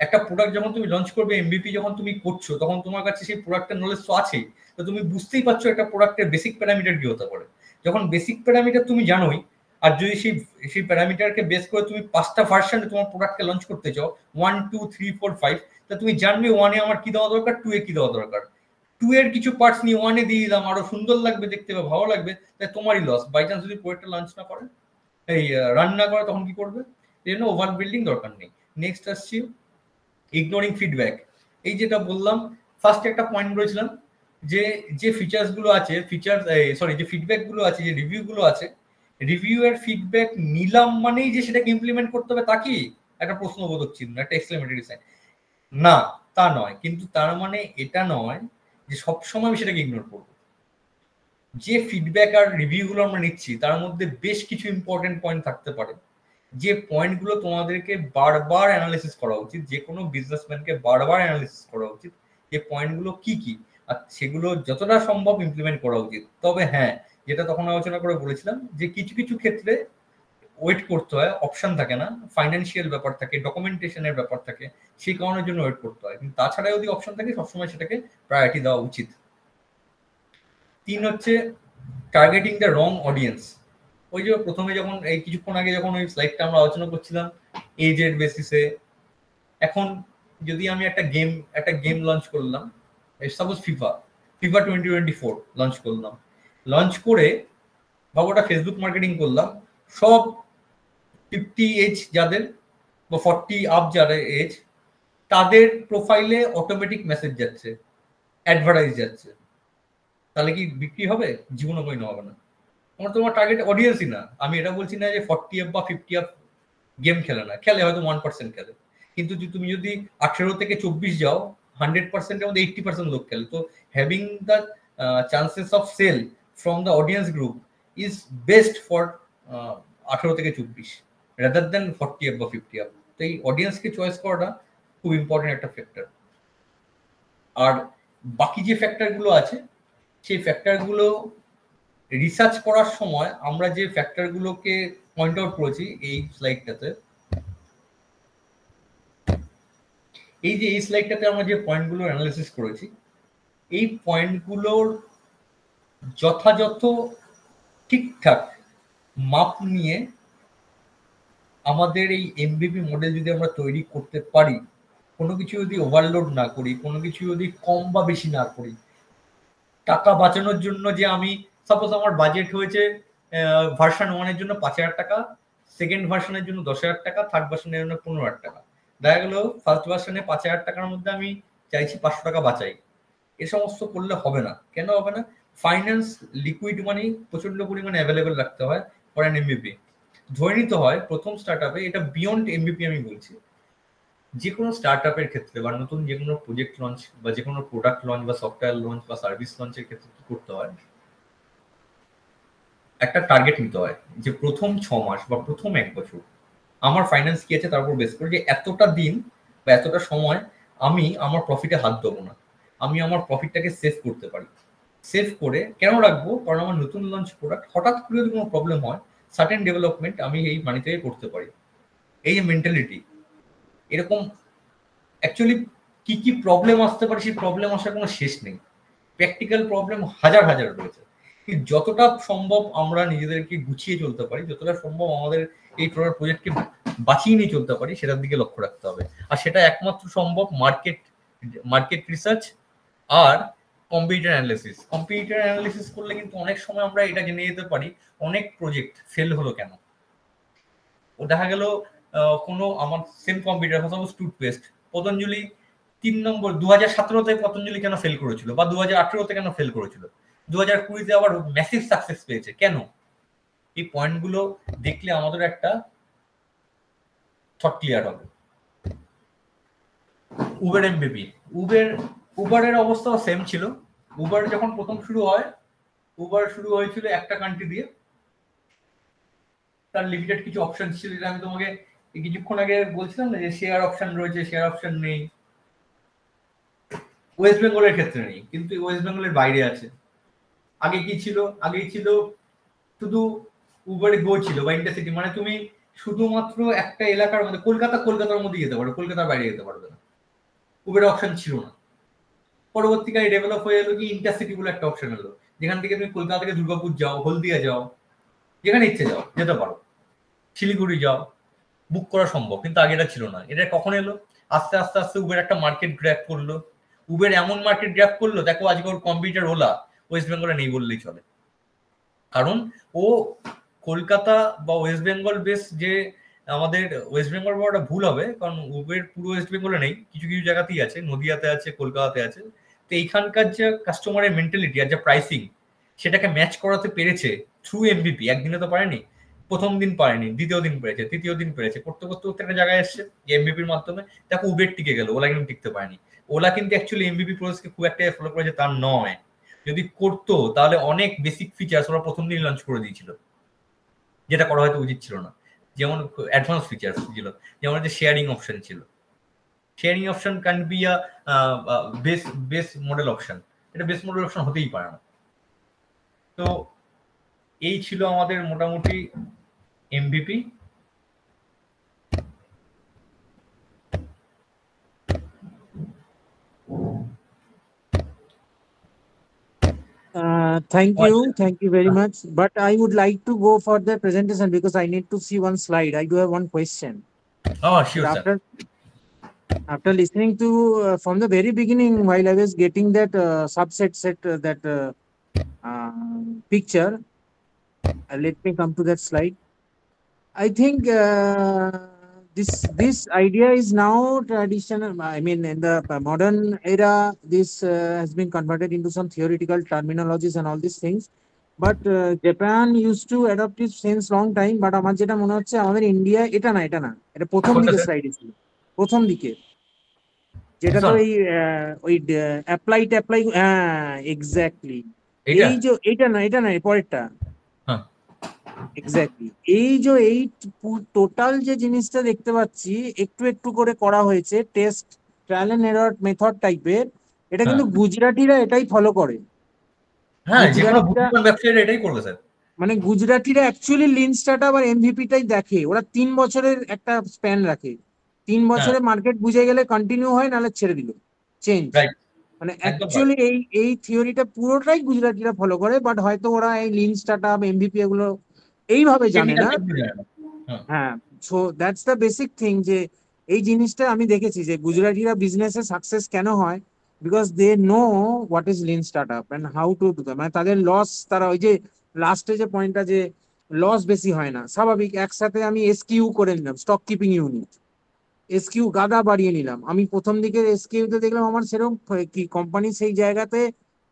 একটা প্রোডাক্ট যখন তুমি লঞ্চ করবে, এমভিপি যখন তুমি করছো, তখন তোমার কাছে সেই প্রোডাক্টের নলেজ তো আছেই, তো তুমি বুঝতেই পারছো একটা প্রোডাক্টের বেসিক প্যারামিটার কি হতে পারে। যখন বেসিক প্যারামিটার তুমি জানোই, আর যদি সেই প্যারামিটারকে বেস করে তুমি 5টা ভার্সনে তোমার প্রোডাক্টকে লঞ্চ করতে চাও, 1 2 3 4 5, তা তুমি জানবে 1 এ আমার কি দেওয়া দরকার, 2 এ কি দেওয়া দরকার। 2 এর কিছু পার্টস নিয়ে 1 এ দিয়ে দিলাম, আরো সুন্দর লাগবে দেখতে বা ভালো লাগবে, তাই তোমারই লস। বাই চান্স যদি প্রোডাক্টটা লঞ্চ না করে, এই রান না করে, তখন কি করবে? এই জন্য ওভার বিল্ডিং দরকার নেই। নেক্সট আসছি ইগনোরিং ফিডব্যাক। এই যেটা বললাম, ফার্স্টে একটা পয়েন্ট বলেছিলাম যে ফিচার্স গুলো আছে, যে ফিডব্যাক গুলো আছে, যে রিভিউ গুলো আছে, রিভিউ এর ফিডব্যাক নিলাম মানেই যে সেটাকে ইমপ্লিমেন্ট করতে হবে তা কি? একটা প্রশ্নবোধক চিহ্ন, একটা এক্সক্লেমেটরি সাইন। না, তা নয়। কিন্তু তার মানে এটা নয় যে সবসময় আমি সেটাকে ইগনোর করবো। যে ফিডব্যাক আর রিভিউ গুলো আমরা নিচ্ছি তার মধ্যে বেশ কিছু ইম্পর্টেন্ট পয়েন্ট থাকতে পারে, যে পয়েন্টগুলো তোমাদেরকে বারবার অ্যানালিসিস করা উচিত, যে কোনো বিজনেসম্যানকে বারবার অ্যানালিসিস করা উচিত যে পয়েন্টগুলো কি কি, আর সেগুলো যতটা সম্ভব ইমপ্লিমেন্ট করা উচিত। তবে হ্যাঁ, যেটা তখন আলোচনা করে বলেছিলাম, যে কিছু কিছু ক্ষেত্রে ওয়েট করতে হয়, অপশন থাকে না, ফাইন্যান্সিয়াল ব্যাপার থাকে, ডকুমেন্টেশনের ব্যাপার থাকে, সেই কারণের জন্য ওয়েট করতে হয়। কিন্তু তাছাড়া যদি অপশন থাকে, সবসময় সেটাকে প্রায়োরিটি দেওয়া উচিত। 3 হচ্ছে টার্গেটিং দ্য রং অডিয়েন্স। ওই যে প্রথমে যখন এই কিছুক্ষণ আগে যখন ওই স্লাইডটা আমরা আলোচনা করছিলাম এজের বেসিসে, এখন যদি আমি একটা গেম লঞ্চ করলাম, সাপোজ ফিফা 2024 লঞ্চ করলাম, লঞ্চ করে বাবা ওটা ফেসবুক মার্কেটিং করলাম, সব 50 এজ যাদের বা 40 আপ যাদের এজ, তাদের প্রোফাইলে অটোমেটিক মেসেজ যাচ্ছে, অ্যাডভার্টাইজ যাচ্ছে। তাহলে কি বিক্রি হবে? জীবনে কোনো হবে না। তোমার টার্গেট অডিয়েন্সই না। আমি এটা বলছি না যে 40 আপ বা 50 আপ গেম খেলে না, খেলে হয়তো 1% খেলে, কিন্তু তুমি যদি 18 থেকে 24 যাও, 100%-এর মধ্যে 80% লোক খেলে। তো having the chances of sale from the audience group is best for 18 থেকে 24 রাদার দেন 40 আপ বা 50 আপ। তো এই অডিয়েন্সকে চয়েস করাটা খুব ইম্পর্টেন্ট একটা ফ্যাক্টর। আর বাকি যে ফ্যাক্টরগুলো আছে, সেই ফ্যাক্টরগুলো রিসার্চ করার সময় আমরা যে ফ্যাক্টরগুলোকে পয়েন্ট আউট করেছি এই স্লাইডটাতে, এই স্লাইডটাতে আমরা যে পয়েন্টগুলো অ্যানালিসিস করেছি, এই পয়েন্টগুলোর যথাযথ ঠিকঠাক মাপ নিয়ে আমাদের এই এমভিপি মডেল যদি আমরা তৈরি করতে পারি, কোনো কিছু যদি ওভারলোড না করি, কোনো কিছু যদি কম বা বেশি না করি, টাকা বাঁচানোর জন্য, যে আমি সাপোজ আমার বাজেট হয়েছে ভার্সন 1 এর জন্য 5,000 টাকা, সেকেন্ড ভার্সনের জন্য 10,000 টাকা, থার্ড ভার্সনের জন্য 15,000 টাকা, দেখা গেল ফার্স্ট ভার্সনে 5,000 টাকার মধ্যে আমি চাইছি 500 টাকা বাঁচাই। এ সমস্ত করলে হবে না। কেন হবে না? ফাইন্যান্স, লিকুইড মানি প্রচন্ড পরিমাণে অ্যাভেলেবেল রাখতে হয় ফর অ্যান এমভিপি। ধরে নিতে হয় প্রথম স্টার্ট আপে, এটা বিয়ন্ড এমভিপি আমি বলছি, যে কোনো স্টার্ট আপের ক্ষেত্রে বা নতুন যে কোনো প্রজেক্ট লঞ্চ বা যে কোনো প্রোডাক্ট লঞ্চ বা সফটওয়্যার লঞ্চ বা সার্ভিস লঞ্চের ক্ষেত্রে কি করতে হয়, একটা টার্গেট নিতে হয় যে প্রথম 6 মাস বা প্রথম 1 বছর আমার ফাইন্যান্স কি আছে তার উপর বেস করে, যে এতটা দিন বা এতটা সময় আমি আমার প্রফিটে হাত দেবো না, আমি আমার প্রফিটটাকে সেভ করতে পারি। সেভ করে কেন রাখবো? কারণ আমার নতুন লঞ্চ প্রোডাক্ট হঠাৎ করে যদি কোনো প্রবলেম হয়, সার্টেন ডেভেলপমেন্ট আমি এই মানি থেকে করতে পারি। এই যে মেন্টালিটি, এরকম অ্যাকচুয়ালি কি কি প্রবলেম আসতে পারে, সেই প্রবলেম আসার কোনো শেষ নেই। প্র্যাকটিক্যাল প্রবলেম হাজার হাজার রয়েছে। যতটা সম্ভব আমরা নিজেদেরকে গুছিয়ে চলতে পারি, যতটা সম্ভব আমাদের এই প্রজেক্টকে বাঁচিয়ে নিয়ে চলতে পারি, সেটার দিকে লক্ষ্য রাখতে হবে। আর সেটা একমাত্র সম্ভব মার্কেট রিসার্চ আর কম্পিউটার অ্যানালিসিস করলে কিন্তু অনেক সময় আমরা এটা জেনে যেতে পারি অনেক প্রজেক্ট ফেল হলো কেন। ও দেখা গেল কোনো আমার same computer, suppose toothpaste, Patanjali 3 নম্বর 2017-তে পতঞ্জলি কেন ফেল করেছিল, বা 2018-তে কেন ফেল করেছিল, 2020-তে আবার ম্যাসিভ সাকসেস পেয়েছে কেন? এই পয়েন্টগুলো দেখলে আমাদের একটা থট ক্লিয়ার হবে। উবের এমভিপি, উবারের অবস্থাও সেম ছিল। উবার যখন প্রথম শুরু হয়, উবার শুরু হয়েছিল একটা কান্ট্রি দিয়ে, তার লিমিটেড কিছু অপশন ছিল, যেটা আমি তোমাকে কিছুক্ষণ আগে বলছিলাম না, যে শেয়ার অপশন রয়েছে, শেয়ার অপশন নেই। ওয়েস্ট বেঙ্গলের ক্ষেত্রে নেই, কিন্তু ওয়েস্ট বেঙ্গলের বাইরে আছে। আগে কি ছিল? আগেই ছিল শুধু উবারে গো ছিল বা ইন্টারসিটি, মানে তুমি শুধুমাত্র একটা এলাকার মধ্যে, কলকাতার মধ্যে যেতে পারো, কলকাতার বাইরে যেতে পারবে না। উবের অপশন ছিল না। পরবর্তীকালে ডেভেলপ হয়ে এলো কি ইন্টারসিটি বলে একটা অপশন এলো, যেখান থেকে তুমি কলকাতা থেকে দুর্গাপুর যাও, হলদিয়া যাও, যেখানে ইচ্ছে যাও, যেতে পারো, শিলিগুড়ি যাও, বুক করা সম্ভব। কিন্তু আগে এটা ছিল না। এটা কখন এলো? আস্তে আস্তে আস্তে উবের একটা মার্কেট গ্র্যাব করলো। উবের এমন মার্কেট গ্র্যাব করলো, দেখো আজকে ওর কম্পিউটার ওলা ওয়েস্ট বেঙ্গলে নেই বললেই চলে। কারণ ও কলকাতা বা ওয়েস্ট বেঙ্গল বেস, যে আমাদের ওয়েস্ট বেঙ্গল বলাটা ভুল হবে, কারণ উবের পুরো ওয়েস্ট বেঙ্গলে নেই, কিছু কিছু জায়গাতেই আছে, নদিয়াতে আছে, কলকাতাতে আছে। তো এইখানকার যে কাস্টমারের মেন্টালিটি আর যে প্রাইসিং, সেটাকে ম্যাচ করাতে পেরেছে থ্রু এমভিপি। একদিনে তো পারেনি, প্রথম দিন পারেনি, দ্বিতীয় দিন পেরেছে, তৃতীয় দিন পেরেছে, করতে করতে করতে একটা জায়গায় এসছে এমভিপির মাধ্যমে। দেখো উবের টিকে গেল, ওলা কিন্তু টিকতে পারেনি। ওলা কিন্তু অ্যাকচুয়ালি এমভিপি প্রসেসকে খুব একটা ফলো করেছে তার নয়। যদি করতো তাহলে অনেক বেসিক ফিচার্স ওরা প্রথম দিন লঞ্চ করে দিয়েছিল, যেটা করা হয়তো উচিত ছিল না। যেমন অ্যাডভান্স ফিচার্স ছিল, যেমন যে শেয়ারিং অপশন ছিল। Sharing option can be a base model option, এটা বেস মডেল অপশন হতেই পারে না। তো এই ছিল আমাদের মোটামুটি MVP. Thank you very much. But I would like to go for the presentation because I need to see one slide. I do have one question. Oh, sure, sir. After listening to from the very beginning, while I was getting that subset set that picture, let me come to that slide. I think this idea is now traditional. I mean, in the modern era, this has been converted into some theoretical terminologies and all these things. But Japan used to adopt it since long time. But আমার যেটা মনে হচ্ছে আমাদের India এটা না এটা প্রথম দিকে স্লাইড ছিল, প্রথম দিকে যেটা তো ওই অ্যাপ্লাই হ্যাঁ এক্স্যাক্টলি। এই যে এটা না পরেরটা এক্স্যাক্টলি। এই টোটাল যে জিনিসটা দেখতে পাচ্ছি একটু একটু করে করা হয়েছে, test trial and error method টাইপের। এটা কিন্তু গুজরাটিরা এটাই ফলো করে। হ্যাঁ, যে কোনো বুদ্ধিমান ব্যবসায়ীরা এটাই করবে স্যার। মানে গুজরাটিরা অ্যাকচুয়ালি লিন স্টার্টআপ আর এমভিপিটাই দেখে। ওরা 3 বছরের একটা স্প্যান রাখে, 3 বছরে মার্কেট বুঝে গেলে কন্টিনিউ হয়, নাহলে ছেড়ে দিল চেঞ্জ। মানে অ্যাকচুয়ালি এই থিওরিটা পুরোটাই গুজরাটিরা ফলো করে। বাট হয়তো ওরা এই লিন স্টার্টআপ এমভিপি এগুলো এইভাবে জানে না। হ্যাঁ, so that's the basic thing. যে এই জিনিসটা আমি দেখেছি যে গুজরাটিরা বিজনেসে সাকসেস কেন হয়, because they know what is lean startup and how to do that. মানে তাদের লস, তারা ওই যে লাস্টে যে পয়েন্টটা যে লস বেশি হয় না, স্বাভাবিক। একসাথে আমি এসকিউ করে নিলাম, স্টক কিপিং ইউনিট, এসকিউ গাদা বাড়িয়ে নিলাম। আমি প্রথম দিকের এসকিউতে দেখলাম আমার সেরকম কি কোম্পানি সেই জায়গাতে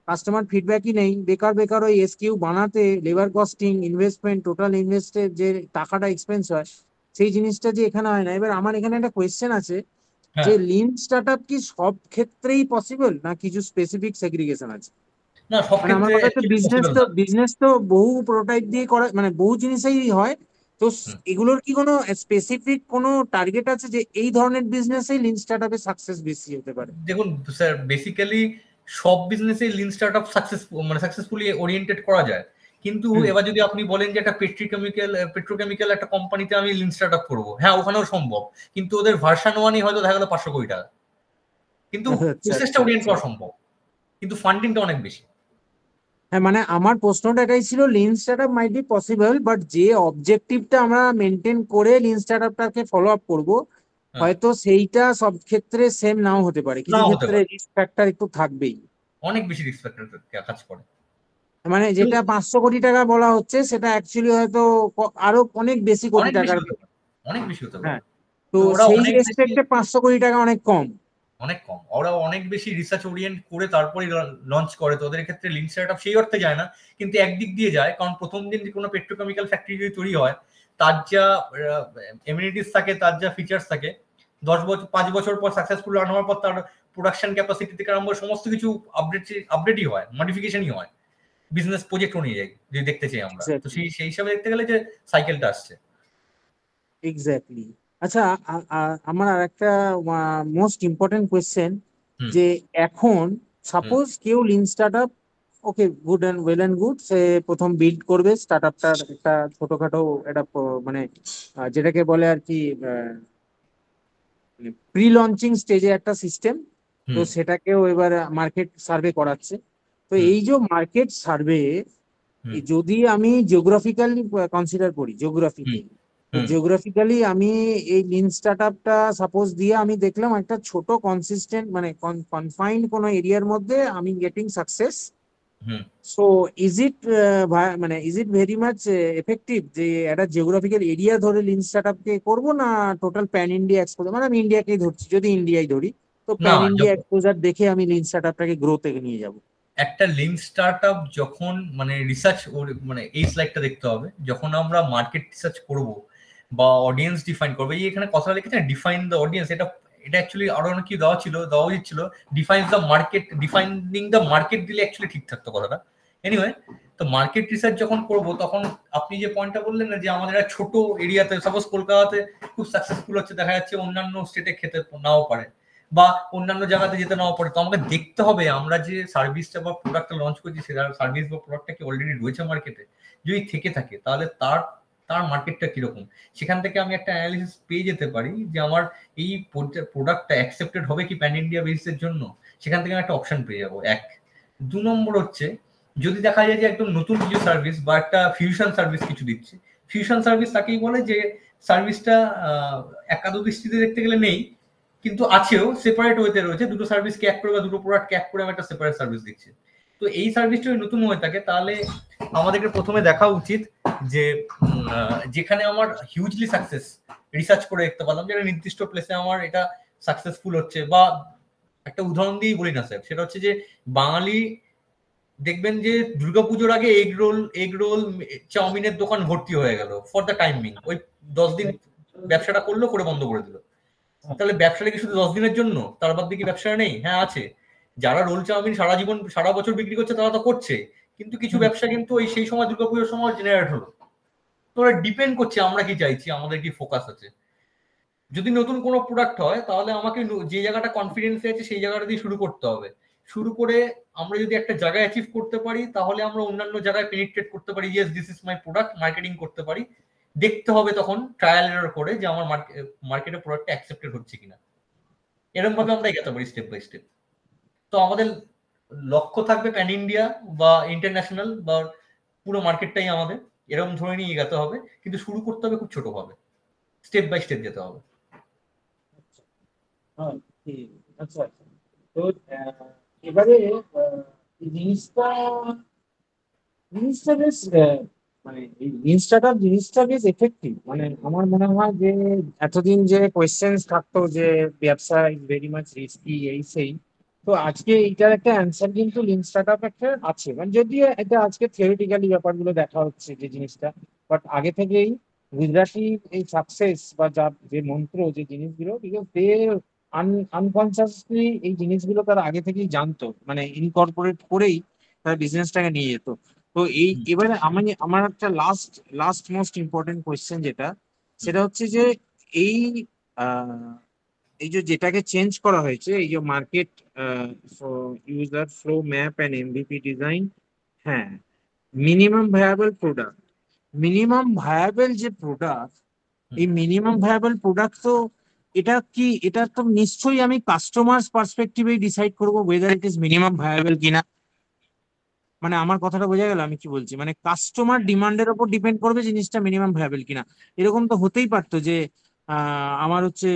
কাস্টমার ফিডব্যাকই নেই, বেকার বেকার ওই এসকিউ বানাতে লেবার কস্টিং, ইনভেস্টমেন্ট, টোটাল ইনভেস্টের যে টাকাটা এক্সপেন্স হয়, সেই জিনিসটা যে এখানে হয় না। এবার আমার এখানে একটা কোয়েশ্চেন আছে যে লিন স্টার্টআপ কি সব ক্ষেত্রেই পসিবল, না কিছু স্পেসিফিক সেগ্রিগেশন আছে? না, সব মানে আমার ক্ষেত্রে কথা হচ্ছে বিজনেস তো বহু প্রোটোটাইপ দিয়ে করা, মানে বহু জিনিসই হয়। তো এগুলোর কি কোনো স্পেসিফিক কোনো টার্গেট আছে যে এই ধরনের বিজনেসেই লিন স্টার্টআপে সাকসেস বেশি হতে পারে? দেখুন স্যার, বেসিক্যালি সব বিজনেসে লিন স্টার্টআপ সাকসেসফুলি ওরিয়েন্টেড করা যায়। কিন্তু এবার যদি আপনি বলেন যে একটা পেট্রোকেমিক্যাল একটা কোম্পানিতে আমি লিন স্টার্টআপ করবো, হ্যাঁ ওখানেও সম্ভব। কিন্তু ওদের ভার্সন 1-ই হয়তো দেখা গেল 500 কোটি টাকা। কিন্তু প্রসেসটা ওরিয়েন্ট করা সম্ভব, কিন্তু ফান্ডিংটা অনেক বেশি। হ্যাঁ, মানে আমার প্রশ্নটা এটাই ছিল, lean startup might be possible, but যে অবজেক্টিভটা আমরা মেনটেন করে লিন স্টার্টআপটাকে ফলো আপ করবো, হয়তো সেইটা সব ক্ষেত্রে সেম নাও হতে পারে। কিছু ক্ষেত্রে রিস্ক ফ্যাক্টর একটু থাকবেই, অনেক বেশি রিস্ক ফ্যাক্টর কাজ করে। মানে যেটা 500 কোটি টাকা বলা হচ্ছে সেটা অ্যাকচুয়ালি হয়তো আরো অনেক বেশি কোটি টাকার, অনেক বেশি হতে পারে। হ্যাঁ, তো সেই রেসপেক্টে 500 কোটি টাকা অনেক কম। ওরা অনেক বেশি রিসার্চ ওরিয়েন্ট করে তারপরে লঞ্চ করে। তো ওদের ক্ষেত্রে লিন স্টার্টআপ সেই অর্থে যায় না, কিন্তু একদিক দিয়ে যায়। কারণ প্রথম দিন যে কোনো পেট্রোকেমিক্যাল ফ্যাক্টরি যদি তৈরি হয়, তার যা এমিনিটিস থাকে, তার যা ফিচার্স থাকে, 5 বছর পর সাকসেসফুল রান হওয়ার পর তার প্রোডাকশন ক্যাপাসিটি থেকে আরম্ভ সমস্ত কিছু আপডেটই হয়, মডিফিকেশনই হয় বিজনেস প্রজেক্ট অনুযায়ী যদি দেখতে চাই আমরা। তো সেই হিসাবে দেখতে গেলে যে সাইকেলটা আসছে। এক্স্যাক্টলি। আচ্ছা, আমার আর একটা মোস্ট ইম্পর্টেন্ট কোয়েশ্চেন, যে এখন সাপোজ কেউ lean startup, okay, good and well and good, সে প্রথম বিল্ড করবে স্টার্টআপটার একটা ছোটখাটো একটা মানে যেটাকে বলে আর কি প্রি লঞ্চিং স্টেজে একটা সিস্টেম। তো সেটাকেও এবার মার্কেট সার্ভে করাচ্ছে। তো এই যে মার্কেট সার্ভে, যদি আমি জিওগ্রাফিক্যালি কনসিডার করি, জিওগ্রাফিক্যালি আমি এই লিন স্টার্টআপটা সাপোজ দিয়ে আমি দেখলাম একটা ছোট কনসিস্টেন্ট মানে কনফাইন্ড কোনো এরিয়ার মধ্যে আমি getting success. So is it very much effective যে একটা জিওগ্রাফিক্যাল এরিয়া ধরে লিন স্টার্টআপকে করবো, না টোটাল প্যান ইন্ডিয়া এক্সপোজার, মানে আমি ইন্ডিয়াকেই ধরছি, যদি ইন্ডিয়াই ধরি তো প্যান ইন্ডিয়া এক্সপোজার দেখে আমি লিন স্টার্টআপটাকে গ্রোথে নিয়ে যাব? একটা লিন স্টার্টআপ যখন মানে রিসার্চ মানে এই স্লাইডটা দেখতে হবে, যখন আমরা মার্কেট রিসার্চ করব বা অডিয়েন্স ডিফাইন করবো, এই এখানে কথা লিখেছে ডিফাইন দ্য অডিয়েন্স, এটা অ্যাকচুয়ালি আরো অনেক কি দেওয়া উচিত ছিল define the market, defining the market দিলে অ্যাকচুয়ালি ঠিক থাকতো কথাটা। এনিওয়ে, তো মার্কেট রিসার্চ যখন করব তখন আপনি যে পয়েন্টটা বললেন না যে আমাদের একটা ছোট এরিয়াতে, সাপোজ কলকাতাতে খুব সাকসেসফুল হচ্ছে, দেখা যাচ্ছে অন্যান্য স্টেটে খেতে নাও পারে বা অন্যান্য জায়গাতে যেতে নাও পারে, তো আমাকে দেখতে হবে আমরা যে সার্ভিসটা বা প্রোডাক্টটা লঞ্চ করছি সেটা সার্ভিস বা প্রোডাক্টটা কি অলরেডি রয়েছে মার্কেটে, যদি থেকে থাকে তাহলে তার মার্কেটটা কিরকম, সেখান থেকে আমি একটা অ্যানালিসিস পেয়ে যেতে পারি যে আমার এই প্রোডাক্টটা অ্যাকসেপ্টেড হবে কি প্যান ইন্ডিয়া বেসিসের জন্য, সেখান থেকে আমি একটা অপশন পেয়ে যাবো। এক, 2 নম্বর হচ্ছে যদি দেখা যায় যে একদম নতুন কিছু সার্ভিস বা একটা ফিউশন সার্ভিস কিছু দিচ্ছে, ফিউশন সার্ভিস তাকেই বলে যে সার্ভিসটা একাদু দৃষ্টিতে দেখতে গেলে নেই কিন্তু আছেও, সেপারেট ওয়েতে রয়েছে, দুটো সার্ভিসকে এক করে বা দুটো প্রোডাক্টকে এক করে আমি একটা সেপারেট সার্ভিস দিচ্ছি। তো এই সার্ভিসটা যদি নতুন হয়ে থাকে তাহলে আমাদেরকে প্রথমে দেখা উচিত যে যেখানে আমার হিউজলি সাকসেস রিসার্চ করে দেখতে পারলাম যে একটা নির্দিষ্ট প্লেসে আমার এটা সাকসেসফুল হচ্ছে, বা একটা উদাহরণ দিয়েই বলি না স্যার, সেটা হচ্ছে যে বাঙালি দেখবেন যে দুর্গাপুজোর আগে এগ রোল চাউমিনের দোকান ভর্তি হয়ে গেল ফর দ্য টাইমিং, ওই 10 দিন ব্যবসাটা করলো, করে বন্ধ করে দিল। তাহলে ব্যবসাটা কি শুধু 10 দিনের জন্য, তার বাদ দিয়ে ব্যবসা নেই? হ্যাঁ আছে, যারা রোল চাউমিন সারা বছর বিক্রি করছে তারা তো করছে, কিন্তু কিছু ব্যবসা কিন্তু ওই সেই সময় দুর্গাপুজোর সময় জেনারেট হলো। তো ওরা ডিপেন্ড করছে আমরা কি চাইছি, আমাদের কি ফোকাস আছে। যদি নতুন কোনো প্রোডাক্ট হয় তাহলে আমাকে যে জায়গাটা কনফিডেন্স আছে সেই জায়গাটা দিয়ে শুরু করতে হবে। শুরু করে আমরা যদি একটা জায়গায় অ্যাচিভ করতে পারি তাহলে আমরা অন্যান্য জায়গায় পেনিট্রেট করতে পারি, yes this is my product, marketing করতে পারি। দেখতে হবে তখন ট্রায়াল এরর করে যে আমার মার্কেটে প্রোডাক্টটা অ্যাকসেপ্টেড হচ্ছে কিনা, এরকম ভাবে আমরা এগোতে পারি স্টেপ বাই স্টেপ। তো আমাদের লক্ষ্য থাকবে প্যান ইন্ডিয়া বা ইন্টারন্যাশনাল বা পুরো মার্কেটটাই আমাদের, এরকম ধরে নিয়ে এগোতে হবে, কিন্তু শুরু করতে হবে খুব ছোট ভাবে, স্টেপ বাই স্টেপ যেতে হবে। আচ্ছা, তো এবারে জিনিসটা বেশ মানে এই লিন স্টার্টআপ জিনিসটা বেশ এফেক্টিভ। মানে আমার মনে হয় যে এতদিন যে কোয়েশ্চেন্স থাকতো যে ব্যবসা ইজ ভেরি মাচ রিস্কি এই সেই, তো আজকে এইটার একটা অ্যান্সার কিন্তু লিন স্টার্টআপ একটা আছে। মানে যদিও এটা আজকে থিওরিটিক্যালি ব্যাপারগুলো দেখা হচ্ছে যে জিনিসটা, বাট আগে থেকেই গুজরাটি এই সাকসেস বা যে মন্ত্র যে জিনিসগুলো, বিকজ দে আনকনসিয়াসলি এই জিনিসগুলো তারা আগে থেকেই জানতো, মানে ইনকর্পোরেট করেই তারা বিজনেসটাকে নিয়ে যেত। তো এবারে আমার একটা লাস্ট মোস্ট ইম্পর্টেন্ট কোয়েশ্চেন যেটা, সেটা হচ্ছে যে এই এই যে যেটাকে চেঞ্জ করা হয়েছে, এই যে market user flow map and MVP design, হ্যাঁ, মিনিমাম ভায়াবল যে প্রোডাক্ট, এই মিনিমাম ভায়াবল প্রোডাক্ট, তো এটা তো নিশ্চয়ই আমি কাস্টমার্স পার্সপেক্টিভেই ডিসাইড করবো weather it is minimum viable কিনা। মানে আমার কথাটা বোঝা গেল আমি কি বলছি? মানে কাস্টমার ডিমান্ডের উপর ডিপেন্ড করবে জিনিসটা মিনিমাম ভায়াবল কিনা। এরকম তো হতেই পারতো যে আমার হচ্ছে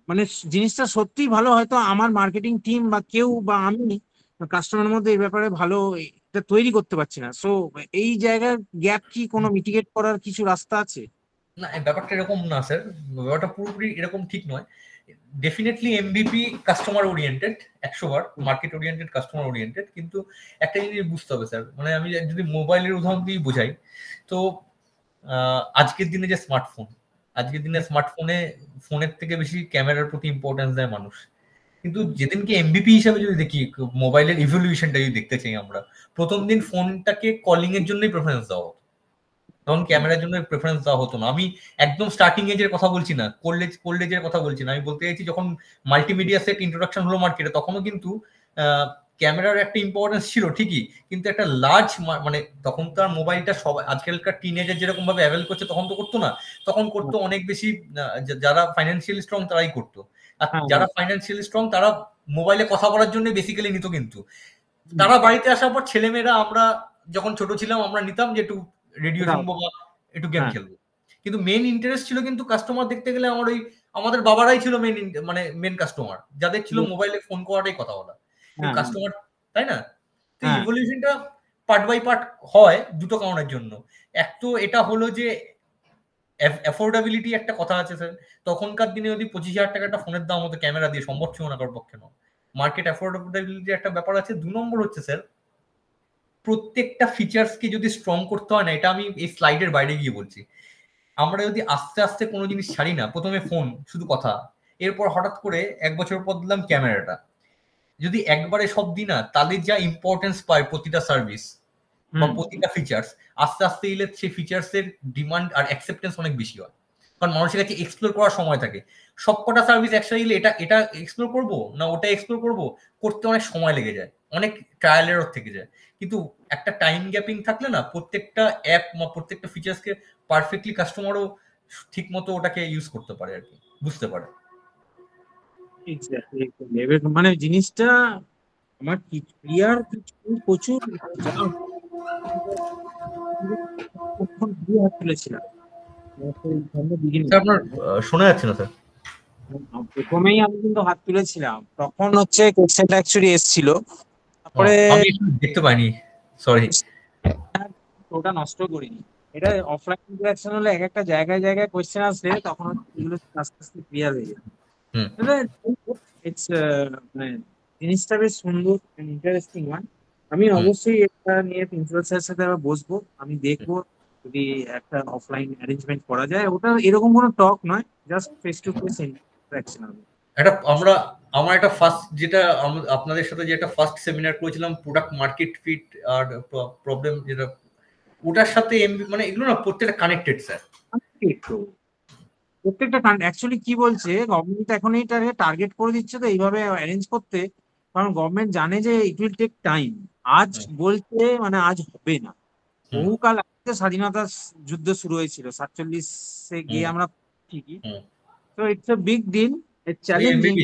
মানে জিনিসটা সত্যিই ভালো, হয়তো আমার মার্কেটিং টিম বা কেউ বা আমি কাস্টমারের মধ্যে এই ব্যাপারে ভালো এটা তৈরি করতে পারছি না। সো এই জায়গার গ্যাপ কি কোনো মিটিগেট করার কিছু রাস্তা আছে? না, ব্যাপারটা এরকম না স্যার, ব্যাপারটা পুরোপুরি এরকম ঠিক নয়। ডেফিনেটলি এমভিপি কাস্টমার ওরিয়েন্টেড, 100বার মার্কেট ওরিয়েন্টেড, কাস্টমার ওরিয়েন্টেড, কিন্তু একটা জিনিস বুঝতে হবে স্যার, মানে আমি যদি মোবাইলের উদাহরণ দিয়ে বোঝাই, তো আজকের দিনে যে ফোনের থেকে বেশি ক্যামেরার প্রতি ইম্পর্টেন্স দেয় মানুষ। কিন্তু যেদিনকে এমভিপি হিসাবে যদি দেখি মোবাইলের ইভলিউশনটা যদি দেখতে চাই আমরা, প্রথম দিন ফোনটাকে কলিং এর জন্যই প্রেফারেন্স দেওয়া হতো, তখন ক্যামেরার জন্য প্রেফারেন্স দেওয়া হতো না। আমি একদম স্টার্টিং এজের কথা বলছি না, কোল্ড এজের কথা বলছি না, আমি বলতে চাইছি যখন মাল্টিমিডিয়া সেট ইন্ট্রোডাকশন হলো মার্কেটে, তখনও কিন্তু ক্যামেরার একটা ইম্পর্টেন্স ছিল ঠিকই, কিন্তু একটা লার্জ মানে তখন তো আর মোবাইলটা সবাই আজকালকার টিনেজার যেরকম ভাবে অ্যাভেল করছে তখন তো করতো না, তখন করতো অনেক বেশি যারা ফাইন্যান্সিয়ালি স্ট্রং তারাই করতো। আর যারা ফাইন্যান্সিয়ালি স্ট্রং তারা মোবাইলে কথা বলার জন্য বেসিক্যালি নিত, কিন্তু তারা বাড়িতে আসার পর ছেলেমেয়েরা আমরা যখন ছোট ছিলাম আমরা নিতাম যে একটু রেডিও শুনবো বা একটু গেম খেলবো, কিন্তু মেন ইন্টারেস্ট ছিল কিন্তু কাস্টমার দেখতে গেলে আমাদের বাবারাই ছিল মেন কাস্টমার, যাদের ছিল মোবাইলে ফোন করাটাই কথা বলা কাস্টমার, তাই না? তো ইভলিউশনটা পার্ট বাই পার্ট হয় দুটো কারণের জন্য। এক তো এটা হলো যে অ্যাফোর্ডেবিলিটি একটা কথা আছে স্যার, তখনকার দিনে যদি 25,000 টাকা একটা ফোনের দাম হতো ক্যামেরা দিয়ে, সম্ভব ছিল না কারোর পক্ষে। মার্কেট অ্যাফোর্ডেবিলিটি একটা ব্যাপার আছে। 2 নম্বর হচ্ছে স্যার, প্রত্যেকটা ফিচার্সকে যদি স্ট্রং করতে হয় না, এটা আমি এই স্লাইডের বাইরে গিয়ে বলছি, আমরা যদি আস্তে আস্তে কোনো জিনিস ছাড়ি না, প্রথমে ফোন শুধু কথা, এরপর হঠাৎ করে 1 বছর পর দিলাম ক্যামেরাটা, যদি একবারে সব দিই না, তাদের যা ইম্পর্টেন্স পায় প্রতিটা সার্ভিস বা প্রতিটা ফিচার্স, আস্তে আস্তে এলে সেই ফিচার্সের ডিমান্ড আর অ্যাকসেপ্টেন্স অনেক বেশি হয়, কারণ মানুষের কাছে এক্সপ্লোর করার সময় থাকে। সবকটা সার্ভিস একসাথে এলে এটা এক্সপ্লোর করবো না ওটা এক্সপ্লোর করবো, করতে অনেক সময় লেগে যায়, অনেক ট্রায়াল এরর থেকে যায়। কিন্তু একটা টাইম গ্যাপিং থাকলে না, প্রত্যেকটা অ্যাপ বা প্রত্যেকটা ফিচার্সকে পারফেক্টলি কাস্টমারও ঠিক মতো ওটাকে ইউজ করতে পারে আর কি, বুঝতে পারে। মানে জিনিসটা আমার ক্লিয়ার প্রচুর আপনার শোনা যাচ্ছে না স্যার। প্রথমেই আমি কিন্তু হাত তুলেছিলাম, তখন হচ্ছে কোশ্চেনটা অ্যাকচুয়ালি এসেছিল, তারপরে আমি দেখতে পাইনি, সরি। ওটা নষ্ট করিনি। এটা অফলাইন ইন্টারঅ্যাকশন হলে এক একটা জায়গায় জায়গায় কোশ্চেন আসলে তখন এগুলো আস্তে আস্তে ক্লিয়ার হয়ে যায়। ইটস মানে জিনিসটা বেশ সুন্দর, ইন্টারেস্টিং ওয়ান। আমি অবশ্যই এটা নিয়ে প্রিন্সিপাল স্যারের সাথে আবার বসবো, আমি দেখবো যদি একটা অফলাইন অ্যারেঞ্জমেন্ট করা যায়। ওটা এরকম কোনো টক নয়, just face to face interaction হবে। আমার একটা ফার্স্ট যেটা আপনাদের সাথে যে একটা ফার্স্ট সেমিনার করেছিলাম, প্রোডাক্ট মার্কেট ফিট আর প্রবলেম, যেটা ওটার সাথে মানে এগুলো না প্রত্যেকটা কানেক্টেড স্যার, প্রত্যেকটা অ্যাকচুয়ালি কি বলছে গভর্নমেন্ট এখন এইটাকে টার্গেট করে দিচ্ছে তো এইভাবে অ্যারেঞ্জ করতে, কারণ গভর্নমেন্ট জানে যে ইট উইল টেক টাইম। আজ বলছে মানে আজ হবে না, বহুকাল আগে স্বাধীনতা যুদ্ধ শুরু হয়েছিল 47-এ গিয়ে আমরা ঠিকই। তো it's a big deal, challenging.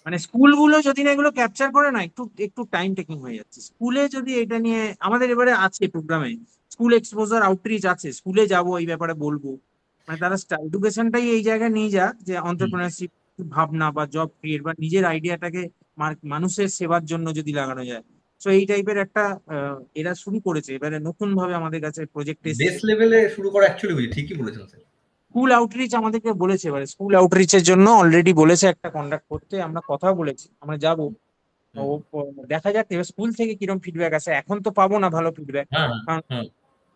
মানে স্কুলগুলো যদি না এগুলো ক্যাপচার করে না, একটু টাইম টেকিং হয়ে যাচ্ছে। স্কুলে যদি এটা নিয়ে আমাদের এবারে আছে প্রোগ্রামে, স্কুল এক্সপোজার আউটরিচ আছে, স্কুলে যাব এই ব্যাপারে বলবো, মানে তারা এডুকেশনটাই এই জায়গায় নিয়ে যাক যে এন্টারপ্রেনারশিপ ভাবনা বা জব ক্রিয়েট বা নিজের আইডিয়াটাকে মানুষের সেবার জন্য যদি লাগানো যায়। তো এই টাইপের একটা এরা শুরু করেছে এবারে নতুন ভাবে আমাদের কাছে প্রজেক্ট বেস লেভেলে শুরু করা অ্যাকচুয়ালি ঠিকই বলেছেন স্যার। স্কুল আউটরিচ আমাদেরকে বলেছে, এবারে স্কুল আউটরিচের জন্য অলরেডি বলেছে একটা কন্ডাক্ট করতে, আমরা কথা বলেছি, আমরা যাবো। ও দেখা যাক এবার স্কুল থেকে কিরকম ফিডব্যাক আসে। এখন তো পাবো না ভালো ফিডব্যাক, কারণ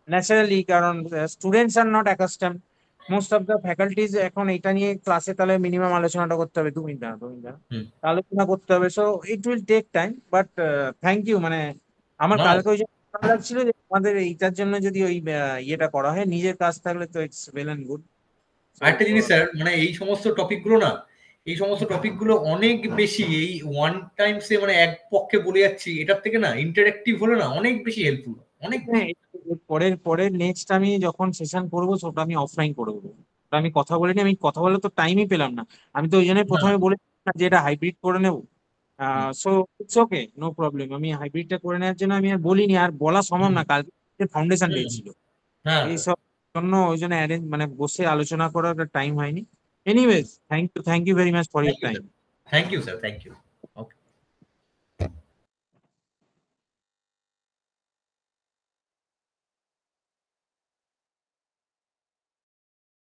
ন্যাচারালি, কারণ students are not accustom, most of the faculties এখন এটা নিয়ে ক্লাসে তাহলে মিনিমাম আলোচনাটা করতে হবে 2 মিনিট আলোচনা করতে হবে। So it will take time, but thank you. মানে আমার কালকে ওই ভালো লাগছিল যে আমাদের এইটার জন্য যদি ওই ইয়েটা করা হয়, নিজের কাজ থাকলে তো ইটস ওয়েল এন্ড গুড। আরেকটা জিনিস স্যার, মানে এই সমস্ত টপিকগুলো না, এই সমস্ত টপিকগুলো অনেক বেশি এই ওয়ান টাইমসে মানে এক পক্ষে বলে যাচ্ছি, এটার থেকে না ইন্টারেক্টিভ হলে না অনেক বেশি হেল্পফুল, অনেক। পরের নেক্সট আমি যখন সেশন করবো সেটা আমি অফলাইন করে দেবো। আমি কথা বলিনি, আমি কথা বলে তো টাইমই পেলাম না। আমি তো ওই জন্যই প্রথমে বলে যে এটা হাইব্রিড করে নেবো। So it's okay, no problem. আমি হাইব্রিডটা করে নেওয়ার জন্য আমি আর বলিনি, আর বলা সম্ভব না, কালকে ফাউন্ডেশন ডে ছিল, এইসব জন্য ওই জন্য অ্যারেঞ্জ মানে বসে আলোচনা করার টাইম হয়নি। Anyways, thank you very much for your time. Thank you sir, thank you.